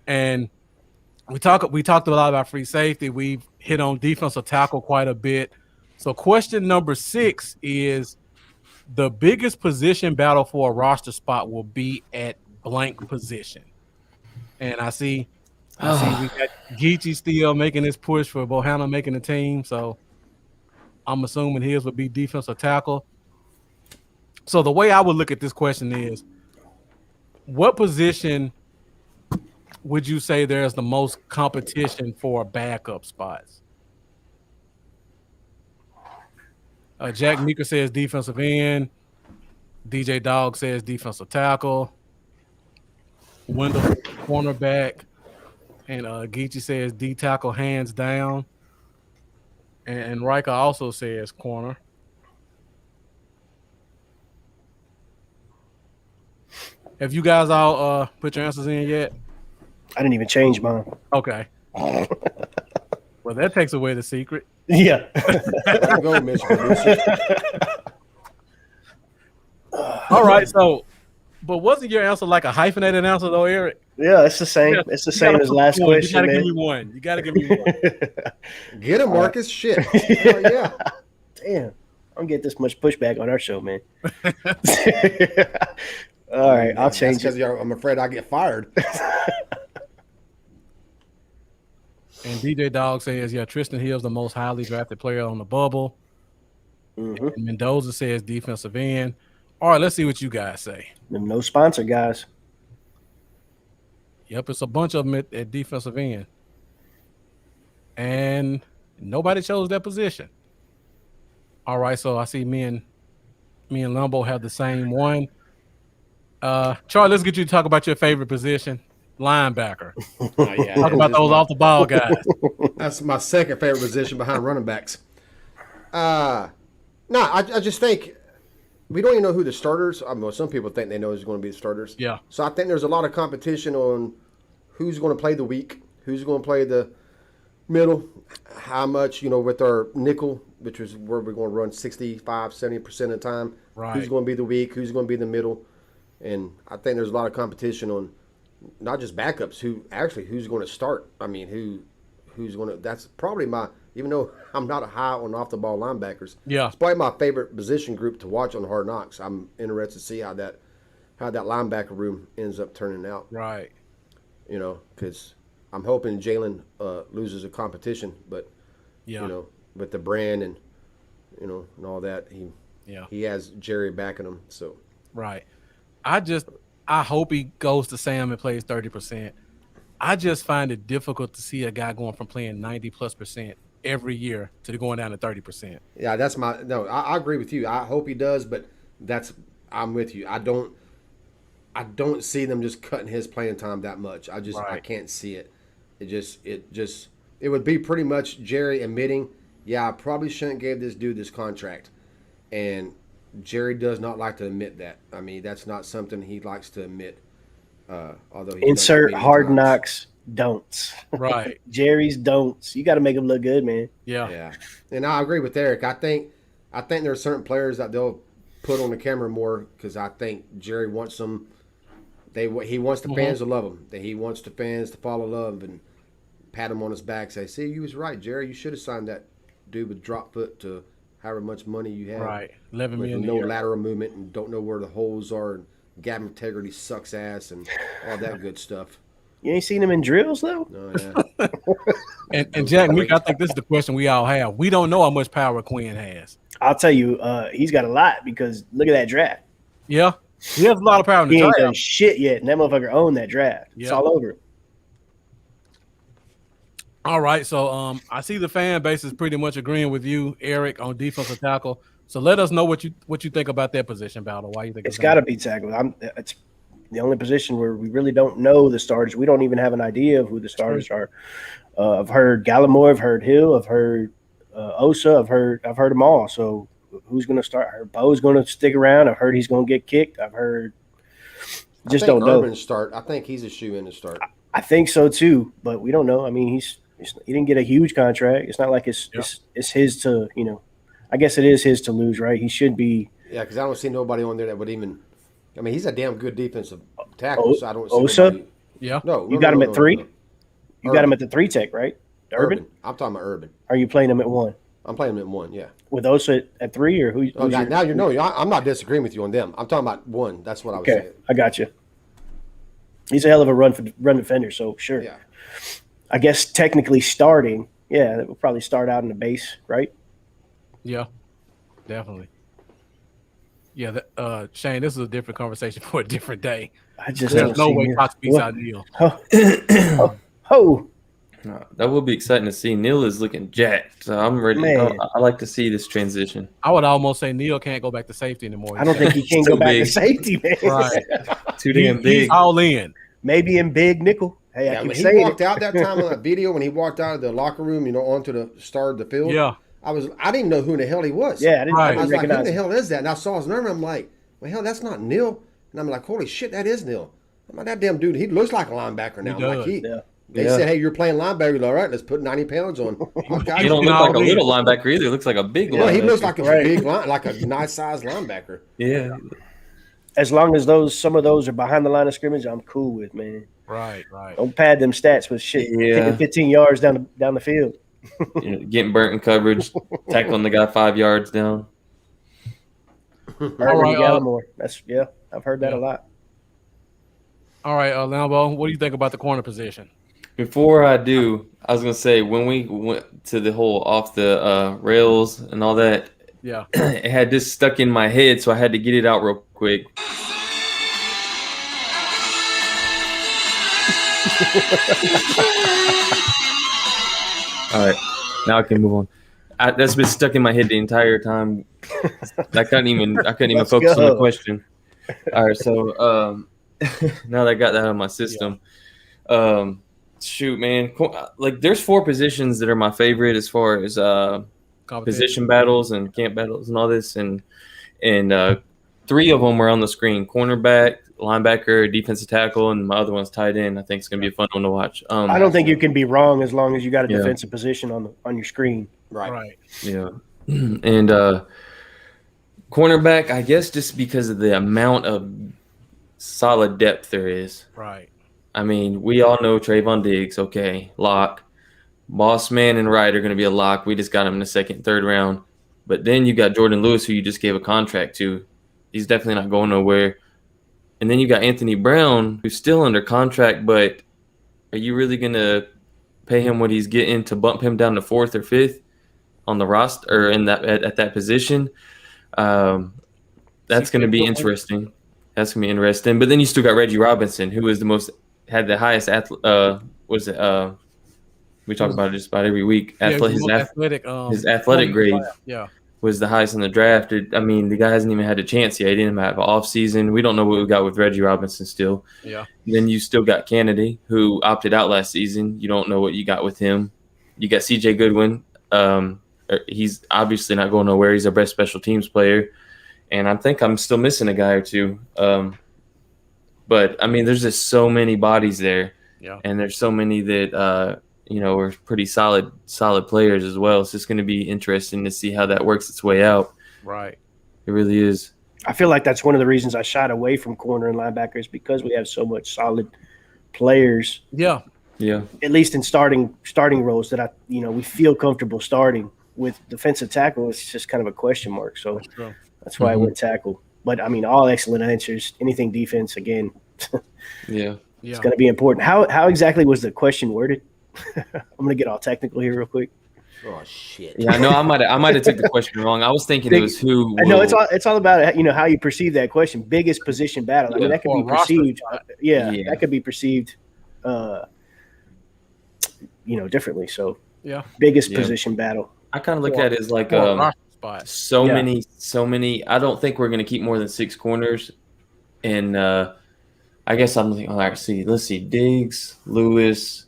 And we talked a lot about free safety. We've hit on defensive tackle quite a bit. So question number 6 is the biggest position battle for a roster spot will be at blank position. And I see we got Geechee still making his push for Bohanna making the team. So I'm assuming his would be defensive tackle. So the way I would look at this question is, what position would you say there's the most competition for backup spots? Jack Meeker says defensive end. DJ Dog says defensive tackle. Wendell cornerback. And Geechee says D tackle hands down. And Riker also says corner. Have you guys all put your answers in yet? I didn't even change mine. Okay. Well, that takes away the secret. Yeah. Go, Mr. Producer. All right. So, but wasn't your answer like a hyphenated answer though, Eric? Yeah, it's the same. It's the same as last question. You gotta give me one. Get him, Marcus. Shit. Hell yeah. Damn. I don't get this much pushback on our show, man. All right, I'll change it. Because I'm afraid I get fired. And DJ Dog says, Tristan Hill's the most highly drafted player on the bubble. Mm-hmm. And Mendoza says defensive end. All right, let's see what you guys say. No sponsor, guys. Yep, it's a bunch of them at defensive end. And nobody chose that position. All right, so I see me and Lumbo have the same one. Charlie, let's get you to talk about your favorite position, linebacker. Talk about those off the ball guys. That's my second favorite position behind running backs. I just think we don't even know who the starters. Some people think they know who's going to be the starters. Yeah. So I think there's a lot of competition on who's going to play the weak, who's going to play the middle, how much, with our nickel, which is where we're going to run 65, 70% of the time. Right. Who's going to be the weak, who's going to be the middle. And I think there's a lot of competition on not just backups, who's going to start. I mean, who's going to – that's probably even though I'm not a high on off-the-ball linebackers, yeah, it's probably my favorite position group to watch on Hard Knocks. I'm interested to see how that linebacker room ends up turning out. Right. Because I'm hoping Jalen loses a competition, but, with the brand and, and all that, he has Jerry backing him. So right. I hope he goes to Sam and plays 30%. I just find it difficult to see a guy going from playing 90+% every year to going down to 30%. Yeah, I agree with you. I hope he does, but I'm with you. I don't see them just cutting his playing time that much. I can't see it. It would be pretty much Jerry admitting, I probably shouldn't give this dude this contract. And Jerry does not like to admit that. I mean, that's not something he likes to admit. Although he's Insert done it many Hard times. Knocks don'ts. Right. Jerry's don'ts. You got to make him look good, man. Yeah. Yeah, and I agree with Eric. I think there are certain players that they'll put on the camera more because I think Jerry wants them. He wants the fans to love him. That he wants the fans to fall in love and pat him on his back. Say, see, you was right, Jerry. You should have signed that dude with drop foot to however much money you have. Right. 11 With million. no a year. lateral movement and don't know where the holes are. And gap integrity sucks ass and all that good stuff. You ain't seen him in drills, though? Oh, yeah. And Jack, Meek, I think this is the question we all have. We don't know how much power Quinn has. I'll tell you, he's got a lot because look at that draft. Yeah. He has a lot of power in the He ain't done draft. shit yet, and that motherfucker owned that draft. It's Yeah. all over him. All right. So I see the fan base is pretty much agreeing with you, Eric, on defensive tackle. So let us know what you think about that position battle. Why you think It's got to be tackle. It's the only position where we really don't know the starters. We don't even have an idea of who the starters are. I've heard Gallimore, I've heard Hill, I've heard Osa, I've heard them all. So who's going to start? I heard Bo's going to stick around. I've heard he's going to get kicked. I've heard just I think don't know. Urban start. I think he's a shoe in to start. I think so too, but we don't know. I mean, he didn't get a huge contract. It's not like it's his to, you know. I guess it is his to lose, right? He should be. Yeah, because I don't see nobody on there that would even. I mean, he's a damn good defensive tackle. So I don't see Osa? nobody. Yeah. No, You got him at 3? no. You got him at the 3 tech, right? Urban? I'm talking about Urban. Are you playing him at 1 I'm playing him at 1. Yeah. with Osa at 3, or who's Oh, your- now you know. I'm not disagreeing with you on them. I'm talking about 1. That's what I was Okay, saying. I got you. He's a hell of a run defender, so sure. Yeah. I guess technically starting, yeah, that will probably start out in the base, right? Yeah. Definitely. Yeah. Shane, this is a different conversation for a different day. I just There's don't no see way Neil. Cox beats What? out Neil. Oh, That will be exciting to see. Neil is looking jacked, so I'm ready. Man. I like to see this transition. I would almost say Neil can't go back to safety anymore. I don't think he can Still go back big. to safety, man. Right. Too damn He's big. all in. Maybe in big nickel. Hey, Yeah, I keep when he saying walked it. out that time on that video, when he walked out of the locker room, onto the start of the field. Yeah. I didn't know who in the hell he was. Yeah, I didn't, Right. I I was didn't like, who recognize the him. hell is that? And I saw his number. I'm like, well, hell, that's not Neil. And I'm like, holy shit, that is Neil. I'm like, that damn dude, he looks like a linebacker now. does. Yeah. They Yeah. said, hey, you're playing linebacker. He's like, all right, let's put 90 pounds on. Okay. He don't look like a little linebacker either. He looks like a big Yeah, linebacker. he looks like a Right. big line, like a nice sized linebacker. Yeah. As long as some of those are behind the line of scrimmage, I'm cool with, man. Right. Don't pad them stats with shit. Yeah. Taking 15 yards down the field. Getting burnt in coverage, tackling the guy 5 yards down. Urban right, Gallimore. I've heard that yeah. a lot. All right, Lambo, what do you think about the corner position? Before I do, I was gonna say when we went to the whole off the rails and all that, Yeah. it had this stuck in my head, so I had to get it out real quick. All right, now I can move on. That's been stuck in my head the entire time. I couldn't even Let's focus on the go. question. All right, so now that I got that out of my system, shoot, man, like there's 4 positions that are my favorite as far as position battles and camp battles and all this, and 3 of them were on the screen: cornerback, linebacker, defensive tackle, and my other one's tight end. I think it's gonna be a fun one to watch. I don't think you can be wrong as long as you got a Yeah. defensive position on your screen. Right. Yeah, and cornerback, I guess, just because of the amount of solid depth there is. Right. I mean, we all know Trayvon Diggs, okay, lock. Boss Man and Wright are going to be a lock. We just got him in the 2nd, 3rd round. But then you got Jordan Lewis, who you just gave a contract to. He's definitely not going nowhere. And then you got Anthony Brown, who's still under contract, but are you really going to pay him what he's getting to bump him down to 4th or 5th on the roster or in that at that position? That's going to be interesting. That's going to be interesting. But then you still got Reggie Robinson, who is had the highest we talk about it just about every week. His athletic grade Yeah. was the highest in the draft. I mean, the guy hasn't even had a chance yet. He didn't have an off season. We don't know what we got with Reggie Robinson still. Yeah. And then you still got Kennedy, who opted out last season. You don't know what you got with him. You got C.J. Goodwin. He's obviously not going nowhere. He's our best special teams player. And I think I'm still missing a guy or two. But I mean, there's just so many bodies there, Yeah. and there's so many that are pretty solid players as well. So it's going to be interesting to see how that works its way out. Right. It really is. I feel like that's one of the reasons I shied away from corner and linebackers because we have so much solid players. Yeah. Yeah. At least in starting roles that we feel comfortable starting. With defensive tackle, it's just kind of a question mark. So that's why I went tackle. But I mean, all excellent answers. Anything defense again. Yeah. It's going to be important. How exactly was the question worded? I'm going to get all technical here real quick. Oh shit! Yeah, I know. I might have took the question wrong. I was thinking it was who. I know it's all about how you perceive that question. Biggest position battle. I mean, that could be perceived. Yeah, that could be perceived. Differently. So biggest position battle. I kind of look at it as like so many. I don't think we're going to keep more than 6 corners, and I guess I'm thinking. All right, let's see. Diggs, Lewis,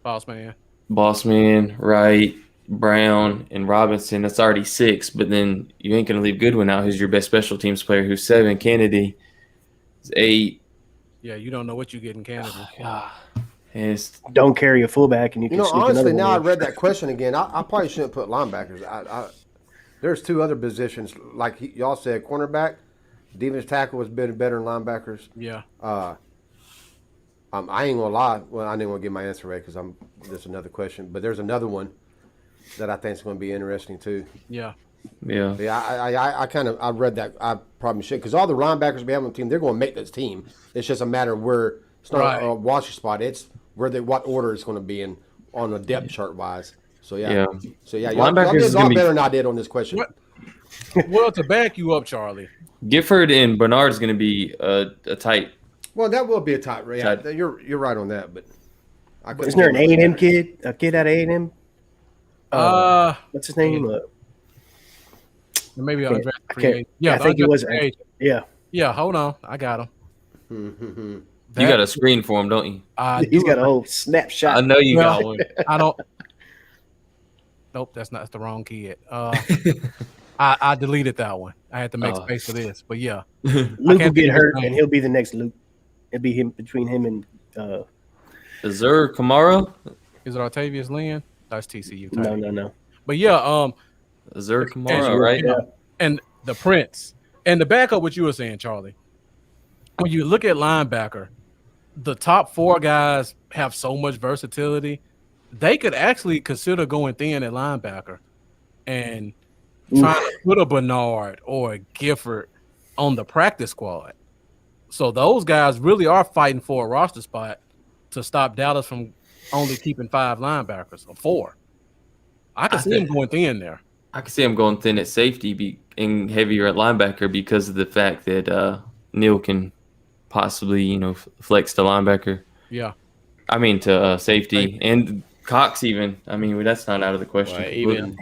Bossman, Wright, Brown, and Robinson. That's already 6. But then you ain't going to leave Goodwin out, who's your best special teams player, who's 7. Kennedy is 8. Yeah, you don't know what you get in Canada. Don't carry a fullback, and you can. Honestly, now I read that question again. I probably shouldn't put linebackers. There's 2 other positions, like y'all said, cornerback, defensive tackle was better than linebackers. Yeah. I ain't gonna lie. Well, I didn't want to get my answer right because there's another question, but there's another one that I think is going to be interesting too. Yeah. Yeah. I read that. I probably should because all the linebackers we have on the team, they're going to make this team. It's just a matter of where. It's not a watch spot. It's what order it's going to be in on the depth chart wise. So y'all did a lot better than I did on this question. Well, to back you up, Charlie, Gifford and Bernard is going to be a tight. Well, that will be a tight. Yeah, you're right on that. But isn't there an A&M kid? A kid out of A&M? What's his name? Maybe I'll draft free agent. Yeah, I think he was. Yeah. Yeah. Hold on, I got him. You got a screen for him, don't you? He's got a whole snapshot. I know you got one. I don't. Nope, that's the wrong kid. I deleted that one. I had to make space for this, but yeah. Luke will get hurt, and he'll be the next Luke. It'll be him between him and. Azur Kamara? Is it Artavius Lynn? That's TCU. No. But yeah, Azur Kamara, right? Yeah. And the Prince and the backup. What you were saying, Charlie. When you look at linebacker, the top 4 guys have so much versatility. They could actually consider going thin at linebacker and trying to put a Bernard or a Gifford on the practice squad. So those guys really are fighting for a roster spot to stop Dallas from only keeping 5 linebackers or 4. I can see him going thin there. I can see him going thin at safety and heavier at linebacker because of the fact that Neal can possibly, flex to linebacker. Yeah. I mean, to safety. And Cox even. I mean, that's not out of the question. Well,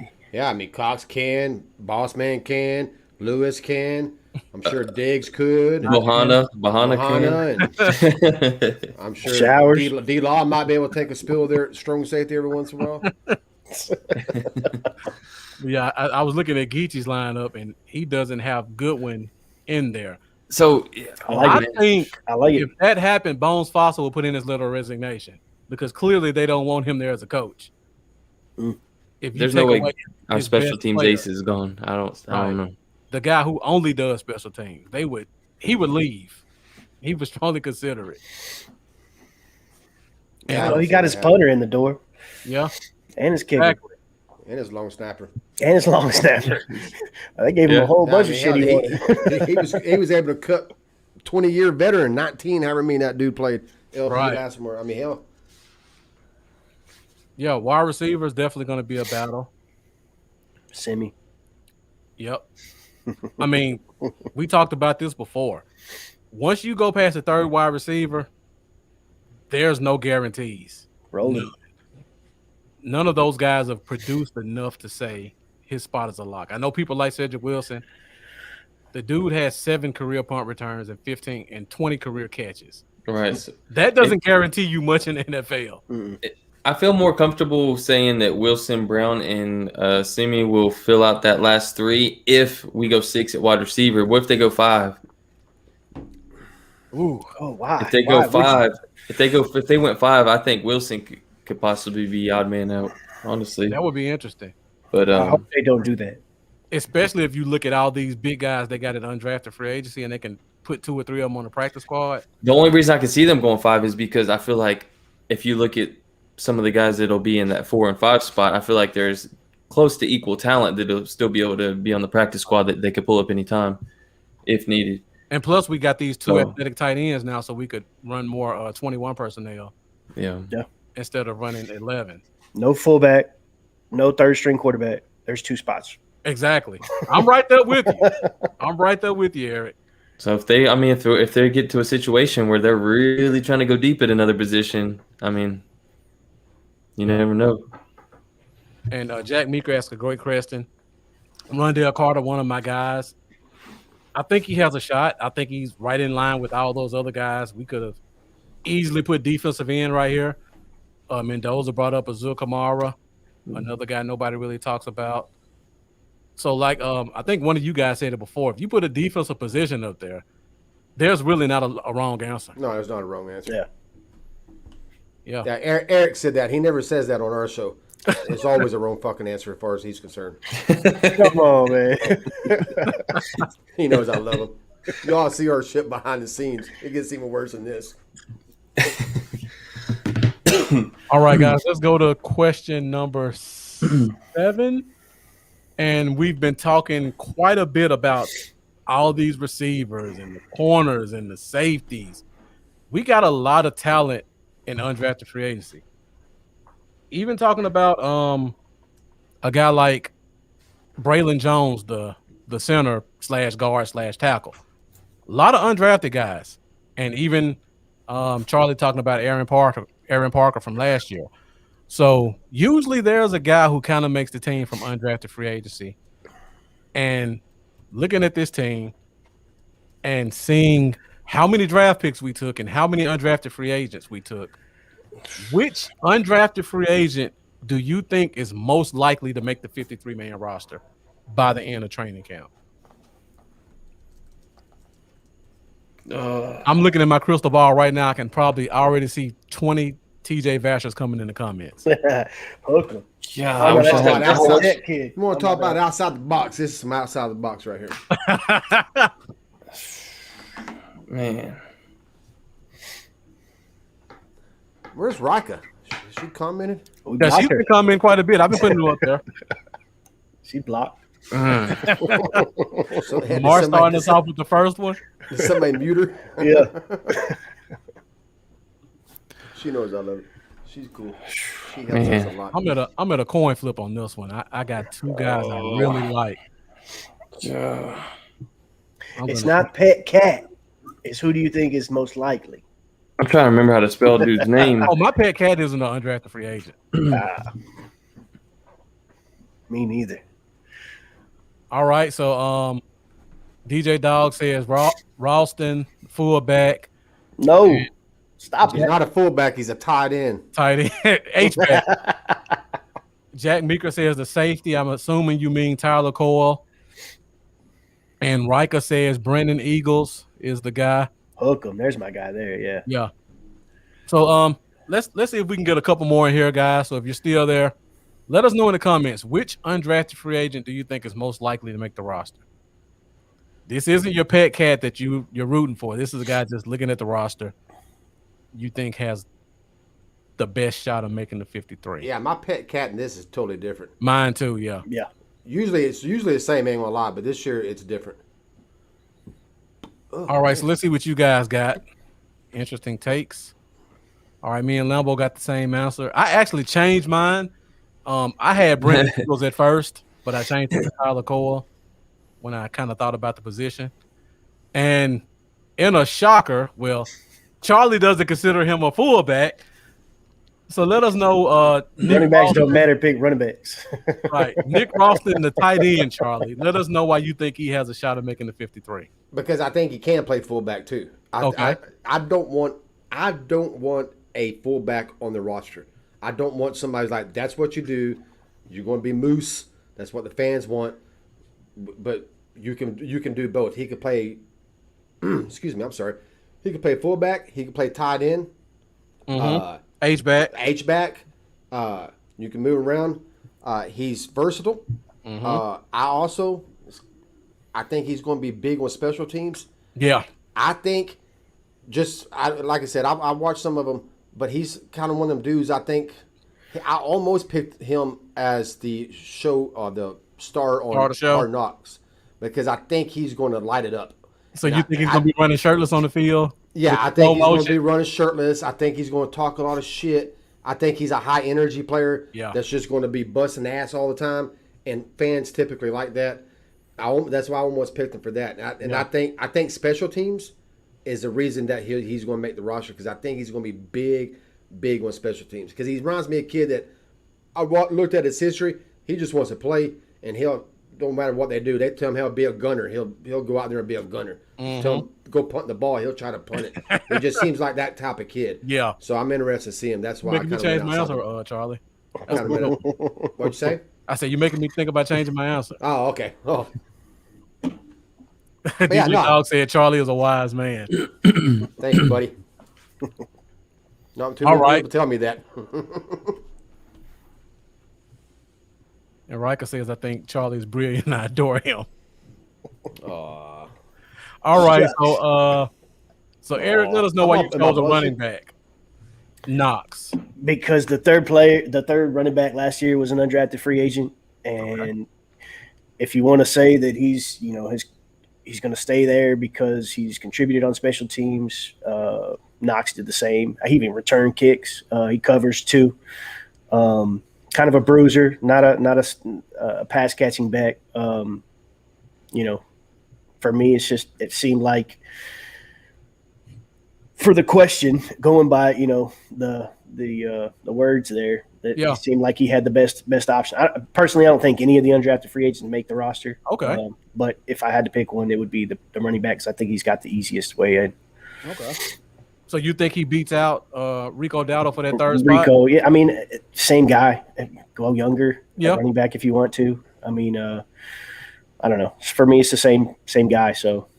Cox can. Bossman can. Lewis can. I'm sure Diggs could. Bahana can. I'm sure Showers. D-Law might be able to take a spill there, strong safety every once in a while. Yeah, I was looking at Geechie's lineup, and he doesn't have Goodwin in there. So I think if that happened, Bones Fossil will put in his little resignation because clearly they don't want him there as a coach. If there's no way our special teams ace is gone. I don't know. The guy who only does special teams, he would leave. He would strongly consider it. And he got his punter in the door. Yeah, and his kicker. Exactly. And his long snapper. They gave him a whole bunch of shit he wanted. He was able to cut 20-year veteran, 19, however many that dude played. Right. Hell. Yeah, wide receiver is definitely going to be a battle. Semi. Yep. I mean, we talked about this before. Once you go past the 3rd wide receiver, there's no guarantees. Rolling. None of those guys have produced enough to say his spot is a lock. I know people like Cedric Wilson. The dude has 7 career punt returns and 15 and 20 career catches. Right. That doesn't guarantee you much in the NFL. I feel more comfortable saying that Wilson, Brown, and Simi will fill out that last 3 if we go 6 at wide receiver. What if they go 5? Ooh. Oh, why? If they Why? go five, if they went five, I think Wilson could possibly be odd man out. Honestly, That would be interesting. but I hope they don't do that. Especially if you look at all these big guys they got at undrafted free agency and they can put 2 or 3 of them on the practice squad. the only reason I can see them going five is because I feel like if you look at some of the guys that'll be in that 4 and 5 spot, I feel like there's close to equal talent that'll still be able to be on the practice squad that they could pull up anytime if needed. And plus, we got these 2 So- athletic tight ends now, so we could run more 21 personnel Yeah. instead of running 11. No fullback, no third string quarterback. There's 2 spots. Exactly. I'm right there with you. I'm right there with you, Eric. So if they get to a situation where they're really trying to go deep at another position, I mean, you never know. And Jack Meeker asked a great question. Rondell Carter, one of my guys. I think he has a shot. I think he's right in line with all those other guys. We could have easily put defensive end right here. Mendoza brought up Azul Kamara, another guy nobody really talks about. So, like, I think one of you guys said it before. If you put a defensive position up there, there's really not a wrong answer. No, there's not a wrong answer. Yeah. Yeah, Eric said that. He never says that on our show. It's always a wrong fucking answer as far as he's concerned. Come on, man. He knows I love him. Y'all see our shit behind the scenes. It gets even worse than this. All right, guys, let's go to question number 7. And we've been talking quite a bit about all these receivers and the corners and the safeties. We got a lot of talent in undrafted free agency. Even talking about a guy like Braylon Jones, the center / guard / tackle. A lot of undrafted guys. And even Charlie talking about Aaron Parker from last year. So usually there's a guy who kind of makes the team from undrafted free agency. And looking at this team and seeing how many draft picks we took and how many undrafted free agents we took, which undrafted free agent do you think is most likely to make the 53-man roster by the end of training camp? I'm looking at my crystal ball right now. I can probably already see 20 TJ Vashers coming in the comments. Hook 'em. Yeah, I I wish I want had to that. kid. You want to talk about outside the box? This is some outside the box right here. man. Where's Rika? She commented? We Yeah, blocked she's her. been coming quite a bit. I've been putting her up there. She blocked. So, Mark starting us off with the first one. Did somebody mute her? Yeah. She knows I love it. She's cool. She helps Man. us a lot. I'm at a coin flip on this one. I got 2 guys I really like. Yeah. It's not pet cat. It's who do you think is most likely? I'm trying to remember how to spell dude's name. Oh, my pet cat isn't an undrafted free agent. Me neither. All right, so DJ Dog says Ralston fullback, No. Stop He's it. not a fullback. He's a tight end. tight end, H-back. Jack Meeker says the safety. I'm assuming you mean Tyler Coyle. And Rika says Brendan Eagles is the guy. Hook 'em. There's my guy there. Yeah. Yeah. So let's see if we can get a couple more in here, guys. So if you're still there, let us know in the comments which undrafted free agent do you think is most likely to make the roster. This isn't your pet cat that you're rooting for. This is a guy just looking at the roster you think has the best shot of making the 53. Yeah, my pet cat and this is totally different. Mine too, yeah. Yeah. Usually it's the same, ain't gonna lie, but this year it's different. All right, so let's see what you guys got. Interesting takes. All right, me and Lambo got the same answer. I actually changed mine. I had Brent Eagles at first, but I changed it to Tyler Coyle when I kind of thought about the position. And in a shocker, well, Charlie doesn't consider him a fullback. So let us know. Running backs don't matter. Pick running backs. Right. Nick Ralston, the tight end, Charlie. Let us know why you think he has a shot of making the 53. Because I think he can play fullback too. I don't want a fullback on the roster. I don't want somebody who's like, that's what you do. You're going to be moose. That's what the fans want. But you can do both. He could play. Excuse me. I'm sorry. He can play fullback. He can play tight end. H-back. H-back. You can move around. He's versatile. I think he's going to be big on special teams. Yeah. I think like I said, I watched some of them, but he's kind of one of them dudes. I think I almost picked him as the show the star on Hard Knocks because I think he's going to light it up. So you think he's going to be running shirtless on the field? Yeah, I think he's going to be running shirtless. I think he's going to talk a lot of shit. I think he's a high energy player that's just going to be busting ass all the time, and fans typically like that. That's why I almost picked him for that. I think special teams is the reason that he's going to make the roster because I think he's going to be big on special teams because he reminds me of a kid that I looked at his history. He just wants to play, and don't matter what they do. They tell him he'll be a gunner. He'll go out there and be a gunner. Tell him go punt the ball. He'll try to punt it. He just seems like that type of kid. Yeah. So I'm interested to see him. That's why making me change my answer, Charlie. What'd you say? I said you're making me think about changing my answer. Oh, okay. Oh. DJ Dog said Charlie is a wise man. Thank you, buddy. Not too many people tell me that. And Riker says, I think Charlie is brilliant and I adore him. All right. So Eric, let us know why you chose a running back. Knox. Because the third running back last year was an undrafted free agent. And if you want to say that he's going to stay there because he's contributed on special teams, Knox did the same. He even returned kicks. He covers too. Kind of a bruiser, not a pass catching back. For me, it seemed like for the question going by the words there that it seemed like he had the best option. Personally, I don't think any of the undrafted free agents make the roster. Okay, but if I had to pick one, it would be the running back because I think he's got the easiest way in. Okay. So you think he beats out Rico Dowdle for that third spot? Rico, yeah. I mean, same guy. Go younger. Yeah. Running back if you want to. I mean, I don't know. For me, it's the same guy. So.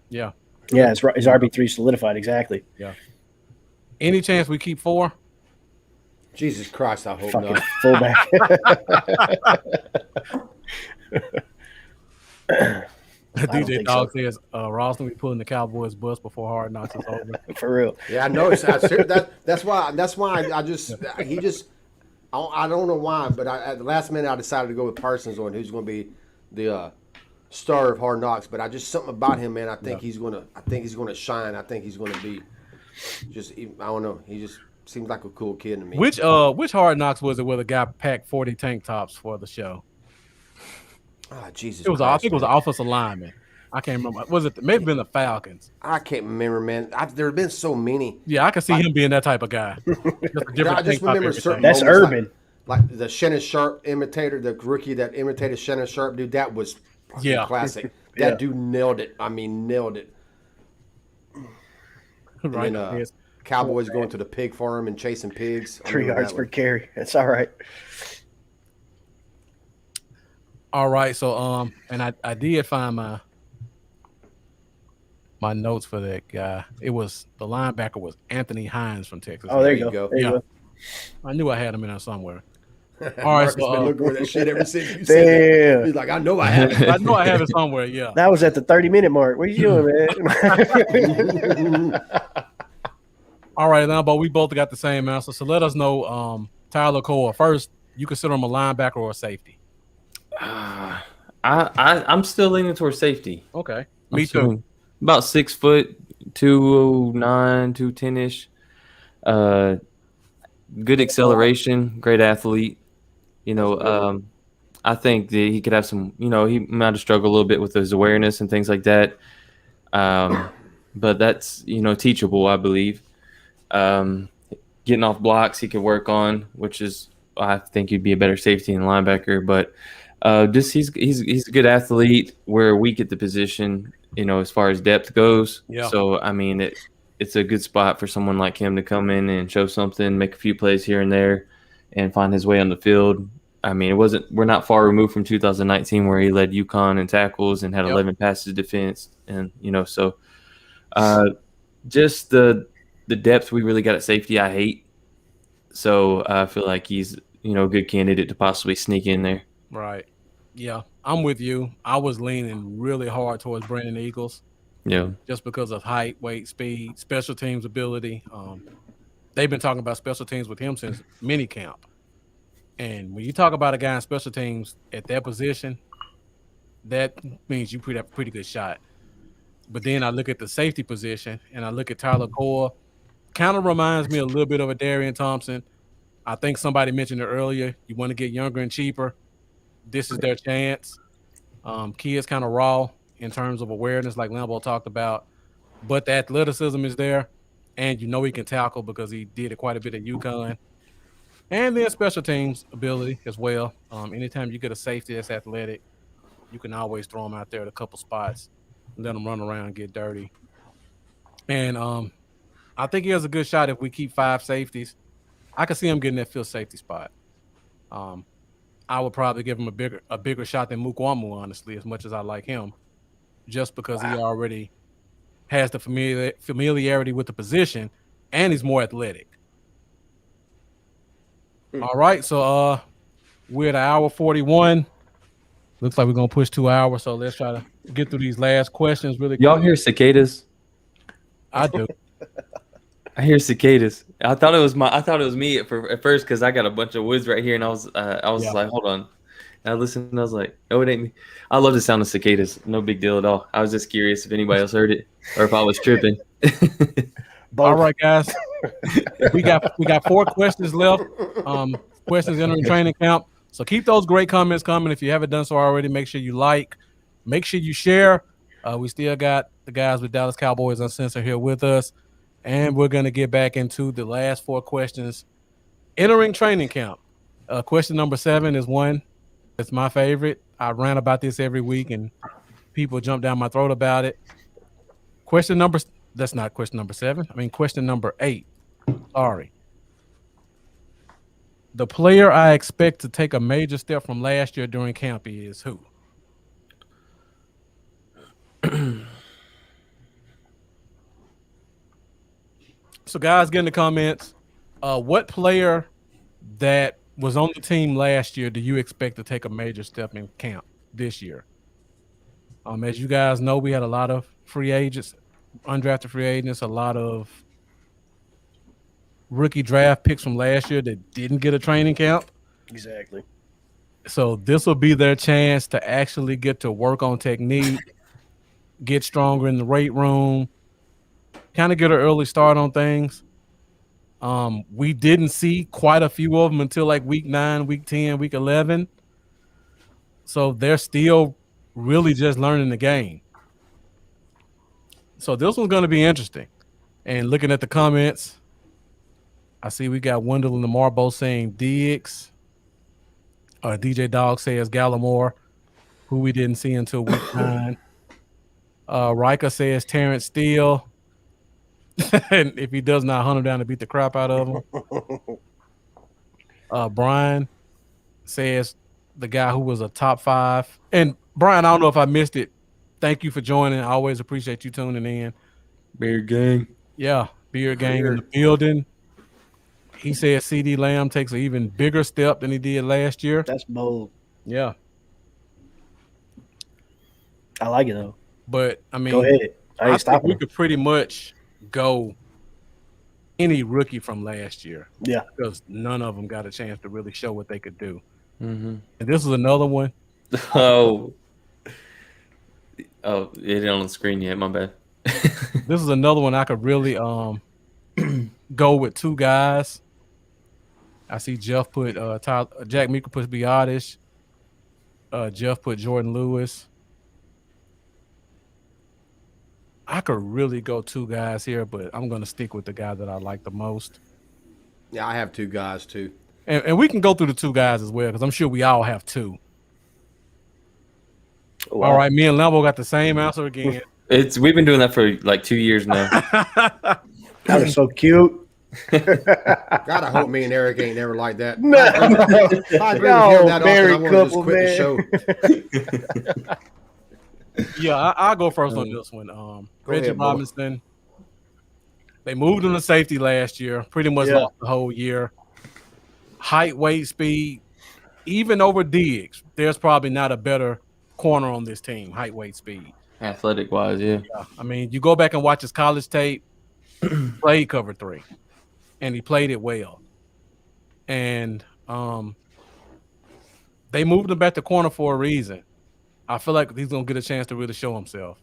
Yeah. Yeah, his RB3 solidified exactly. Yeah. Any chance we keep 4? Jesus Christ, I hope Fucking not. Fullback. DJ Dog says Ross will be pulling the Cowboys bus before Hard Knocks is over. For real. Yeah, I noticed. That's why I don't know why, but at the last minute I decided to go with Parsons on who's going to be the star of Hard Knocks. But something about him, man. I think he's going to shine. I think he's going to be I don't know. He just seems like a cool kid to me. Which Hard Knocks was it where the guy packed 40 tank tops for the show? Oh, Jesus. I think it was an offensive lineman. I can't remember. Was it maybe been the Falcons? I can't remember, man. There have been so many. Yeah, I can see him being that type of guy. I just remember certain. That's Urban. Like the Shannon Sharp imitator, the rookie that imitated Shannon Sharp, dude. That was classic. That dude nailed it. I mean, nailed it. Right. And, Cowboys going to the pig farm and chasing pigs. 3 yards per carry. That's all right. All right, so and I did find my notes for that guy. It was the linebacker was Anthony Hines from Texas. Oh, there you go. There you go. I knew I had him in there somewhere. All right, so been looking for that shit ever since you said that. He's like, I know I have it. I know I have it somewhere. Yeah. That was at the 30-minute mark. What are you doing, man? All right, now, but we both got the same answer. So let us know, Tyler Cole. First, you consider him a linebacker or a safety? I'm still leaning towards safety. Okay, me too. About 6 foot, 209, 210 ish. Good acceleration, great athlete. I think that he could have some. He might have struggled a little bit with his awareness and things like that. But that's teachable, I believe. Getting off blocks he could work on, which is I think he'd be a better safety and linebacker. But he's a good athlete. We're weak at the position, as far as depth goes. Yeah. So I mean, it's a good spot for someone like him to come in and show something, make a few plays here and there, and find his way on the field. I mean, we're not far removed from 2019 where he led UConn in tackles and had 11 passes defense, and so Just the depth we really got at safety, I hate. So I feel like he's a good candidate to possibly sneak in there. Right. Yeah, I'm with you. I was leaning really hard towards Brandon Eagles. Yeah. Just because of height, weight, speed, special teams ability. They've been talking about special teams with him since minicamp. And when you talk about a guy in special teams at that position, that means you have a pretty good shot. But then I look at the safety position and I look at Tyler Gore. Kind of reminds me a little bit of a Darian Thompson. I think somebody mentioned it earlier. You want to get younger and cheaper. This is their chance. Kids kind of raw in terms of awareness, like Lambo talked about. But the athleticism is there. And he can tackle because he did it quite a bit at UConn. And then special teams ability as well. Anytime you get a safety that's athletic, you can always throw them out there at a couple spots. Let them run around and get dirty. And I think he has a good shot if we keep 5 safeties. I can see him getting that fifth safety spot. I would probably give him a bigger shot than Mukwamu, honestly, as much as I like him, just because he already has the familiarity with the position and he's more athletic. All right, so we're at 1:41. Looks like we're gonna push 2 hours, so let's try to get through these last questions really quick. Y'all hear cicadas? I do. I hear cicadas. I thought it was me at first because I got a bunch of woods right here, and I was like, hold on. And I listened, and I was like, oh, it ain't me. I love the sound of cicadas. No big deal at all. I was just curious if anybody else heard it or if I was tripping. All right, guys. We got 4 questions left. Questions entering training camp. So keep those great comments coming. If you haven't done so already, make sure you like. Make sure you share. We still got the guys with Dallas Cowboys Uncensored here with us. And we're going to get back into the last 4 questions. Entering training camp. Question number 7 is one that's my favorite. I rant about this every week, and people jump down my throat about it. That's not question number 7. I mean, question number 8. Sorry. The player I expect to take a major step from last year during camp is who? So, guys, get in the comments. What player that was on the team last year do you expect to take a major step in camp this year? As you guys know, we had a lot of free agents, undrafted free agents, a lot of rookie draft picks from last year that didn't get a training camp. Exactly. So this will be their chance to actually get to work on technique, get stronger in the weight room, kind of get an early start on things. We didn't see quite a few of them until like week 9, week 10, week 11. So they're still really just learning the game. So this one's going to be interesting. And looking at the comments, I see we got Wendell and Lamar both saying Diggs. DJ Dog says Gallimore, who we didn't see until week 9. Rika says Terrence Steele. And if he does not hunt him down to beat the crap out of him. Brian says the guy who was a top 5. And Brian, I don't know if I missed it. Thank you for joining. I always appreciate you tuning in. Beard gang. Yeah, Beard gang in the building. He said CD Lamb takes an even bigger step than he did last year. That's bold. Yeah. I like it, though. But, I mean, go ahead. I ain't stopping. We could pretty much go any rookie from last year. Yeah. Because none of them got a chance to really show what they could do. Mm-hmm. And this is another one. Oh, it ain't on the screen yet. My bad. This is another one I could really go with 2 guys. I see Jeff put Jack Meeker put Biotish. Jeff put Jordan Lewis. I could really go 2 guys here, but I'm going to stick with the guy that I like the most. Yeah, I have 2 guys too. And we can go through the 2 guys as well, because I'm sure we all have 2. Wow. All right, me and Lambo got the same answer again. We've been doing that for like 2 years now. That was so cute. God, I hope me and Eric ain't never like that. No, married couple, man. Yeah, I'll go first on this one. Reggie Robinson, They moved him to safety last year, pretty much Yeah. lost the whole year. Height, weight, speed, even over Diggs, there's probably not a better corner on this team, height, weight, speed. Athletic wise, yeah. I mean, you go back and watch his college tape, played cover 3, and he played it well. And they moved him back to corner for a reason. I feel like he's going to get a chance to really show himself.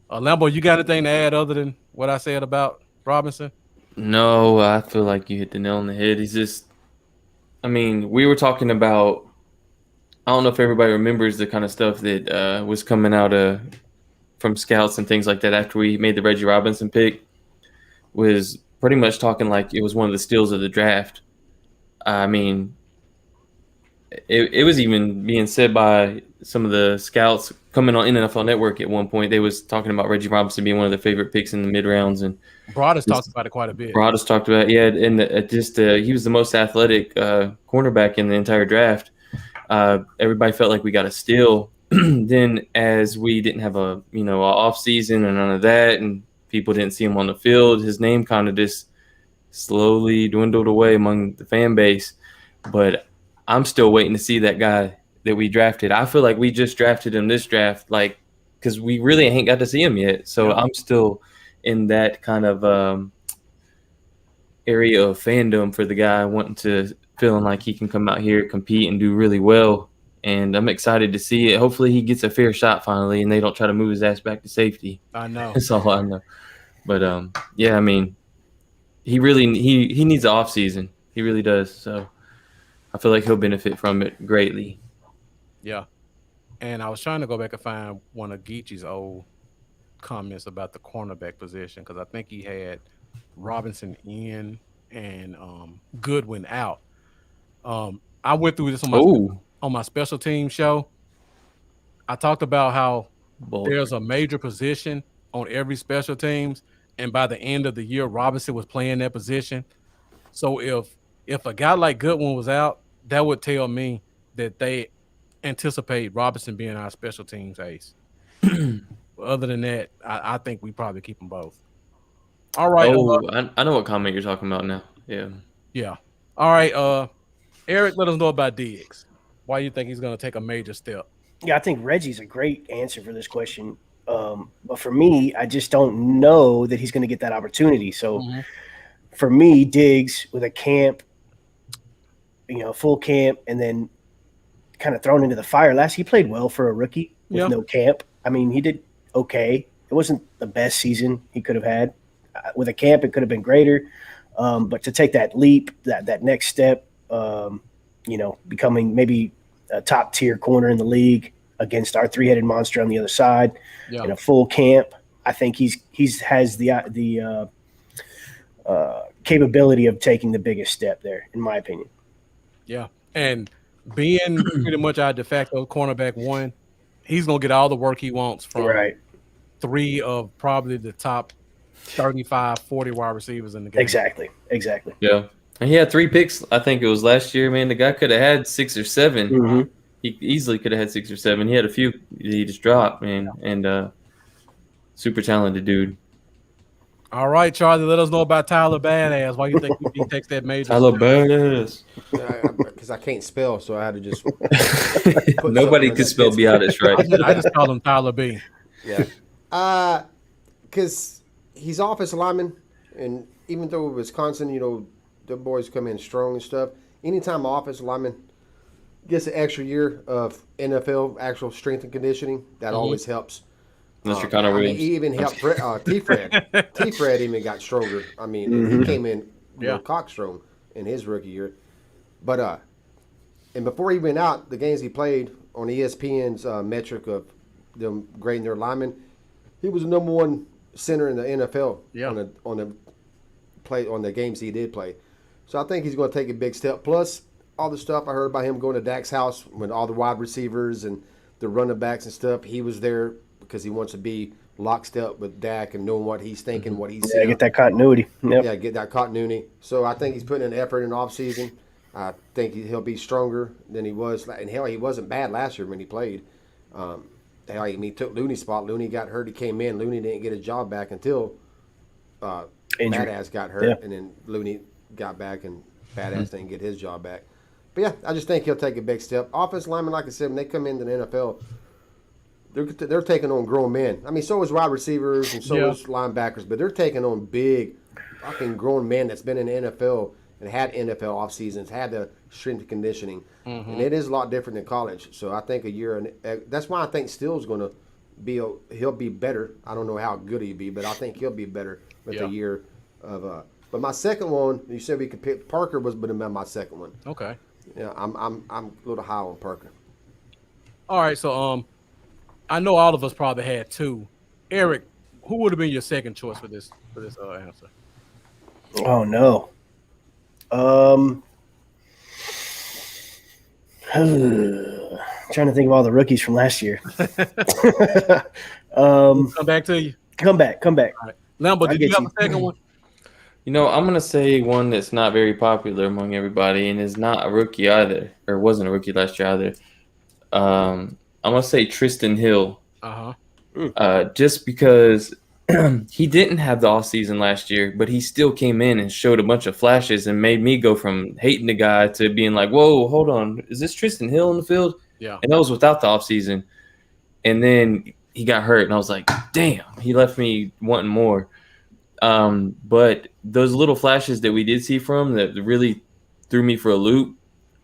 Lambo, you got anything to add other than what I said about Robinson? No, I feel like you hit the nail on the head. He's just, I mean, we were talking about, I don't know if everybody remembers the kind of stuff that was coming out from scouts and things like that after we made the Reggie Robinson pick, was pretty much talking like it was one of the steals of the draft. I mean, it was even being said by some of the scouts coming on NFL Network at one point. They was talking about Reggie Robinson being one of their favorite picks in the mid rounds, and Broadus talked about it quite a bit. Broadus talked about it, yeah, and he was the most athletic cornerback in the entire draft. Everybody felt like we got a steal. Then, as we didn't have a off season and none of that, and people didn't see him on the field, his name kind of just slowly dwindled away among the fan base. But I'm still waiting to see that guy that we drafted. I feel like we just drafted him this draft, like, because we really ain't got to see him yet. So I'm still in that kind of area of fandom for the guy, wanting to feeling like he can come out here, compete, and do really well. And I'm excited to see it. Hopefully he gets a fair shot finally, and they don't try to move his ass back to safety. I know. That's all I know. But yeah, I mean, he needs an off season. He really does. So I feel like he'll benefit from it greatly. Yeah. And I was trying to go back and find one of Geechee's old comments about the cornerback position, because I think he had Robinson in and Goodwin out. I went through this on my special team show. I talked about how there's a major position on every special teams, and by the end of the year, Robinson was playing that position. So if a guy like Goodwin was out, that would tell me that they anticipate Robinson being our special teams ace. Other than that, I think we probably keep them both. All right. I know what comment you're talking about now. Yeah. Yeah. All right. Eric, let us know about Diggs. Why you think he's going to take a major step? Yeah, I think Reggie's a great answer for this question. But for me, I just don't know that he's going to get that opportunity. So for me, Diggs with a camp, full camp, and then kind of thrown into the fire. He played well for a rookie with no camp. I mean, he did okay. It wasn't the best season he could have had. With a camp, it could have been greater. But to take that leap, that next step, becoming maybe a top tier corner in the league against our 3-headed monster on the other side in a full camp, I think he has the capability of taking the biggest step there, in my opinion. Yeah, and being pretty much our de facto cornerback 1, he's gonna get all the work he wants from 3 of probably the top 35, 40 wide receivers in the game. Exactly. Yeah. And he had 3 picks, I think it was last year, man. The guy could have had 6 or 7. Mm-hmm. He easily could have had 6 or 7. He had a few he just dropped, man. And super talented dude. All right, Charlie, let us know about Tyler Badass. Why you think he takes that major? Tyler Badass. Because I can't spell, so I had to just. Nobody could spell Badass right. I just call him Tyler B. Yeah. Because he's offensive lineman, and even though Wisconsin, the boys come in strong and stuff. Anytime an offensive lineman gets an extra year of NFL actual strength and conditioning, that always helps. Unless you're Connor Williams. He even helped T-Fred. T-Fred even got stronger. I mean, he came in cockstrong in his rookie year. But and before he went out, the games he played on ESPN's metric of them grading their linemen, he was the number 1 center in the NFL on the games he did play. So I think he's going to take a big step. Plus, all the stuff I heard about him going to Dak's house with all the wide receivers and the running backs and stuff, he was there because he wants to be lockstep with Dak and knowing what he's thinking, what he's saying. Get that continuity. Yep. Yeah, get that continuity. So I think he's putting in effort in the offseason. I think he'll be stronger than he was. And hell, he wasn't bad last year when he played. He took Looney's spot. Looney got hurt. He came in. Looney didn't get a job back until Injury. Badass got hurt, Yeah. and then Looney got back, and Badass didn't get his job back. But yeah, I just think he'll take a big step. Offensive linemen, like I said, when they come into the NFL, they're taking on grown men. I mean, so is wide receivers and so is linebackers, but they're taking on big, fucking grown men that's been in the NFL and had NFL off seasons, had the strength and conditioning, and it is a lot different than college. So I think a year, and that's why I think Steele's going to he'll be better. I don't know how good he'll be, but I think he'll be better with a year of. But my second one, you said we could pick Parker was, but my second one. Okay. Yeah, I'm a little high on Parker. All right, so I know all of us probably had two. Eric, who would have been your second choice for this answer? Oh no. Trying to think of all the rookies from last year. Come back to you. Come back. All right. Lambo, did you have a second one? You know, I'm gonna say one that's not very popular among everybody, and is not a rookie either, or wasn't a rookie last year either. I'm gonna say Tristan Hill. Just because he didn't have the offseason last year, but he still came in and showed a bunch of flashes and made me go from hating the guy to being like, whoa, hold on, is this Tristan Hill in the field? Yeah. And that was without the offseason. And then he got hurt, and I was like, damn, he left me wanting more. But those little flashes that we did see from him that really threw me for a loop,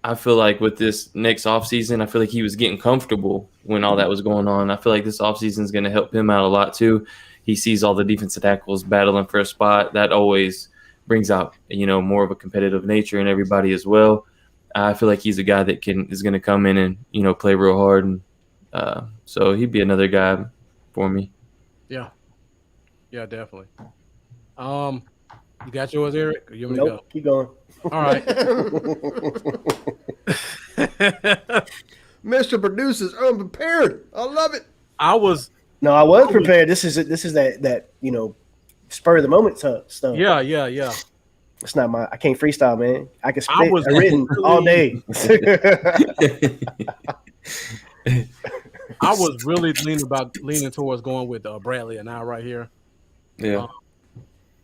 I feel like with this next offseason, I feel like he was getting comfortable when all that was going on. I feel like this offseason is going to help him out a lot too. He sees all the defensive tackles battling for a spot. That always brings out, more of a competitive nature in everybody as well. I feel like he's a guy that is going to come in and, play real hard. And so he'd be another guy for me. Yeah. Yeah, definitely. You got yours, Eric? Or you want me to go? Keep going. All right. Mr. Producer's unprepared. I love it. I was prepared. This is that spur of the moment stuff. Yeah. It's not I can't freestyle, man. I can spit was written all day. I was really leaning towards going with Bradley and I right here. Yeah.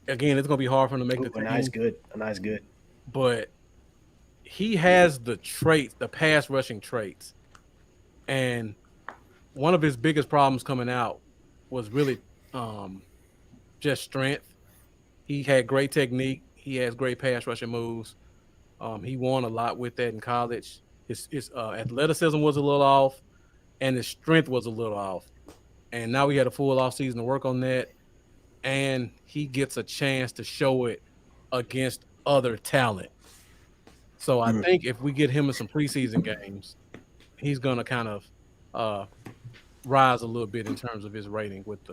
Again, it's gonna be hard for him to make the team. A nice good. But he has the traits, the pass rushing traits. And one of his biggest problems coming out was really just strength. He had great technique. He has great pass rushing moves. He won a lot with that in college. His athleticism was a little off, and his strength was a little off. And now he had a full off season to work on that. And he gets a chance to show it against other talent. So I think if we get him in some preseason games, he's going to kind of rise a little bit in terms of his rating with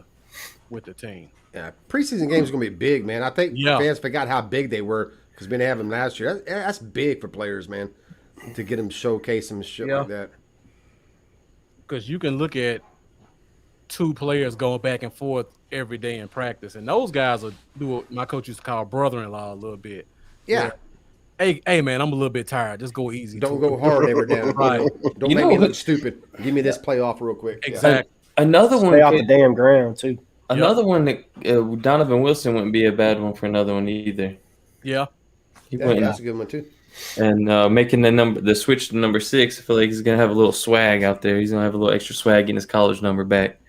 the team. Yeah, preseason games are going to be big, man. I think fans forgot how big they were because we didn't have them last year. That's big for players, man, to get them showcase them shit like that. Because you can look at two players going back and forth every day in practice, and those guys will do what my coach used to call brother-in-law a little bit. Yeah. Hey, man, I'm a little bit tired. Just go easy. Don't go hard every day. Right. Don't make me look stupid. Give me this play off real quick. Exactly. Another one. Stay off the damn ground too. Another one that Donovan Wilson wouldn't be a bad one for another one either. Yeah. That's a good one too. And making the switch to number 6, I feel like he's gonna have a little swag out there. He's gonna have a little extra swag getting his college number back.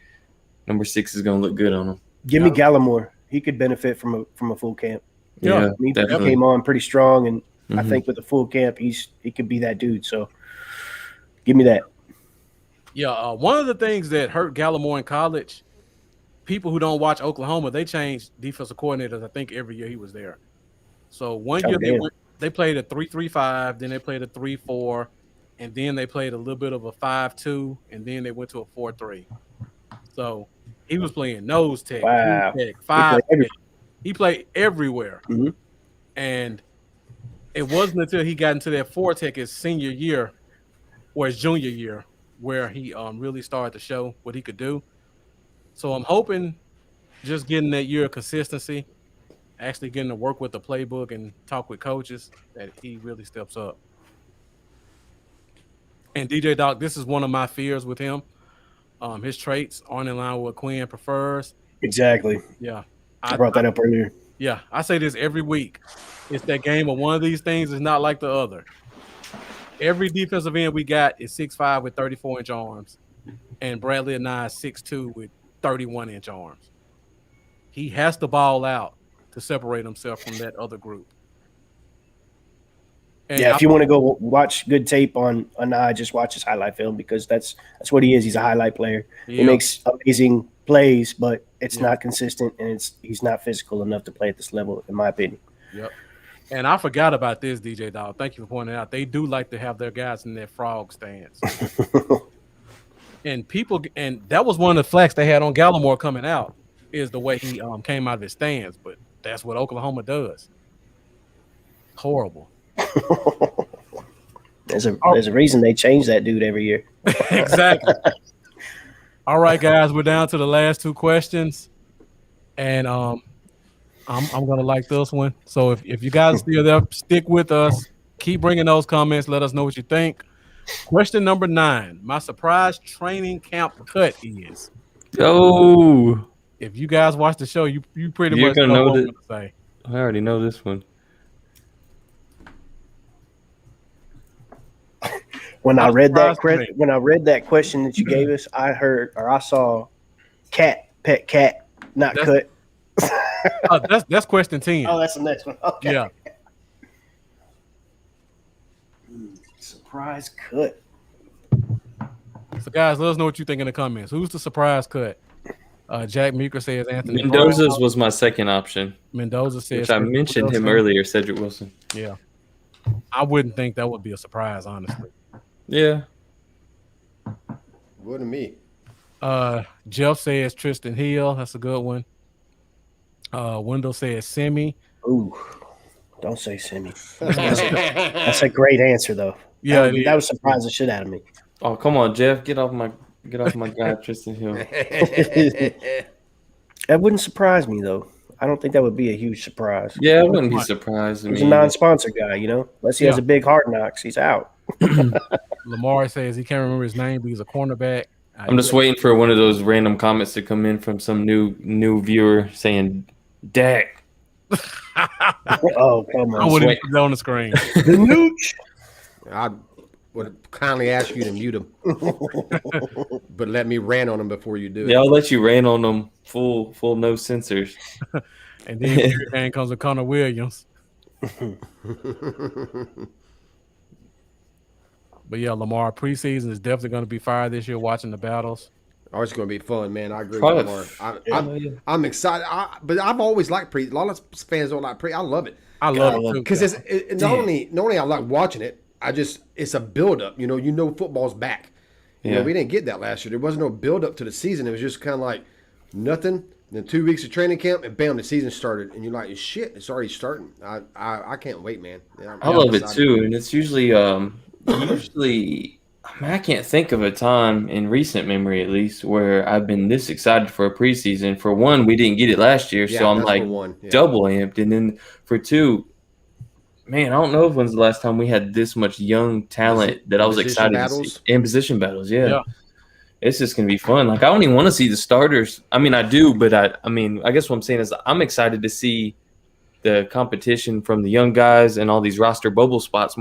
Number 6 is gonna look good on him. Give me Gallimore. He could benefit from a full camp. Yeah, he definitely came on pretty strong, and I think with the full camp, he could be that dude. So, give me that. Yeah, one of the things that hurt Gallimore in college, people who don't watch Oklahoma, they changed defensive coordinators. I think every year he was there. So one year they played a 3-3-5, then they played a 3-4, and then they played a little bit of a 5-2, and then they went to a 4-3. So he was playing nose tech, tech, 5 tech. He played everywhere. Mm-hmm. And it wasn't until he got into that 4 tech his senior year or his junior year where he really started to show what he could do. So I'm hoping just getting that year of consistency, actually getting to work with the playbook and talk with coaches, that he really steps up. And DJ Doc, this is one of my fears with him. His traits aren't in line with what Quinn prefers. Exactly. Yeah. I brought that up earlier. Yeah, I say this every week. It's that game of one of these things is not like the other. Every defensive end we got is 6'5" with 34-inch arms, and Bradley Anae is 6'2" with 31-inch arms. He has to ball out to separate himself from that other group. And if you want to go watch good tape on Anae, just watch his highlight film because that's what he is. He's a highlight player. He makes amazing plays, but it's not consistent, and he's not physical enough to play at this level, in my opinion. Yep. And I forgot about this, DJ Dog. Thank you for pointing out. They do like to have their guys in their frog stance. And that was one of the flags they had on Gallimore coming out, is the way he came out of his stance. But that's what Oklahoma does. Horrible. There's a reason they change that dude every year. Exactly. All right, guys, we're down to the last two questions, and I'm gonna like this one. So if you guys are still there, stick with us. Keep bringing those comments. Let us know what you think. Question number 9. My surprise training camp cut is. Oh, If you guys watch the show, you pretty You're much gonna know know what I'm that- gonna say. I already know this one. When I read that surprised question that you gave us, I saw pet cat, not That's- cut. That's question 10. Oh, that's the next one. Okay. Yeah. Surprise cut. So guys, let us know what you think in the comments. Who's the surprise cut? Jack Meeker says Anthony Mendoza's Brown. was my second option, Mendoza says which I mentioned him earlier, Cedric Wilson. Yeah. I wouldn't think that would be a surprise, honestly. Yeah. Wouldn't me. Jeff says Tristan Hill. That's a good one. Wendell says Semi. Ooh, don't say Semi. That's a great answer, though. Yeah, that would surprise the shit out of me. Oh, come on, Jeff. Get off my guy, Tristan Hill. That wouldn't surprise me, though. I don't think that would be a huge surprise. Yeah, I wouldn't be surprised. He's a non-sponsor guy, unless he has a big Hard Knocks, he's out. Lamar says he can't remember his name, but he's a cornerback. I'm just waiting for one of those random comments to come in from some new viewer saying Dak. Oh, come I on. wouldn't even put it on the screen. The nooch. I would kindly ask you to mute him, but let me rant on him before you do it. Yeah, I'll let you rain on them full no censors. And then here again comes with Connor Williams. But yeah, Lamar, preseason is definitely going to be fire this year watching the battles. Oh, it's going to be fun, man. I agree Probably. with Lamar. I'm excited, but I've always liked pre. A lot of fans don't like pre. I love it. I love it too. Because it's not only I like watching it. It's a build up. Football's back. Yeah. We didn't get that last year. There wasn't no build up to the season. It was just kind of like nothing. Then 2 weeks of training camp, and bam, the season started. And you're like, shit, it's already starting. I can't wait, man. I love it too, and it's usually I can't think of a time in recent memory, at least, where I've been this excited for a preseason. For one, we didn't get it last year, so I'm like double amped, and then for two, man, I don't know when's the last time we had this much young talent that I was excited to see. And position battles, yeah. It's just gonna be fun. Like, I don't even want to see the starters. I mean, I do, but I guess what I'm saying is I'm excited to see the competition from the young guys and all these roster bubble spots.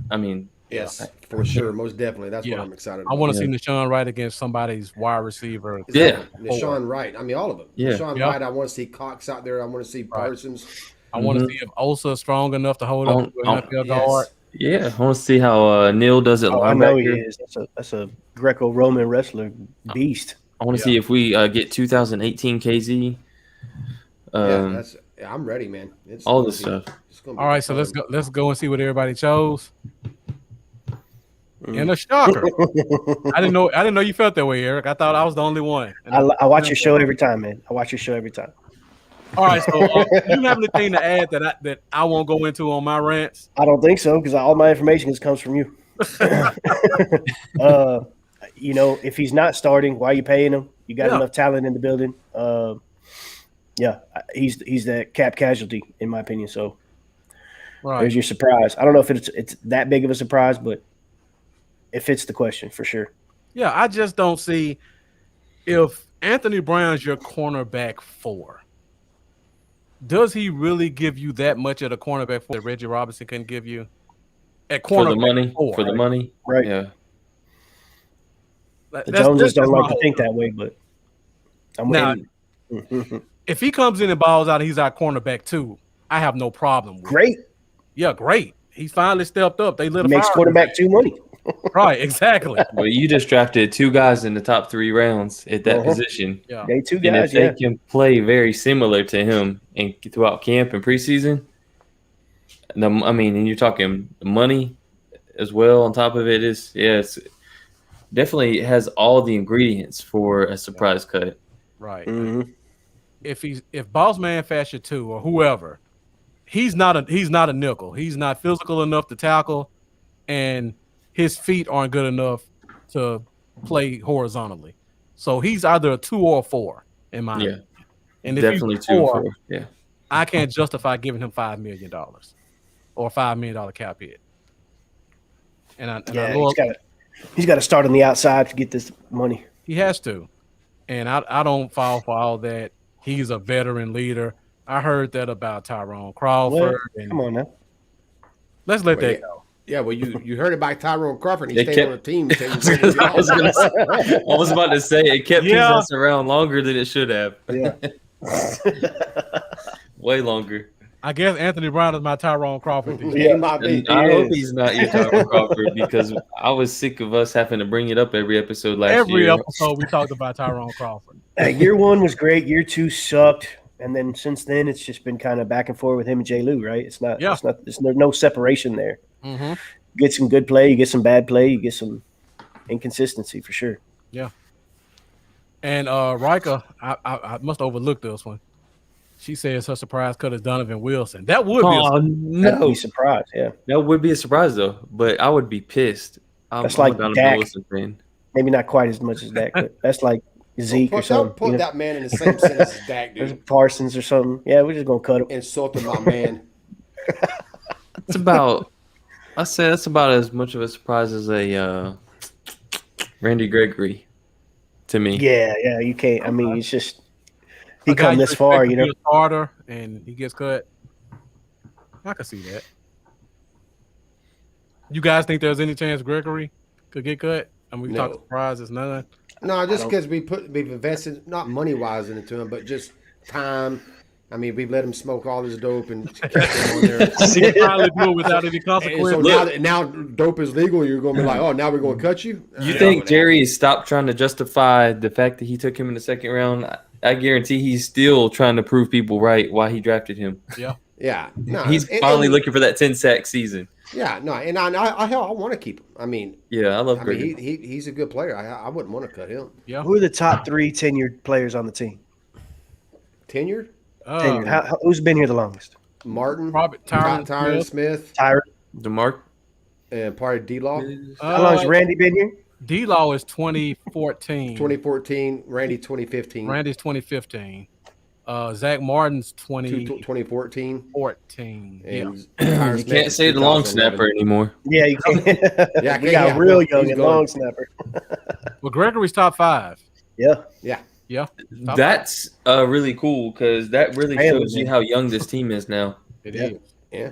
I mean, yes, for sure, most definitely. That's what I'm excited about. I want to see Nashawn Wright against somebody's wide receiver. Yeah, Nashawn Wright. I mean, all of them. Yeah. Nashawn Wright. I want to see Cox out there. I want to see Parsons. I want to see if Osa is strong enough to hold up to an NFL guard. Yeah, I want to see how Neil does it. I know he is. That's a Greco-Roman wrestler beast. I want to see if we get 2018 KZ. I'm ready, man. It's all this stuff. All right, so let's go and see what everybody chose. And a shocker. I didn't know you felt that way, Eric. I thought I was the only one. I watch your show every time, man. I watch your show every time. All right, so you have anything to add that I won't go into on my rants? I don't think so, because all my information comes from you. If he's not starting, why are you paying him? You got enough talent in the building. He's the cap casualty in my opinion. So there's your surprise. I don't know if it's that big of a surprise, but it fits the question for sure. Yeah, I just don't see if Anthony Brown's your cornerback 4. does he really give you that much at a cornerback that Reggie Robinson couldn't give you? At For cornerback the money. four, For the right? money. Right. Yeah. That- The that's- Joneses that's don't just like my to think whole- that way, but I'm Now, with if he comes in and balls out, he's our cornerback too. I have no problem with it. great. Yeah, great. He finally stepped up. They lit He a makes fire. quarterback 2 money. Right, exactly. But you just drafted 2 guys in the top 3 rounds at that position. Yeah. They 2 And if guys, they yeah. can play very similar to him and throughout camp and preseason, and you're talking money as well on top of it it's definitely has all the ingredients for a surprise cut. Right. Mhm. If Boss Man Fashion 2 or whoever, he's not a nickel. He's not physical enough to tackle, and his feet aren't good enough to play horizontally. So he's either a 2 or a 4 in my opinion. And if Definitely he's 2 and 4, 4. Yeah. I can't justify giving him $5 million or $5 million cap hit. He's got to start on the outside to get this money. He has to. And I don't fall for all that. He's a veteran leader. I heard that about Tyrone Crawford. Well, and come on now. let's let Well, that go. Yeah, well, you heard it by Tyrone Crawford. He They stayed kept- on the team. Until he I was about to say it kept his Yeah. ass around longer than it should have. Yeah. Way longer. I guess Anthony Brown is my Tyrone Crawford. these days. Yeah. He might be. And I hope he's not your Tyrone Crawford because I was sick of us having to bring it up every episode last Every year. episode we talked about Tyrone Crawford. Year 1 was great. Year 2 sucked. And then since then, it's just been kind of back and forth with him and J. Lou, right? There's no separation there. Mm-hmm. You get some good play, you get some bad play, you get some inconsistency for sure. Yeah. And Rika, I must have overlooked this one. She says her surprise cut is Donovan Wilson. That would be Oh, I'd no. be surprised. Yeah. That would be a surprise, though, but I would be pissed. That's I'm like a Donovan Dak. Wilson fan. Maybe not quite as much as that, but that's like Zeke or Don't something. put you know? that man in the same sentence as Dak, There's dude. Parsons or something. Yeah, we're just gonna cut him. Insulting my man. It's about, I say that's about as much of a surprise as a Randy Gregory to me. Yeah, you can't. I mean, it's just he a guy come you this far, expect you to know. be a starter and he gets cut. I can see that. You guys think there's any chance Gregory could get cut? And we No. talk surprises, none. No, just because we've invested not money wise into him, but just time. I mean, we've let him smoke all his dope and kept him on there. He can finally do it without any And so consequence. now dope is legal. You're going to be like, oh, now we're going to cut you. You think Jerry stopped trying to justify the fact that he took him in the second round? I guarantee he's still trying to prove people right why he drafted him. Yeah. Yeah, no, He's finally looking for that 10-sack season. Yeah, no, and I want to keep him. I mean, Yeah, I love I Gregory. mean, he's a good player. I wouldn't want to cut him. Yeah. Who are the top 3 tenured players on the team? Tenured, Tenured. Who's been here the longest? Martin, Probably Tyron Tyron Smith, Tyron. DeMarc. and probably D-Law. How long has Randy been here? D-Law is 2014. 2014, Randy 2015, Randy's 2015. Zach Martin's 2014, 2014. Yeah. and Tyron You Smith can't is say the long 2011. snapper anymore. Yeah, you can't. Yeah, we got real young he's and gone. long snapper. Well, Gregory's top 5. Yeah. Yeah, Yeah. Top That's really cool because that really Family, shows you man. how young this team is now. It Yeah. is.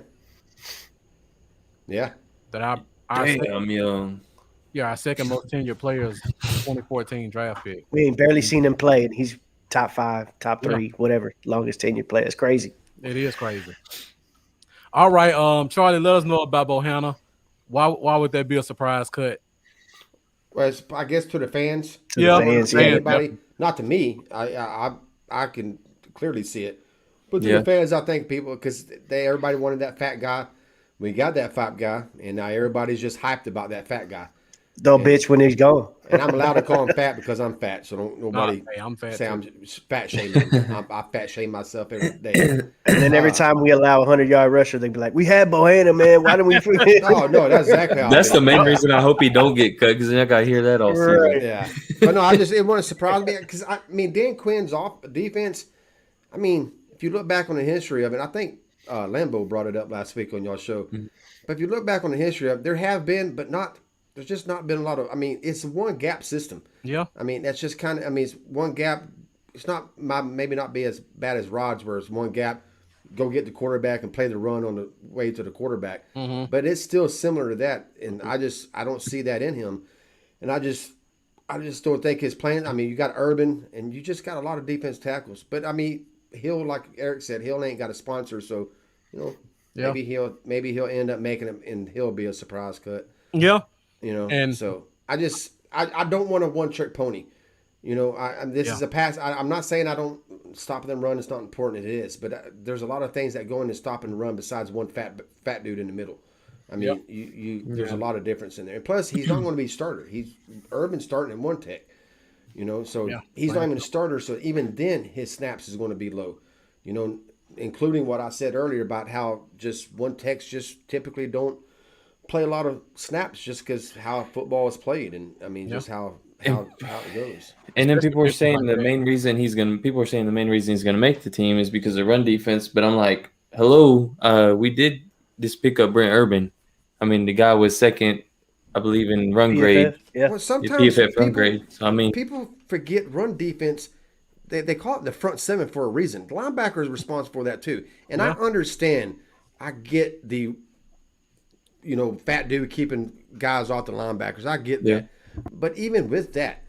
yeah. That our Damn young. our second most tenured players, 2014 draft pick. We ain't barely seen him play, and he's top 5, top 3, whatever, longest tenured player. It's crazy. It is crazy. All right, Charlie, let us know about Bohanna. Why would that be a surprise cut? Well, it's, I guess to the fans. To the fans, To yeah. anybody, not to me. I can clearly see it, but to Yeah. the fans, I think people because everybody wanted that fat guy. We got that fat guy, and now everybody's just hyped about that fat guy. Don't bitch when he's gone. And I'm allowed to call him fat because I'm fat, so don't nobody Hey, I'm fat say too. I'm fat shaming. I fat shame myself every day. And then every time we allow a 100-yard rusher, they be like, "We had Bohanna, man. Why didn't we?" Oh no, that's exactly how. That's I the feel. main reason I hope he don't get cut because then I got to hear that all season. Right. Yeah, but no, it wouldn't surprise me because I mean Dan Quinn's off defense. I mean, if you look back on the history of it, I think Lambeau brought it up last week on your show. But if you look back on the history of it, there have been, but not. There's just not been a lot of. I mean, it's a one gap system. Yeah. I mean, that's just kind of. I mean, it's one gap. It's not maybe not be as bad as Rod's, where it's one gap. go get the quarterback and play the run on the way to the quarterback. Mm-hmm. But it's still similar to that, and I don't see that in him, and I just don't think his plan. I mean, you got Urban, and you just got a lot of defense tackles. But I mean, Hill, like Eric said, Hill ain't got a sponsor, so maybe he'll end up making him, and he'll be a surprise cut. Yeah. And so I don't want a one-trick pony. This is a pass. I'm not saying I don't stop them run. It's not important. It is, but there's a lot of things that go into stop and run besides one fat dude in the middle. I mean, there's a lot of difference in there. And plus, he's not going to be starter. He's Urban starting in one tech. So he's not even a starter. So even then, his snaps is going to be low. Including what I said earlier about how just one techs just typically don't play a lot of snaps just because how football is played, and I mean just how it goes. And then people are saying the main reason he's gonna make the team is because of run defense. But I'm like, hello, we did just pick up Brent Urban. I mean, the guy was second, I believe, in run grade. Yeah. Well, sometimes PFF run grade. So, I mean, people forget run defense. They call it the front seven for a reason. The linebacker is responsible for that too. And I understand. I get the fat dude keeping guys off the linebackers. I get that. Yeah. But even with that,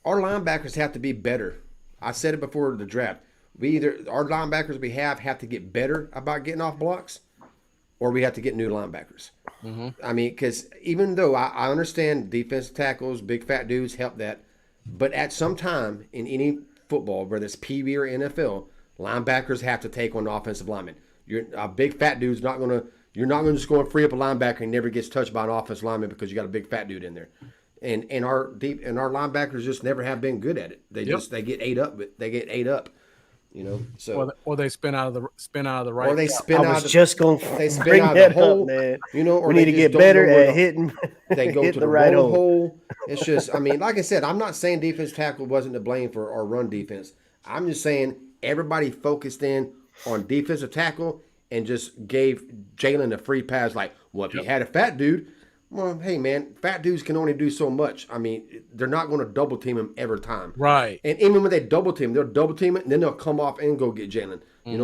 our linebackers have to be better. I said it before the draft. Our linebackers we have to get better about getting off blocks, or we have to get new linebackers. Mm-hmm. I mean, because even though I understand defensive tackles, big fat dudes help that, but at some time in any football, whether it's PB or NFL, linebackers have to take on the offensive lineman. A big fat dude's not going to. You're not going to just go and free up a linebacker and never gets touched by an offensive lineman because you got a big fat dude in there. And our linebackers just never have been good at it. They get ate up. So or they spin out of the right. Or they spin out. Just going. They spin out of the hole. Man. Or we need to get better at hitting. They go to the right hole. It's just. I mean, like I said, I'm not saying defense tackle wasn't to blame for our run defense. I'm just saying everybody focused in on defensive tackle and just gave Jalen a free pass. Like, well, if you had a fat dude, well, hey, man, fat dudes can only do so much. I mean, they're not going to double team him every time. Right. And even when they double team, they'll double team it, and then they'll come off and go get Jalen.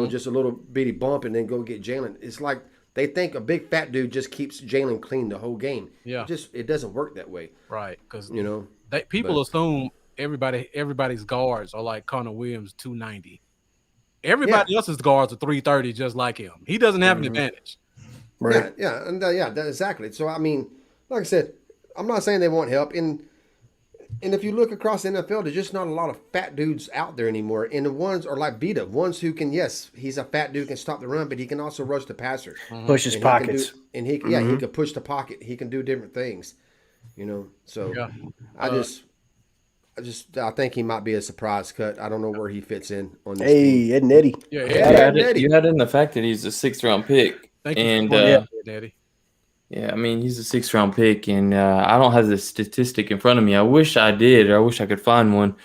Just a little bitty bump and then go get Jalen. It's like they think a big fat dude just keeps Jalen clean the whole game. Yeah. It doesn't work that way. Right. Because, people assume everybody's guards are like Connor Williams, 290. Everybody else's guards are 330 just like him. He doesn't have an advantage. Right. Exactly. So, I mean, like I said, I'm not saying they won't help. And if you look across the NFL, there's just not a lot of fat dudes out there anymore. And the ones are like Vita, ones who can, yes, he's a fat dude, can stop the run, but he can also rush the passer. Push his pockets. He can push the pocket. He can do different things, So I think he might be a surprise cut. I don't know where he fits in on this team. Ed and Eddie. Yeah, you had in the fact that he's a 6th-round pick. Thank and you. Daddy. Yeah, I mean, he's a 6th-round pick, and I don't have the statistic in front of me. I wish I did, or I wish I could find one.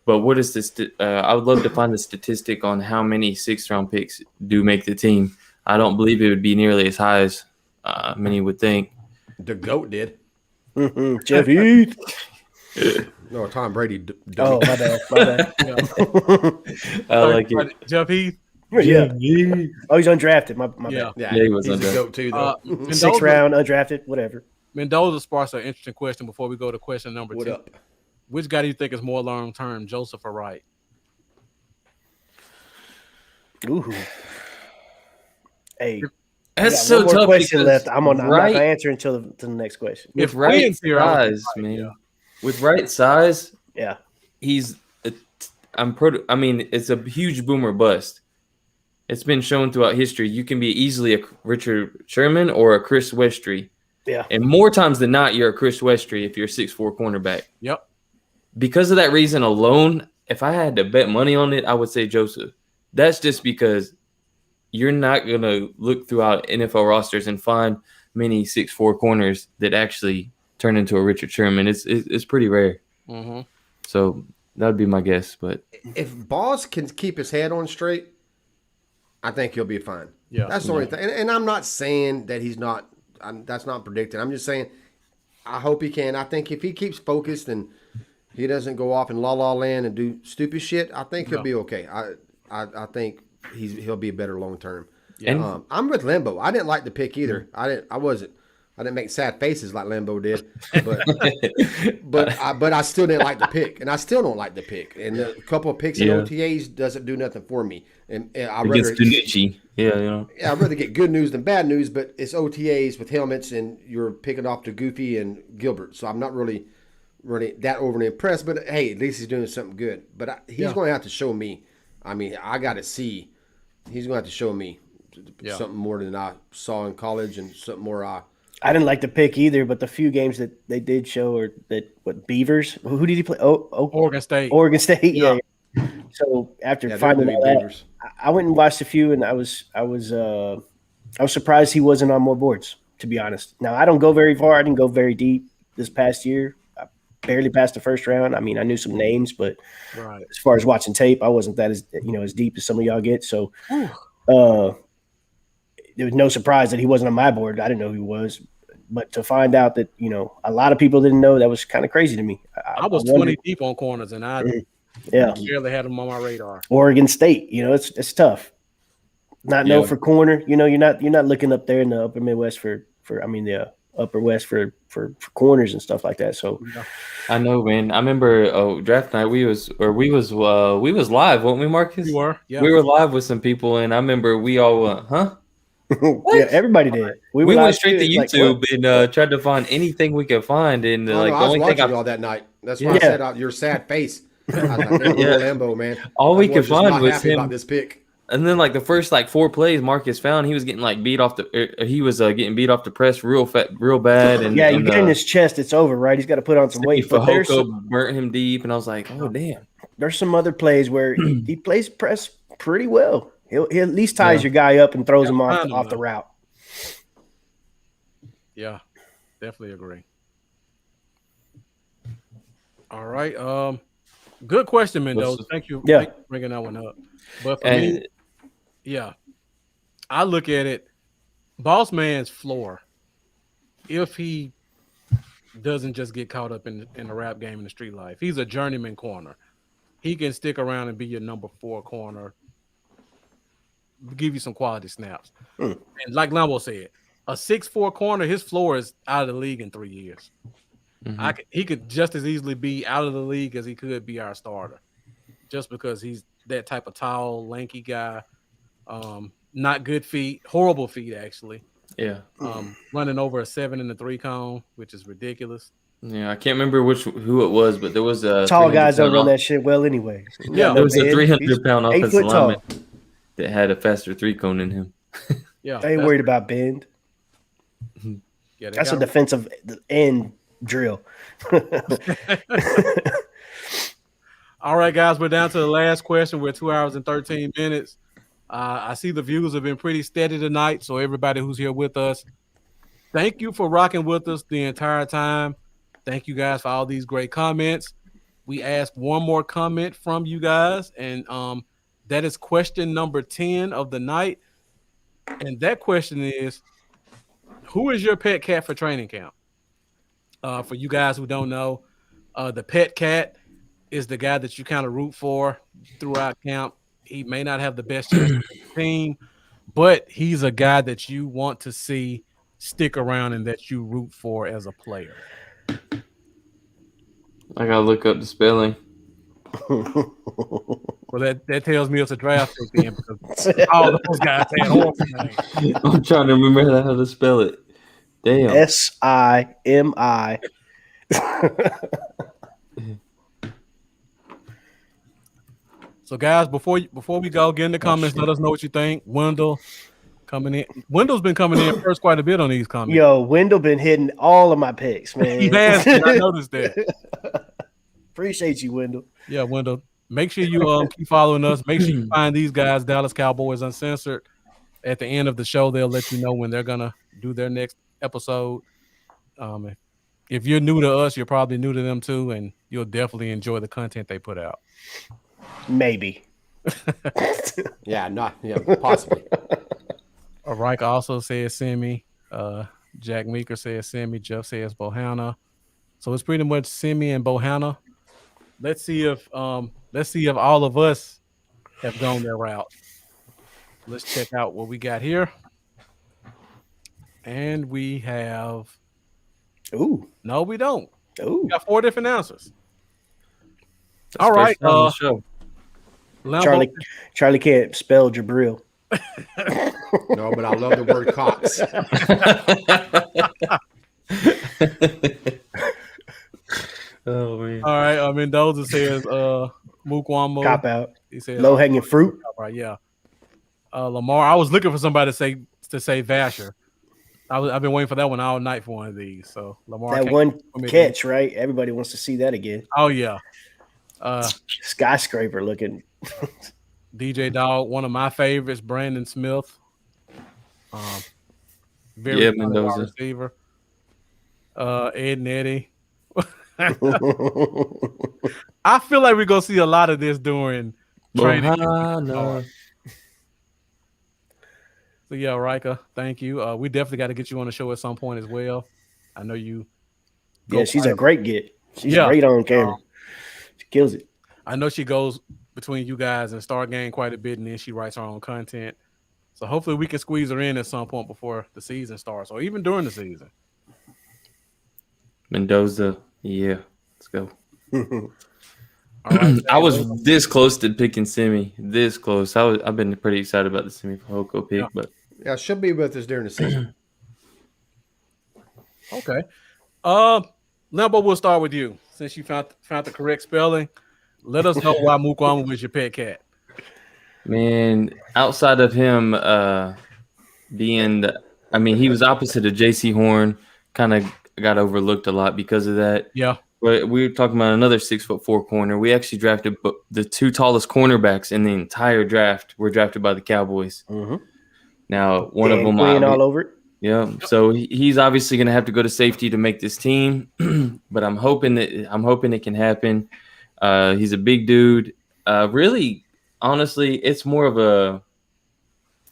But what is this? I would love to find the statistic on how many 6th-round picks do make the team. I don't believe it would be nearly as high as many would think. The GOAT did. Jeff Heath. No, Tom Brady. Oh, my bad. I like it. Jeff Heath. Yeah. Oh, he's undrafted. My bad. Yeah, he was he's undrafted. a GOAT too, though. 6th round, undrafted, whatever. Mendoza sparks an interesting question before we go to question number 2. What up? Which guy do you think is more long term, Joseph or Wright? Ooh. Hey. That's so one more tough. Question left. I'm not going to Wright, answer until the next question. with right size, man. With right size, Yeah. he's. I mean, it's a huge boomer bust. It's been shown throughout history. You can be easily a Richard Sherman or a Chris Westry. Yeah. And more times than not, you're a Chris Westry if you're a 6'4" cornerback. Yep. Because of that reason alone, if I had to bet money on it, I would say Joseph. That's just because you're not going to look throughout NFL rosters and find many 6'4" corners that actually turn into a Richard Sherman. It's pretty rare. Mm-hmm. So that would be my guess. But if Boss can keep his head on straight, I think he'll be fine. Yeah. That's the only thing. And I'm not saying that he's not. That's not predicted. I'm just saying I hope he can. I think if he keeps focused and he doesn't go off in la la land and do stupid shit, I think he'll be okay. I think he'll be better long term. And I'm with Limbo. I didn't like the pick either. I didn't make sad faces like Limbo did, but I still didn't like the pick, and I still don't like the pick. And a couple of picks in OTAs doesn't do nothing for me. And I rather Danucci. I'd rather get good news than bad news. But it's OTAs with helmets, and you're picking off to Goofy and Gilbert, so I'm not really that overly impressed. But hey, at least he's doing something good. But he's going to have to show me. I mean, I got to see. He's going to have to show me something more than I saw in college, and something more I didn't like the pick either, but the few games that they did show are Beavers. Who did he play? Oregon State. Oregon State, yeah. So after finding all that, I went and watched a few, and I was surprised he wasn't on more boards. To be honest, now I don't go very far. I didn't go very deep this past year. I barely passed the first round. I mean, I knew some names, but as far as watching tape, I wasn't that as deep as some of y'all get. So. There was no surprise that he wasn't on my board. I didn't know who he was. But to find out that, a lot of people didn't know, that was kind of crazy to me. I was 20 deep on corners, and I barely had him on my radar. Oregon State, it's tough. Not for corner. You're not looking up there in the upper Midwest the upper West for corners and stuff like that. So I know, man. I remember draft night we was live, weren't we, Marcus? We were, yeah. We were live with some people, and I remember we all went, huh? Yeah, everybody did. We went straight to YouTube and tried to find anything we could find. And I was watching all that night. That's why I said your sad face. I was like, Lambo, man. All we could find was him about this pick. And then the first 4 plays Marcus found, he was getting beat off getting beat off the press real bad. And you get in his chest, it's over, right? He's got to put on some weight. But burnt him deep, and I was like, oh damn. There's some other plays where he plays press pretty well. He at least ties your guy up and throws him off the route. Yeah, definitely agree. All right. Good question, Mendoza. Thank you for bringing that one up. But for me, I look at it, boss man's floor, if he doesn't just get caught up in the rap game in the street life, he's a journeyman corner. He can stick around and be your number 4 corner, give you some quality snaps. And like Lambo said, a 6'4" corner, his floor is out of the league in 3 years. He could just as easily be out of the league as he could be our starter, just because he's that type of tall, lanky guy. Not good feet, horrible feet actually. Yeah. Running over a 7 in the 3 cone, which is ridiculous. Yeah, I can't remember who it was, but there was a tall guys don't run that shit well anyway. Yeah, there was a 300-pound offensive lineman that had a faster 3 cone than him. Yeah, they ain't worried about bend. Yeah, that's a defensive end drill. All right, guys, we're down to the last question. We're 2 hours and 13 minutes. I see the views have been pretty steady tonight, so everybody who's here with us, thank you for rocking with us the entire time. Thank you guys for all these great comments. We asked one more comment from you guys, and that is question number 10 of the night. And that question is, who is your pet cat for training camp? For you guys who don't know, the pet cat is the guy that you kind of root for throughout camp. He may not have the best team, but he's a guy that you want to see stick around and that you root for as a player. I gotta look up the spelling. Well, that tells me it's a draft pick then, because all those guys had horrible names. I'm trying to remember how to spell it. Damn. Simi. So, guys, before we go, get in the comments. Let us know what you think. Wendell coming in. Wendell's been coming in first quite a bit on these comments. Yo, Wendell been hitting all of my picks, man. He has. I noticed that. Appreciate you, Wendell. Yeah, Wendell. Make sure you keep following us. Make sure you find these guys, Dallas Cowboys Uncensored. At the end of the show, they'll let you know when they're gonna do their next episode. If you're new to us, you're probably new to them too, and you'll definitely enjoy the content they put out. Maybe. Possibly. Reich also says Simi. Jack Meeker says Simi. Jeff says Bohanna. So it's pretty much Simi and Bohanna. Let's see if all of us have gone their route. Let's check out what we got here. And we have. Ooh. No, we don't. Ooh. We got 4 different answers. That's All right. first time on the show. Lambo, Charlie can't spell Jabril. No, but I love the word Cox. Oh man. all right. Mendoza says Mukwamo. Cop out. He said Low hanging fruit. Right, yeah. Lamar. I was looking for somebody to say Vasher. I've been waiting for that one all night for one of these. So Lamar. That one catch, right? Everybody wants to see that again. Oh yeah. Skyscraper looking. DJ Dog, one of my favorites, Brandon Smith. Very funny Mendoza. wide receiver. Ed and Eddie. I feel like we're gonna see a lot of this during training. No. So yeah, Rika, thank you. We definitely got to get you on the show at some point as well. I know you. Yeah, she's a great get. She's Yeah. great on camera. She kills it. I know she goes between you guys and Star Game quite a bit, and then she writes her own content. So hopefully we can squeeze her in at some point before the season starts, or even during the season. Mendoza. Yeah. Let's go. All right, I was this close to picking Simi. This close. I've been pretty excited about the Simi Fehoko pick, but Yeah, she'll be with us during the season. Okay. Lambo, we'll start with you. Since you found the correct spelling, let us know why Mukwamo was your pet cat. man, outside of him being, he was opposite of J.C. Horn. Kind of got overlooked a lot because of that. Yeah. But we were talking about another 6'4" corner. We actually drafted the 2 tallest cornerbacks in the entire draft were drafted by the Cowboys. Mm-hmm. Now, one of them all over it. Yeah, so he's obviously going to have to go to safety to make this team, but I'm hoping it can happen. He's a big dude. Really, honestly, it's more of a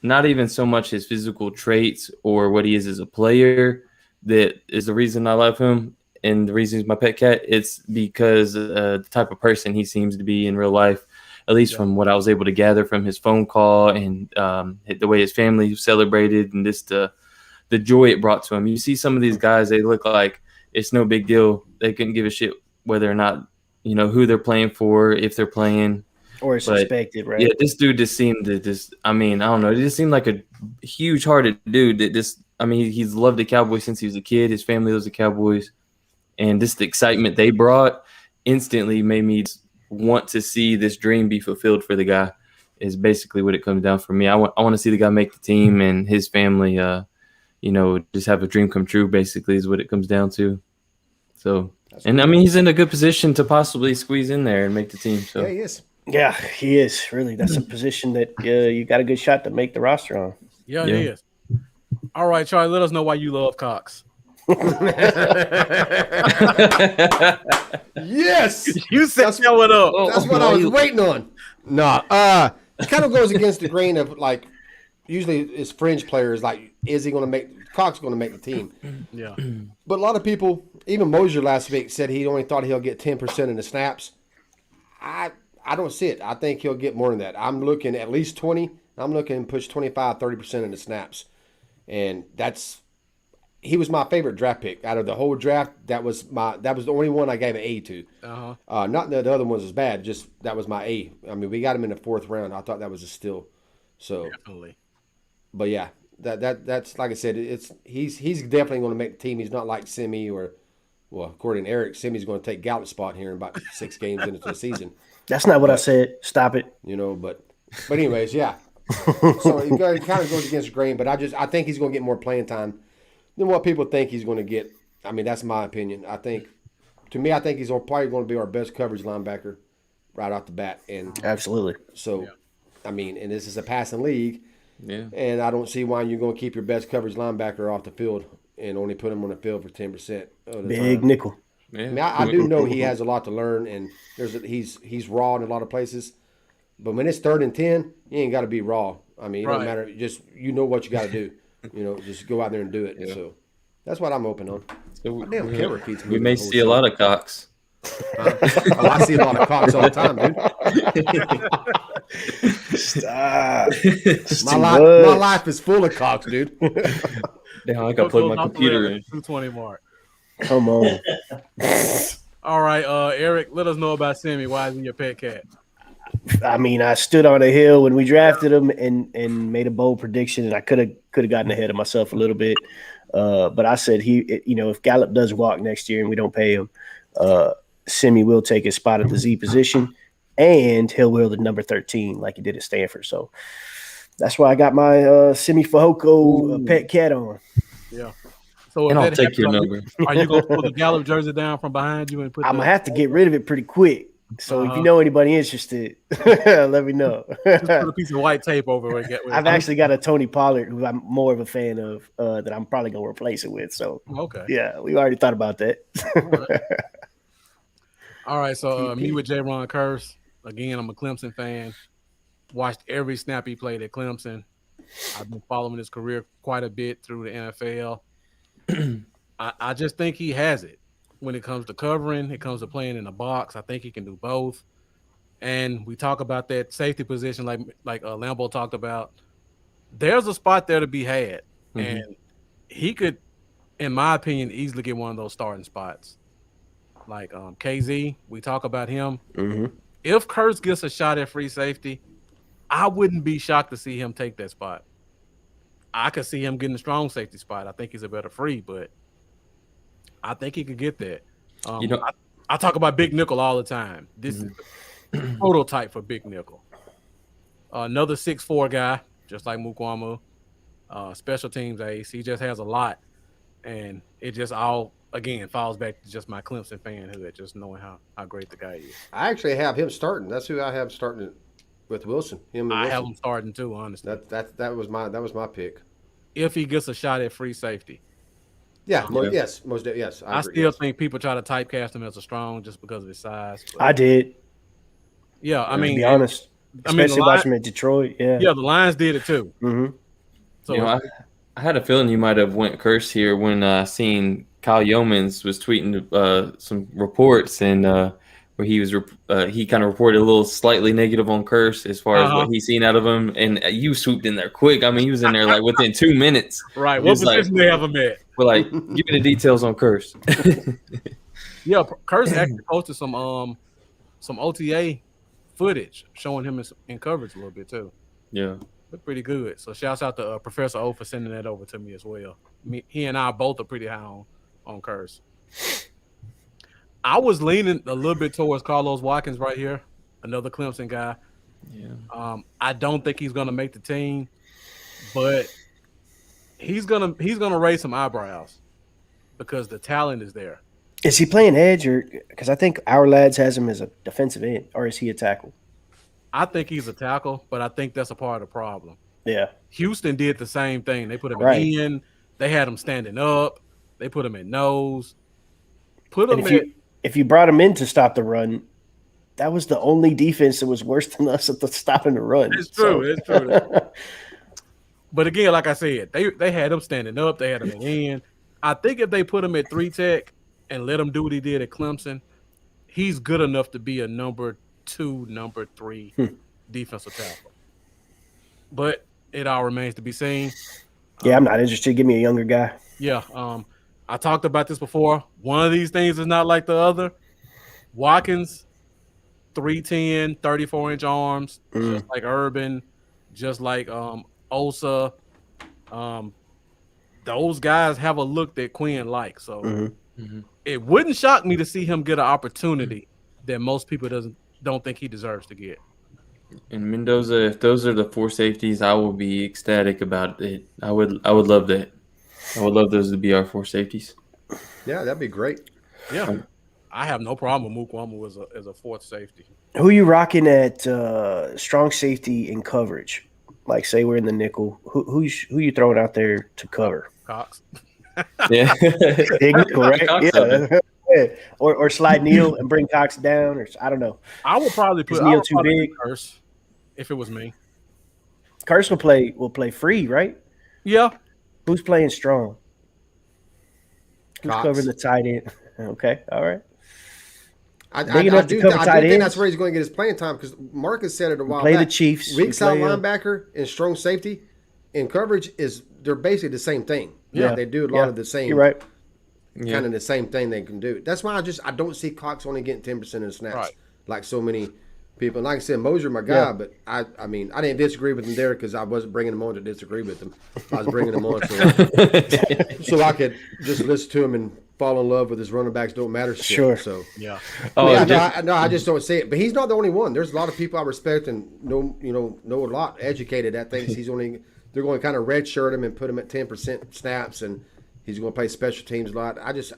not even so much his physical traits or what he is as a player that is the reason I love him and the reason he's my pet cat. It's because the type of person he seems to be in real life, at least from what I was able to gather from his phone call and the way his family celebrated and just the joy it brought to him. You see some of these guys, they look like it's no big deal. They couldn't give a shit whether or not, who they're playing for, if they're playing. Or it's expected, right? Yeah, this dude just seemed to I don't know. He just seemed like a huge-hearted dude that he's loved the Cowboys since he was a kid. His family loves the Cowboys. And just the excitement they brought instantly made me want to see this dream be fulfilled for the guy is basically what it comes down for me. I want to see the guy make the team and his family, just have a dream come true, basically, is what it comes down to. So, and he's in a good position to possibly squeeze in there and make the team. So Yeah, he is. Yeah, he is. Really, that's a position that you got a good shot to make the roster on. Yeah, it is. All right, Charlie, let us know why you love Cox. Yes, You said that one up. that's what I was waiting on. No, it kind of goes against the grain of like usually it's fringe players. Like, is he going to make Cox going to make the team? Yeah. But a lot of people, even Mosier last week, said he only thought he'll get 10% of the snaps. I don't see it. I think he'll get more than that. I'm looking at least 20. I'm looking to push 25, 30% of the snaps. And he was my favorite draft pick out of the whole draft. That was the only one I gave an A to. Uh-huh. Not that the other ones was bad. Just that was my A. We got him in the 4th round. I thought that was a steal. So, Definitely. but yeah, that's like I said. He's definitely going to make the team. He's not like Simi according to Eric, Simi's going to take Gallup's spot here in about 6 games into the season. That's not what I said. Stop it. But anyways, yeah. So it kind of goes against the grain, but I think he's going to get more playing time than what people think he's going to get. That's my opinion. To me, I think he's probably going to be our best coverage linebacker right off the bat. And Absolutely. so, and this is a passing league. Yeah. And I don't see why you're going to keep your best coverage linebacker off the field and only put him on the field for 10% of the Big time. nickel. Yeah. I do know he has a lot to learn, and he's raw in a lot of places. But when it's 3rd and 10, you ain't got to be raw. It don't matter. Just what you got to do. Just go out there and do it. Yeah. So that's what I'm open on. So My damn camera keeps moving we may the whole see a show. lot of Cox. I see a lot of Cox all the time, dude. Stop. My life is full of Cox, dude. Damn, I got to plug my computer in. 220 mark. Come on. All right, Eric, let us know about Sammy. Why is he your pet cat? I mean, I stood on a hill when we drafted him and made a bold prediction, and I could have gotten ahead of myself a little bit. But I said if Gallup does walk next year and we don't pay him, Simi will take his spot at the Z position, and he'll wear the number 13 like he did at Stanford. So that's why I got my Simi Fehoko pet cat on. Yeah. So and I'll take your number. Are you gonna pull the Gallup jersey down from behind you and put? I'm gonna have to get rid of it pretty quick. So if you know anybody interested, let me know. Just put a piece of white tape over it. I've actually got a Tony Pollard who I'm more of a fan of that I'm probably gonna replace it with. So okay, yeah, we already thought about that. All right, so me with J-Ron Curse. Again, I'm a Clemson fan. Watched every snap he played at Clemson. I've been following his career quite a bit through the NFL. I just think he has it. When it comes to covering, it comes to playing in the box. I think he can do both. And we talk about that safety position like Lambeau talked about. There's a spot there to be had. And he could, in my opinion, easily get one of those starting spots. Like KZ, we talk about him. If Kurtz gets a shot at free safety, I wouldn't be shocked to see him take that spot. I could see him getting a strong safety spot. I think he's a better free, but I think he could get that. I talk about Big Nickel all the time. This is the prototype for Big Nickel. Another 6'4" guy, just like Mukwamu. Special teams ace. He just has a lot. And it just all, again, falls back to just my Clemson fanhood, just knowing how great the guy is. I actually have him starting. That's who I have starting with Wilson. I have him starting too, honestly. That was my pick. If he gets a shot at free safety. Yeah, yes. I still think people try to typecast him as a strong just because of his size. I did. Yeah, I mean, to be honest, especially watching him at Detroit. Yeah, the Lions did it too. So I had a feeling you might have went curse here when seen Kyle Yeomans was tweeting some reports and where he was he kind of reported a little slightly negative on Curse as far as what he's seen out of him, and you swooped in there quick. I mean, he was in there like within 2 minutes. Right. What position they have him at? We're like, give me the details on Curse. Yeah, Curse actually posted some OTA footage showing him in coverage a little bit too. Yeah, looked pretty good. So shouts out to Professor O for sending that over to me as well. He and I both are pretty high on Curse. I was leaning a little bit towards Carlos Watkins right here, another Clemson guy. Yeah. I don't think he's gonna make the team, but he's gonna raise some eyebrows because the talent is there. Is he playing edge or because I think our lads has him as a defensive end, or is he a tackle? I think he's a tackle, but I think that's a part of the problem. Yeah. Houston did the same thing. They put him in, they had him standing up, they put him in nose, if you brought him in to stop the run, that was the only defense that was worse than us at the stopping the run. It's true. It's true. But again, like I said, they had him standing up. They had him in. I think if they put him at 3 tech and let him do what he did at Clemson, he's good enough to be a number 2, number 3 defensive tackle. But it all remains to be seen. Yeah, I'm not interested. Give me a younger guy. Yeah. I talked about this before. One of these things is not like the other. Watkins, 310, 34-inch arms, just like Urban, just like Osa. Those guys have a look that Quinn likes. So it wouldn't shock me to see him get an opportunity that most people don't think he deserves to get. And Mendoza, if those are the 4 safeties, I will be ecstatic about it. I would love that. I would love those to be our 4 safeties. Yeah, that'd be great. Yeah. I have no problem with Mukwamu as a 4th safety. Who you rocking at strong safety in coverage? Like, say we're in the nickel. Who you throwing out there to cover? Cox. Yeah. Big nickel, right? Cox Yeah. Or slide Neal and bring Cox down, or I don't know. I would probably put Neal too big. Curse if it was me. Curse will play free, right? Yeah. Who's playing strong? Who's Cox. covering the tight end? Okay, all right. Big enough to cover I tight do think ends. that's where he's going to get his playing time because Marcus said it a while Play back. the Chiefs. Weak side We play, linebacker and strong safety in coverage they're basically the same thing. Yeah. They do a lot of the same. You're right. Kind of the same thing they can do. That's why I don't see Cox only getting 10% of the snaps like so many people. And like I said, Mosier, my guy, but I mean, I didn't disagree with him there because I wasn't bringing him on to disagree with him. I was bringing him on so I could just listen to him and fall in love with his running backs don't matter shit. Sure. So Yeah. I just don't see it. But he's not the only one. There's a lot of people I respect and know a lot, educated that thinks they're going to kind of redshirt him and put him at 10% snaps and he's going to play special teams a lot. I just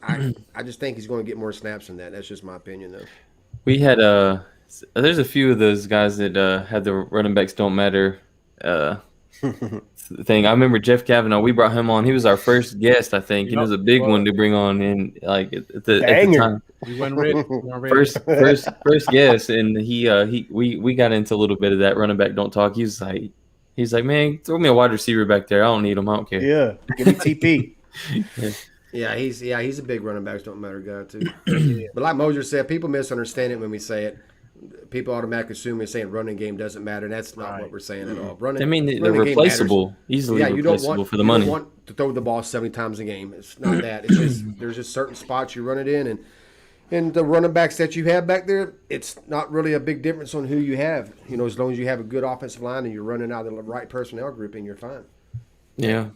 think he's going to get more snaps than that. That's just my opinion, though. We had there's a few of those guys that had the running backs don't matter thing. I remember Jeff Kavanaugh. We brought him on. He was our first guest, I think. It was a big one to bring on in like at the time. We weren't ready. First guest, and we got into a little bit of that running back don't talk. He's like, man, throw me a wide receiver back there. I don't need him. I don't care. Yeah. Give me TP. Yeah, he's a big running backs don't matter guy too. But like Mosier said, people misunderstand it when we say it. People automatically assume we're saying running game doesn't matter. That's not what we're saying at all. I mean, they're replaceable, easily replaceable for the money. You don't want to throw the ball 70 times a game. It's not that. It's just there's just certain spots you run it in, and the running backs that you have back there, it's not really a big difference on who you have. As long as you have a good offensive line and you're running out of the right personnel grouping, you're fine. Yeah.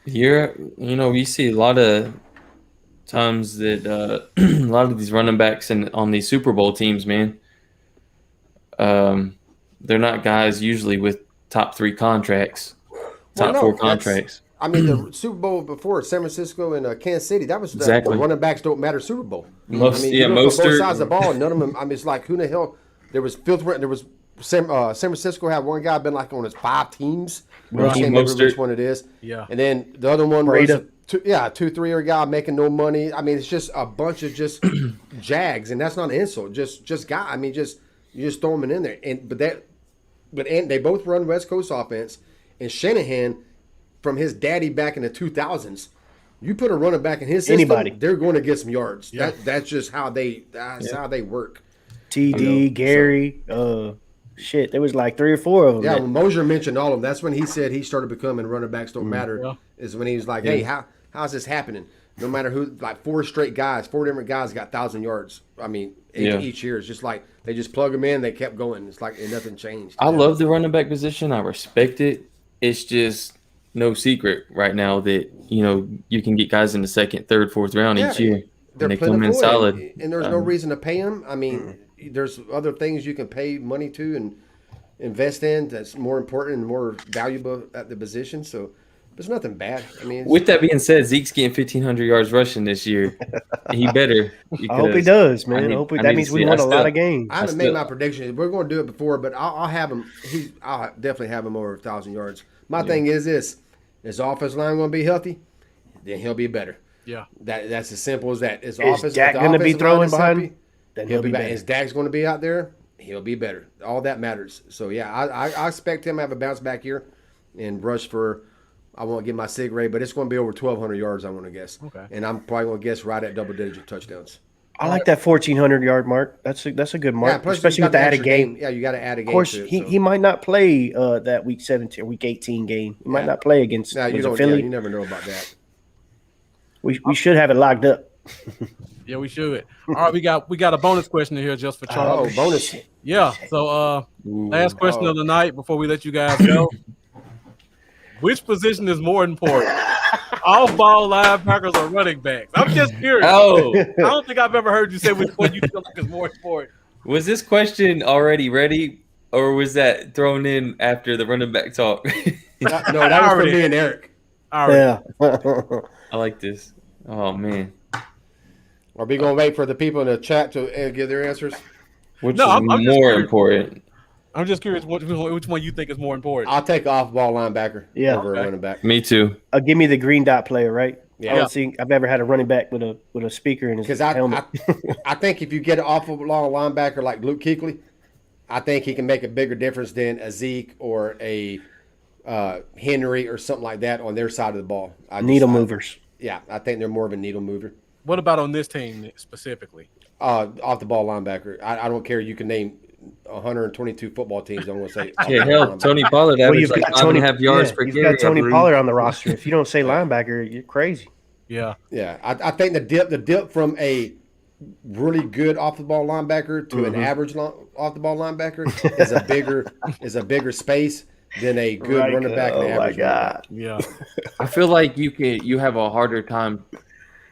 We see a lot of times that a lot of these running backs on these Super Bowl teams, man, they're not guys usually with top 3 contracts, top 4 contracts. I mean, the Super Bowl before San Francisco and Kansas City, that was the running backs don't matter Super Bowl. Most both sides of the ball, and none of them. I mean, it's like who the hell? There was San Francisco had one guy been like on his 5 teams. I can't remember which one it is. Yeah. And then the other one was a 2-3-year guy making no money. I mean, it's just a bunch of just jags, and that's not an insult. Just guy. I mean, you just throw them in there. But they both run West Coast offense, and Shanahan, from his daddy back in the 2000s, you put a running back in his system, they're going to get some yards. Yeah. That's just how they work. TD, Gary, shit, there was like 3 or 4 of them. Yeah, when Mosier mentioned all of them, that's when he said he started becoming running backs don't matter. Yeah. Is when he was like, hey, how's this happening? No matter who, like 4 different guys got 1,000 yards. I mean, each year. It's just like they just plug them in, they kept going. It's like nothing changed. I love the running back position. I respect it. It's just no secret right now that you can get guys in the 2nd, 3rd, 4th round each year, and they come in solid. And there's no reason to pay them. I mean, there's other things you can pay money to and invest in that's more important and more valuable at the position. So there's nothing bad. I mean, with that being said, Zeke's getting 1,500 yards rushing this year. He better. I hope he does, man. That means we won a lot of games. I haven't made my prediction. We're going to do it before, but I'll have him. I'll definitely have him over 1,000 yards. My thing is this: his offensive line going to be healthy, then he'll be better. Yeah, that's as simple as that. Is Dak going to be throwing behind him? Then he'll be better. Is Dak's going to be out there? He'll be better. All that matters. So yeah, I expect him to have a bounce back here and rush for. I won't get my sig rate, but it's going to be over 1,200 yards. I want to guess. Okay. And I'm probably going to guess right at double-digit touchdowns. I like that 1,400-yard mark. That's a good mark, especially with the added game. Yeah, you got to add a game. Of course, to it, he might not play that week 17 or week 18 game. He might not play against Philly. You never know about that. We should have it locked up. Yeah, we should. All right, we got a bonus question here just for Charlie. Oh, bonus. Yeah. So last question of the night before we let you guys go. Which position is more important? Off-ball linebackers or running backs? I'm just curious. Oh, I don't think I've ever heard you say which one you feel like is more important. Was this question already ready, or was that thrown in after the running back talk? No, that was for me and Eric. Yeah. I like this. Oh man. Are we gonna wait for the people in the chat to give their answers? Which is more important? I'm just curious which one you think is more important. I'll take off-ball linebacker over a running back. Me too. Give me the green dot player, right? Yeah. I don't think I've ever had a running back with a speaker in his helmet. I think if you get an off-ball linebacker like Luke Kuechly, I think he can make a bigger difference than a Zeke or a Henry or something like that on their side of the ball. Needle movers. Yeah, I think they're more of a needle mover. What about on this team specifically? Off the ball linebacker. I don't care. You can name 122 football teams. I'm going to say. Yeah, hell, Tony Pollard averaged like 5.5 yards per you've carry. got Tony I believe. Pollard on the roster. If you don't say linebacker, you're crazy. Yeah. Yeah, I think the dip from a really good off the ball linebacker to an average off the ball linebacker is a bigger space than a good Right, running back and oh an my average running back. God. Yeah. I feel like you have a harder time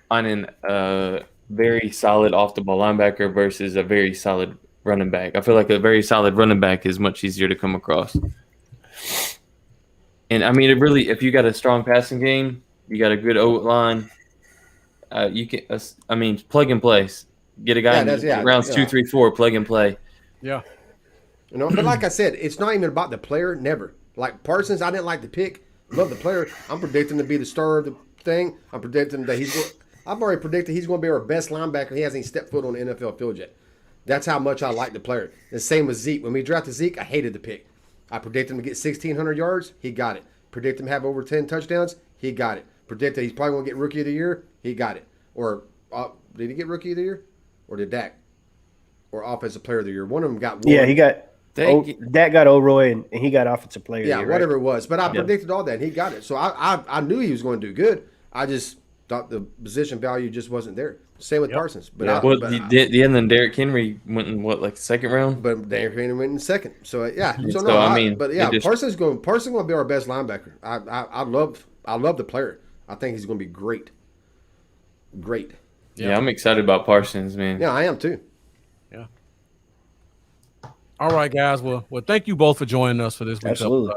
finding a very solid off the ball linebacker versus a very solid running back. I feel like a very solid running back is much easier to come across. And I mean, if you got a strong passing game, you got a good O line, you can. I mean, plug and play. Get a guy in rounds 2, 3, 4, plug and play. Yeah. You know, but like I said, it's not even about the player. Never. Like Parsons, I didn't like the pick. Love the player. I'm predicting to be the star of the thing. I'm predicting that I've already predicted he's going to be our best linebacker. He hasn't even stepped foot on the NFL field yet. That's how much I like the player. The same with Zeke. When we drafted Zeke, I hated the pick. I predicted him to get 1,600 yards. He got it. Predicted him to have over 10 touchdowns. He got it. Predicted he's probably going to get Rookie of the Year. He got it. Or did he get Rookie of the Year? Or did Dak? Or Offensive Player of the Year? One of them got one. Yeah, he got Dak got O'Roy and he got Offensive Player of the Year, whatever it was. But I predicted all that, and he got it. So I knew he was going to do good. I just thought the position value just wasn't there. Same with Parsons. But then Derrick Henry went in like the second round. But Derrick Henry went in second. So yeah. Parsons going to be our best linebacker. I love the player. I think he's going to be great. Great. Yeah, I'm excited about Parsons, man. Yeah, I am too. Yeah. All right, guys. Well, thank you both for joining us for this week's episode.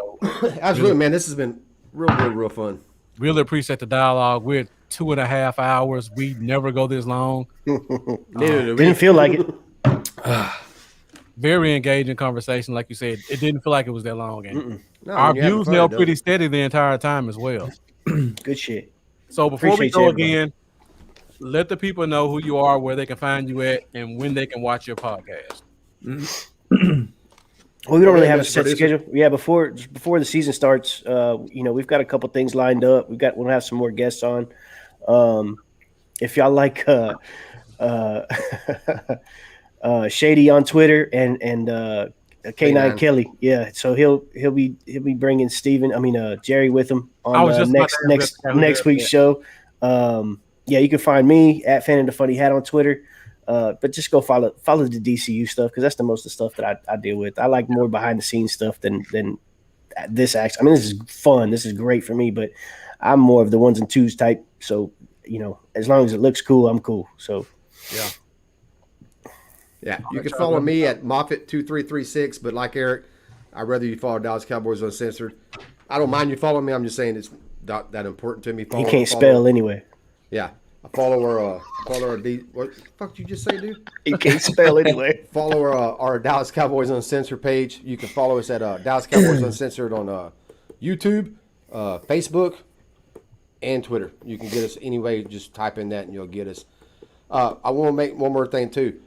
Absolutely, man. This has been real fun. Really appreciate the dialogue. We're 2.5 hours. We never go this long. Didn't feel like it. Very engaging conversation, like you said. It didn't feel like it was that long. And No, our views held pretty steady the entire time as well. Good shit. So before Appreciate we go you, again, let the people know who you are, where they can find you at, and when they can watch your podcast. Well, we don't really have a set schedule. Yeah, before the season starts, we've got a couple things lined up. We'll have some more guests on. If y'all like Shady on Twitter and K9 Kelly, yeah. So he'll be bringing Jerry with him on next week's show. Yeah, you can find me at Fan of the Funny Hat on Twitter. But just go follow the DCU stuff because that's the most of the stuff that I deal with. I like more behind the scenes stuff than this action. I mean, this is fun. This is great for me, but I'm more of the ones and twos type. So, as long as it looks cool, I'm cool. So, yeah. Yeah, you can follow me at Moffitt2336, but like Eric, I'd rather you follow Dallas Cowboys Uncensored. I don't mind you following me. I'm just saying it's not that important to me. You can't spell anyway. Yeah. I follow our what the fuck did you just say, dude? You can't spell anyway. Follow our Dallas Cowboys Uncensored page. You can follow us at Dallas Cowboys Uncensored on YouTube, Facebook, and Twitter. You can get us anyway. Just type in that and you'll get us. I want to make one more thing too.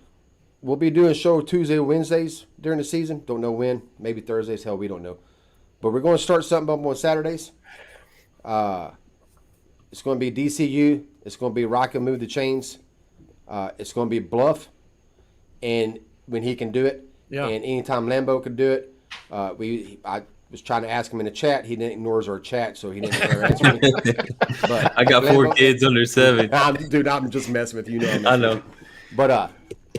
We'll be doing a show Tuesday or Wednesdays during the season. Don't know when. Maybe Thursdays. Hell, we don't know. But we're going to start something up on Saturdays. It's going to be DCU. It's going to be Rock and Move the Chains. It's going to be Bluff. And when he can do it. Yeah. And anytime Lambo could do it. I was trying to ask him in the chat. He didn't ignore our chat, so he didn't answer me. But I got Lambo, 4 kids under 7. I'm just messing with you. I know. But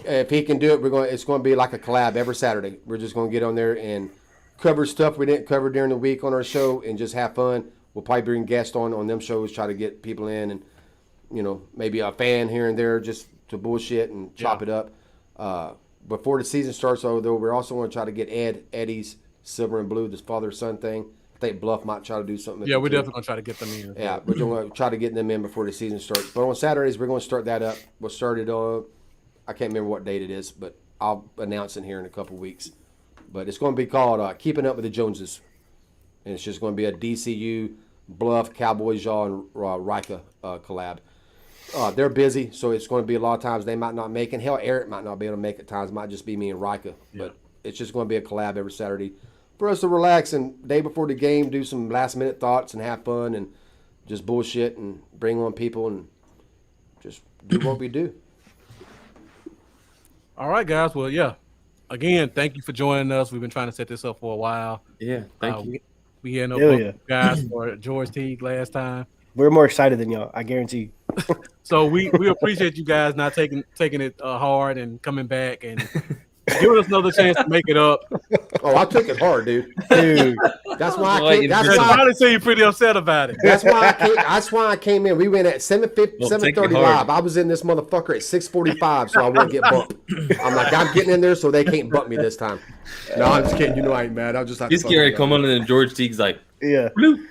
if he can do it, it's going to be like a collab every Saturday. We're just going to get on there and cover stuff we didn't cover during the week on our show and just have fun. We'll probably bring guests on them shows, try to get people in and, maybe a fan here and there just to bullshit and chop it up. Before the season starts, though, we're also going to try to get Eddie's Silver and Blue, this father-son thing. I think Bluff might try to do something. Yeah, we're definitely going to try to get them in. Yeah, we're going to try to get them in before the season starts. But on Saturdays, we're going to start that up. We'll start it on, I can't remember what date it is, but I'll announce it here in a couple weeks. But it's going to be called Keeping Up with the Joneses. And it's just going to be a DCU, Bluff, Cowboys, Yaw, and Rika collab. They're busy, so it's going to be a lot of times they might not make it. Hell, Eric might not be able to make it times. It might just be me and Rika. Yeah. But it's just going to be a collab every Saturday for us to relax and day before the game do some last-minute thoughts and have fun and just bullshit and bring on people and just do what we do. All right, guys. Well, yeah. Again, thank you for joining us. We've been trying to set this up for a while. Yeah, thank you. We had no Hell book yeah. guys for George Teague last time. We're more excited than y'all, I guarantee you. So we appreciate you guys not taking it hard and coming back and giving us another chance to make it up. Oh, I took it hard, dude. Dude, That's why I Boy, came. That's I why. probably see you pretty upset about it. That's why I came. That's why I came in. We went at 7:30 Well, take it 7:30 hard. live. I was in this motherfucker at 6:45, so I wouldn't get bumped. I'm like, I'm getting in there so they can't bump me this time. No, I'm just kidding. You know I ain't mad. I just like He's getting ready to come on, and then George Teague's like, yeah. bloop.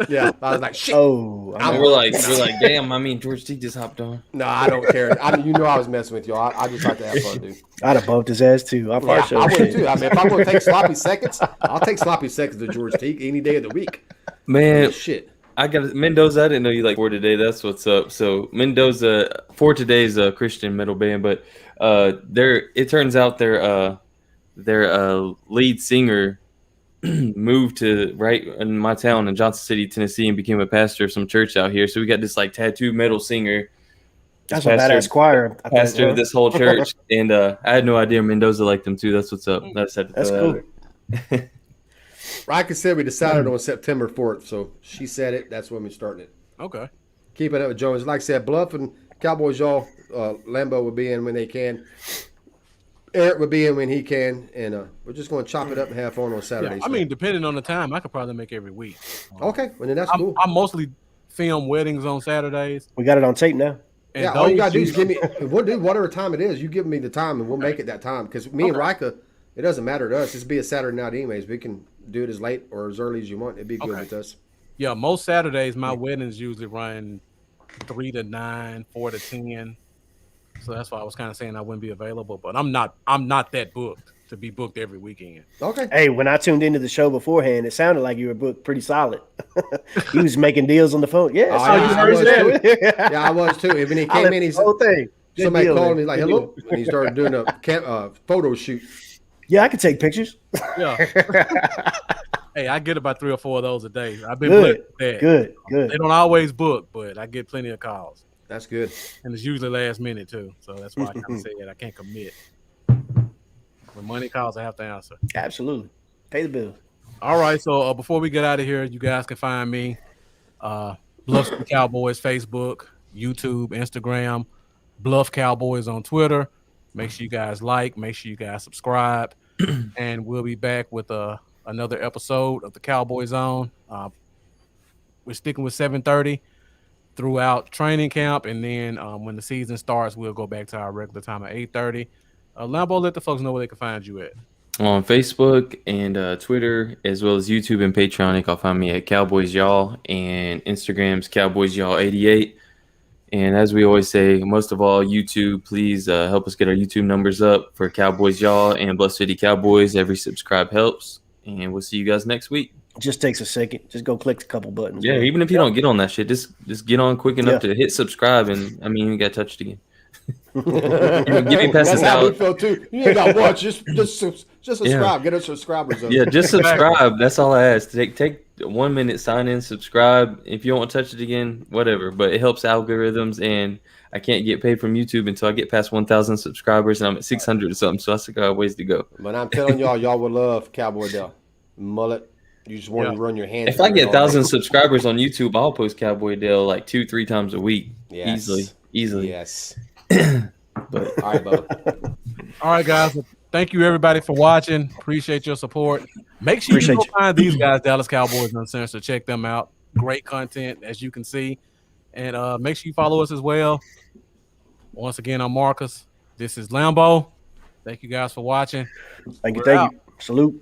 Yeah, I was like, shit. Oh, And we're like, damn. I mean, George Teague just hopped on. No, I don't care. You know I was messing with y'all. I just like to have fun, dude. I'd have bumped his ass too. Off our Yeah, show. I would too. I mean, if I'm going to take sloppy seconds, I'll take sloppy seconds to George Teague any day of the week. Man, Shit. I got Mendoza. I didn't know you like For Today. That's what's up. So Mendoza, For Today's a Christian metal band, but it turns out their lead singer moved to right in my town in Johnson City, Tennessee, and became a pastor of some church out here. So we got this like tattoo metal singer. That's a badass choir. I think, Pastor of this whole church, and I had no idea Mendoza liked them too. That's what's up. That's cool. Rika said we decided on September 4th, so she said it. That's when we're starting it. Okay. Keep it up with Jones. Like I said, Bluff and Cowboys, y'all, Lambo will be in when they can. Eric will be in when he can, and we're just going to chop it up and have fun on Saturday. Yeah, I mean, depending on the time, I could probably make every week. Okay, well, then that's cool. I mostly film weddings on Saturdays. We got it on tape now. And Yeah, all you those gotta do is give me. usually- We'll do whatever time it is. You give me the time, and we'll make it that time. Because me and Rika, it doesn't matter to us. It's be a Saturday night, anyways. We can do it as late or as early as you want. It'd be good Okay. with us. Yeah, most Saturdays my weddings usually run 3 to 9, 4 to 10. So that's why I was kind of saying I wouldn't be available. But I'm not that booked to be booked every weekend. Okay. Hey, when I tuned into the show beforehand, it sounded like you were booked pretty solid. He was making deals on the phone. Yeah, Oh, so yeah, you I heard was that. Yeah, I was too. And when he I came let in, the he's whole thing. Good somebody deal, called man. me like, Good "Hello," deal. and he started doing a photo shoot. Yeah, I can take pictures. Yeah. Hey, I get about 3 or 4 of those a day. I've been Good, blessed with that. good, They good. don't always book, but I get plenty of calls. That's good. And it's usually last minute too. So that's why I kind of say it. I can't commit. When money calls, I have to answer. Absolutely. Pay the bills. All right. So before we get out of here, you guys can find me, Bluff Cowboys Facebook, YouTube, Instagram, Bluff Cowboys on Twitter. Make sure you guys like. Make sure you guys subscribe, and we'll be back with another episode of the Cowboy Zone. We're sticking with 7:30 throughout training camp, and then when the season starts, we'll go back to our regular time at 8:30. Lambo, let the folks know where they can find you at. On Facebook and Twitter, as well as YouTube and Patreon. You can find me at Cowboys Y'all, and Instagram's Cowboys Y'all 88. And as we always say, most of all, YouTube, please help us get our YouTube numbers up for Cowboys Y'all and Bluff City Cowboys. Every subscribe helps, and we'll see you guys next week. Just takes a second. Just go click a couple buttons. Yeah, man. even if you don't get on that shit, just get on quick enough Yeah. to hit subscribe, and I mean, you got touched again. Give me past That's this how we out. feel too. You ain't got to watch. Just subscribe. Get us subscribers up. Yeah, just subscribe. That's all I ask. Take 1 minute, sign in, subscribe. If you don't want to touch it again, whatever. But it helps algorithms, and I can't get paid from YouTube until I get past 1,000 subscribers, and I'm at 600 or something. So I still got ways to go. But I'm telling y'all would love Cowboy Dell. Mullet. You just want to run your hands. If I through get it all 1,000 day. subscribers on YouTube, I'll post Cowboy Dale like 2-3 times a week. Yes. Easily. Yes. But All right, Bubba. All right, guys. Well, thank you, everybody, for watching. Appreciate your support. Make sure Appreciate you go you. find these guys, Dallas Cowboys Uncensored. Check them out. Great content, as you can see. And make sure you follow us as well. Once again, I'm Marcus. This is Lambo. Thank you guys for watching. Thank you. We're Thank you. Salute.